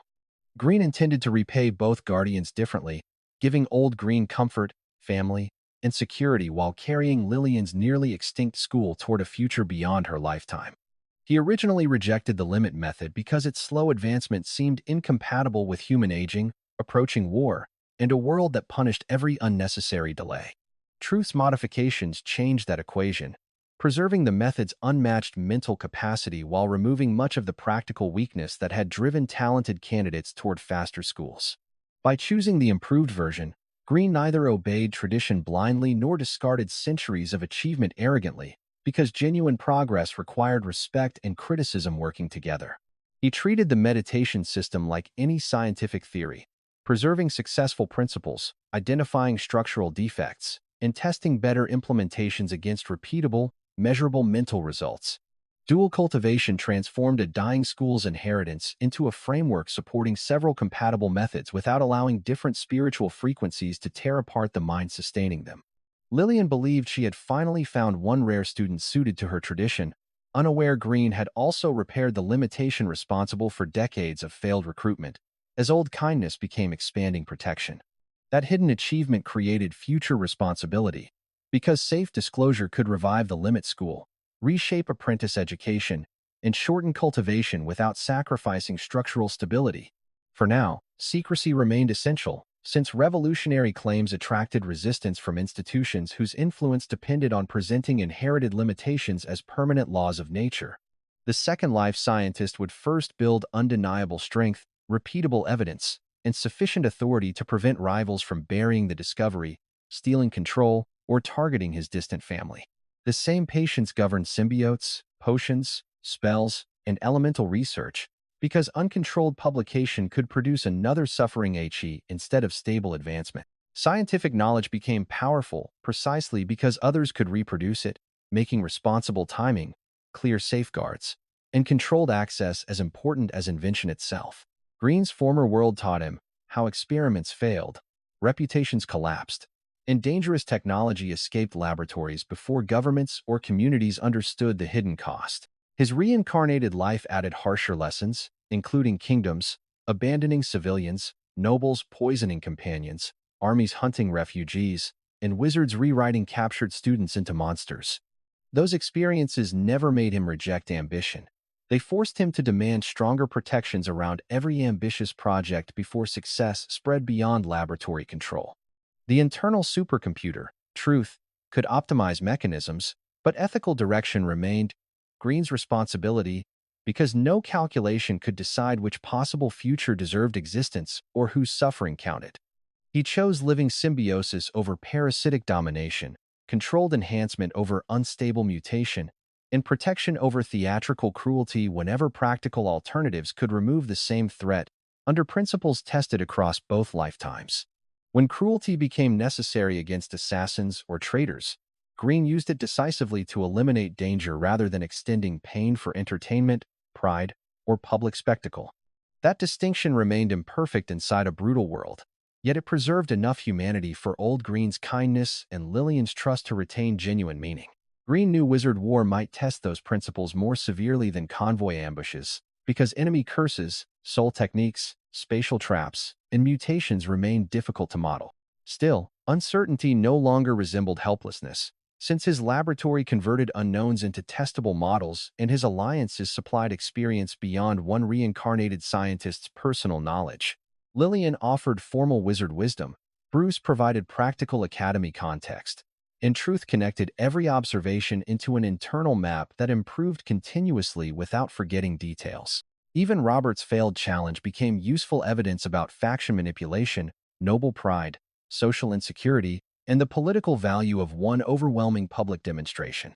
A: Green intended to repay both guardians differently, giving Old Green comfort, family, and security while carrying Lillian's nearly extinct school toward a future beyond her lifetime. He originally rejected the limit method because its slow advancement seemed incompatible with human aging, approaching war, and a world that punished every unnecessary delay. Truth's modifications changed that equation, preserving the method's unmatched mental capacity while removing much of the practical weakness that had driven talented candidates toward faster schools. By choosing the improved version, Green neither obeyed tradition blindly nor discarded centuries of achievement arrogantly, because genuine progress required respect and criticism working together. He treated the meditation system like any scientific theory, preserving successful principles, identifying structural defects, and testing better implementations against repeatable, measurable mental results. Dual cultivation transformed a dying school's inheritance into a framework supporting several compatible methods without allowing different spiritual frequencies to tear apart the mind sustaining them. Lillian believed she had finally found one rare student suited to her tradition, unaware Green had also repaired the limitation responsible for decades of failed recruitment, as old kindness became expanding protection. That hidden achievement created future responsibility, because safe disclosure could revive the limit school, reshape apprentice education, and shorten cultivation without sacrificing structural stability. For now, secrecy remained essential, since revolutionary claims attracted resistance from institutions whose influence depended on presenting inherited limitations as permanent laws of nature. The Second Life scientist would first build undeniable strength, repeatable evidence, and sufficient authority to prevent rivals from burying the discovery, stealing control, or targeting his distant family. The same patience governed symbiotes, potions, spells, and elemental research, because uncontrolled publication could produce another suffering HE instead of stable advancement. Scientific knowledge became powerful precisely because others could reproduce it, making responsible timing, clear safeguards, and controlled access as important as invention itself. Green's former world taught him how experiments failed, reputations collapsed, and dangerous technology escaped laboratories before governments or communities understood the hidden cost. His reincarnated life added harsher lessons, including kingdoms abandoning civilians, nobles poisoning companions, armies hunting refugees, and wizards rewriting captured students into monsters. Those experiences never made him reject ambition. They forced him to demand stronger protections around every ambitious project before success spread beyond laboratory control. The internal supercomputer, Truth, could optimize mechanisms, but ethical direction remained Green's responsibility because no calculation could decide which possible future deserved existence or whose suffering counted. He chose living symbiosis over parasitic domination, controlled enhancement over unstable mutation, and protection over theatrical cruelty whenever practical alternatives could remove the same threat, under principles tested across both lifetimes. When cruelty became necessary against assassins or traitors, Green used it decisively to eliminate danger rather than extending pain for entertainment, pride, or public spectacle. That distinction remained imperfect inside a brutal world, yet it preserved enough humanity for Old Green's kindness and Lillian's trust to retain genuine meaning. Green knew Wizard War might test those principles more severely than convoy ambushes, because enemy curses, soul techniques, spatial traps, and mutations remained difficult to model. Still, uncertainty no longer resembled helplessness, since his laboratory converted unknowns into testable models and his alliances supplied experience beyond one reincarnated scientist's personal knowledge. Lillian offered formal wizard wisdom, Bruce provided practical academy context, and Truth connected every observation into an internal map that improved continuously without forgetting details. Even Robert's failed challenge became useful evidence about faction manipulation, noble pride, social insecurity, and the political value of one overwhelming public demonstration.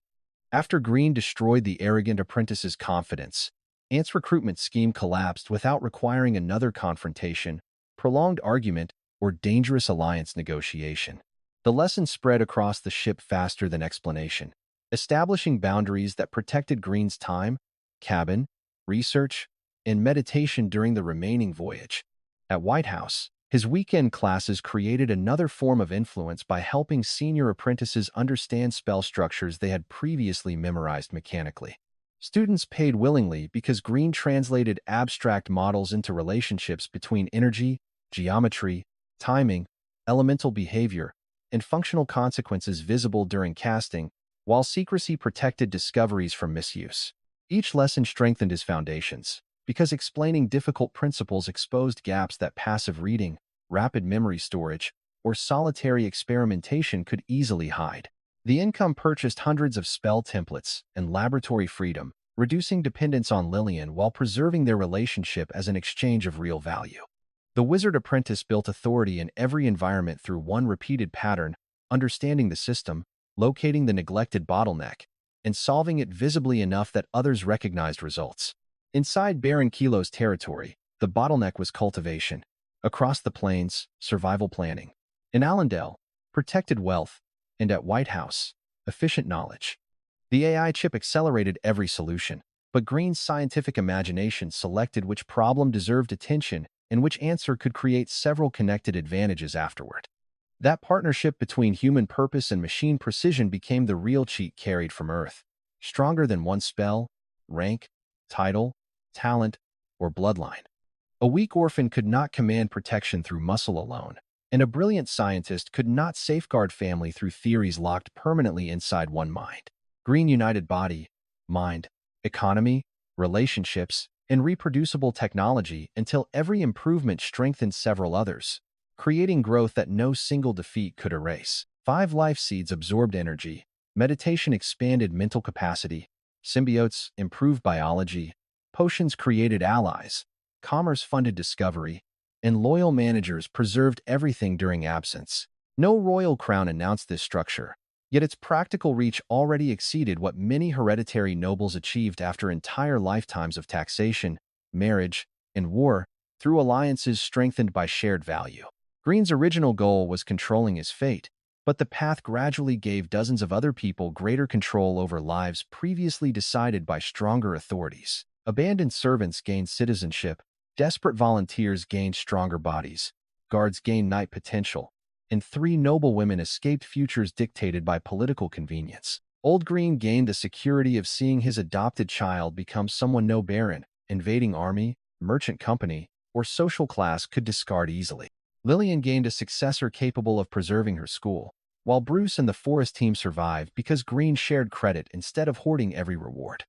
A: After Green destroyed the arrogant apprentice's confidence, Ant's recruitment scheme collapsed without requiring another confrontation, prolonged argument, or dangerous alliance negotiation. The lesson spread across the ship faster than explanation, establishing boundaries that protected Green's time, cabin, research, and meditation during the remaining voyage. At White House, his weekend classes created another form of influence by helping senior apprentices understand spell structures they had previously memorized mechanically. Students paid willingly because Green translated abstract models into relationships between energy, geometry, timing, elemental behavior, and functional consequences visible during casting, while secrecy protected discoveries from misuse. Each lesson strengthened his foundations, because explaining difficult principles exposed gaps that passive reading, rapid memory storage, or solitary experimentation could easily hide. The income purchased hundreds of spell templates and laboratory freedom, reducing dependence on Lillian while preserving their relationship as an exchange of real value. The wizard apprentice built authority in every environment through one repeated pattern, understanding the system, locating the neglected bottleneck, and solving it visibly enough that others recognized results. Inside Baron Kilo's territory, the bottleneck was cultivation. Across the plains, survival planning. In Allendale, protected wealth. And at White House, efficient knowledge. The AI chip accelerated every solution, but Green's scientific imagination selected which problem deserved attention and which answer could create several connected advantages afterward. That partnership between human purpose and machine precision became the real cheat carried from Earth, stronger than one spell, rank, title, talent, or bloodline. A weak orphan could not command protection through muscle alone, and a brilliant scientist could not safeguard family through theories locked permanently inside one mind. Green united body, mind, economy, relationships, and reproducible technology until every improvement strengthened several others, creating growth that no single defeat could erase. 5 life seeds absorbed energy, meditation expanded mental capacity, symbiotes improved biology, potions created allies, commerce funded discovery, and loyal managers preserved everything during absence. No royal crown announced this structure, yet its practical reach already exceeded what many hereditary nobles achieved after entire lifetimes of taxation, marriage, and war, through alliances strengthened by shared value. Green's original goal was controlling his fate, but the path gradually gave dozens of other people greater control over lives previously decided by stronger authorities. Abandoned servants gained citizenship, desperate volunteers gained stronger bodies, guards gained knight potential, and 3 noble women escaped futures dictated by political convenience. Old Green gained the security of seeing his adopted child become someone no baron, invading army, merchant company, or social class could discard easily. Lillian gained a successor capable of preserving her school, while Bruce and the Forest team survived because Green shared credit instead of hoarding every reward.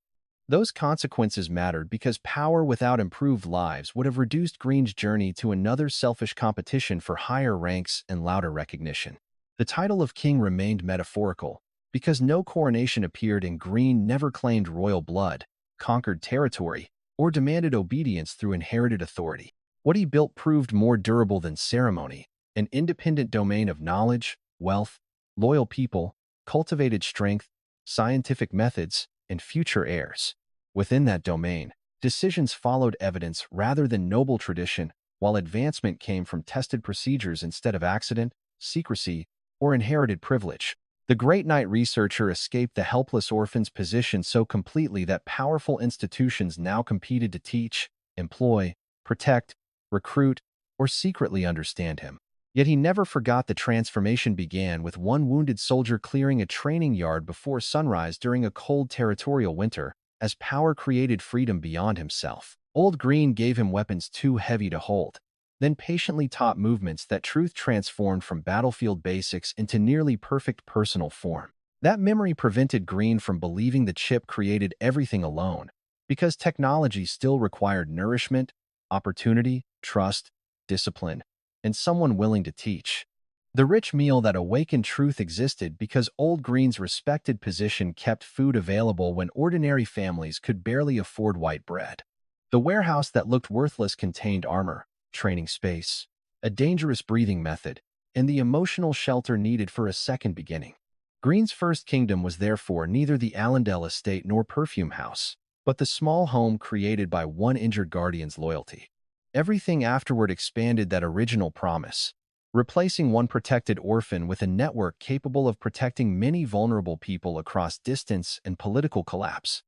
A: Those consequences mattered because power without improved lives would have reduced Green's journey to another selfish competition for higher ranks and louder recognition. The title of king remained metaphorical because no coronation appeared and Green never claimed royal blood, conquered territory, or demanded obedience through inherited authority. What he built proved more durable than ceremony, an independent domain of knowledge, wealth, loyal people, cultivated strength, scientific methods, and future heirs. Within that domain, decisions followed evidence rather than noble tradition, while advancement came from tested procedures instead of accident, secrecy, or inherited privilege. The great knight researcher escaped the helpless orphan's position so completely that powerful institutions now competed to teach, employ, protect, recruit, or secretly understand him. Yet he never forgot the transformation began with one wounded soldier clearing a training yard before sunrise during a cold territorial winter, as power created freedom beyond himself. Old Green gave him weapons too heavy to hold, then patiently taught movements that truth transformed from battlefield basics into nearly perfect personal form. That memory prevented Green from believing the chip created everything alone, because technology still required nourishment, opportunity, trust, discipline, and someone willing to teach. The rich meal that awakened truth existed because Old Green's respected position kept food available when ordinary families could barely afford white bread. The warehouse that looked worthless contained armor, training space, a dangerous breathing method, and the emotional shelter needed for a second beginning. Green's first kingdom was therefore neither the Allendale estate nor Perfume House, but the small home created by one injured guardian's loyalty. Everything afterward expanded that original promise, replacing one protected orphan with a network capable of protecting many vulnerable people across distance and political collapse.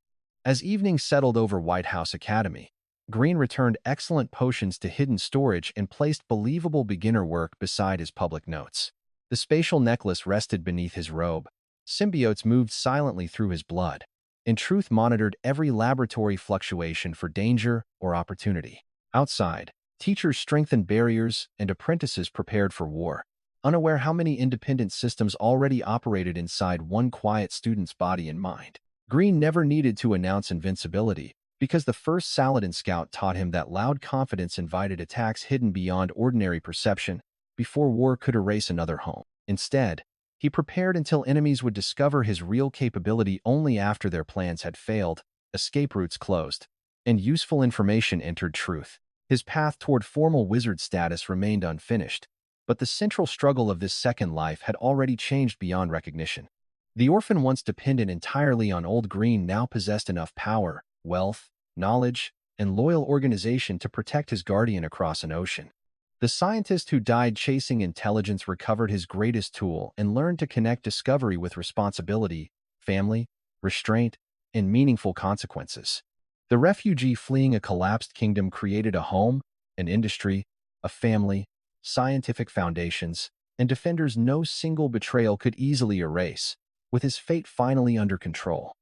A: As evening settled over White House Academy, Green returned excellent potions to hidden storage and placed believable beginner work beside his public notes. The spatial necklace rested beneath his robe. Symbiotes moved silently through his blood, and truth monitored every laboratory fluctuation for danger or opportunity. Outside, teachers strengthened barriers and apprentices prepared for war, unaware how many independent systems already operated inside one quiet student's body and mind. Green never needed to announce invincibility, because the first Saladin scout taught him that loud confidence invited attacks hidden beyond ordinary perception before war could erase another home. Instead, he prepared until enemies would discover his real capability only after their plans had failed, escape routes closed, and useful information entered truth. His path toward formal wizard status remained unfinished, but the central struggle of this second life had already changed beyond recognition. The orphan once dependent entirely on Old Green now possessed enough power, wealth, knowledge, and loyal organization to protect his guardian across an ocean. The scientist who died chasing intelligence recovered his greatest tool and learned to connect discovery with responsibility, family, restraint, and meaningful consequences. The refugee fleeing a collapsed kingdom created a home, an industry, a family, scientific foundations, and defenders no single betrayal could easily erase, with his fate finally under control.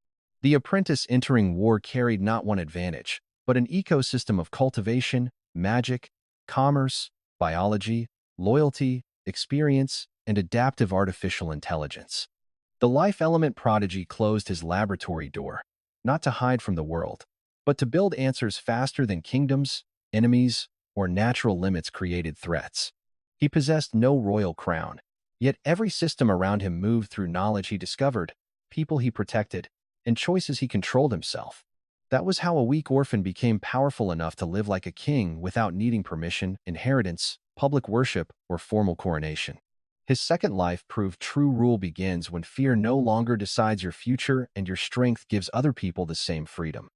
A: The apprentice entering war carried not one advantage, but an ecosystem of cultivation, magic, commerce, biology, loyalty, experience, and adaptive artificial intelligence. The life element prodigy closed his laboratory door, not to hide from the world, but to build answers faster than kingdoms, enemies, or natural limits created threats. He possessed no royal crown, yet every system around him moved through knowledge he discovered, people he protected, and choices he controlled himself. That was how a weak orphan became powerful enough to live like a king without needing permission, inheritance, public worship, or formal coronation. His second life proved true rule begins when fear no longer decides your future and your strength gives other people the same freedom.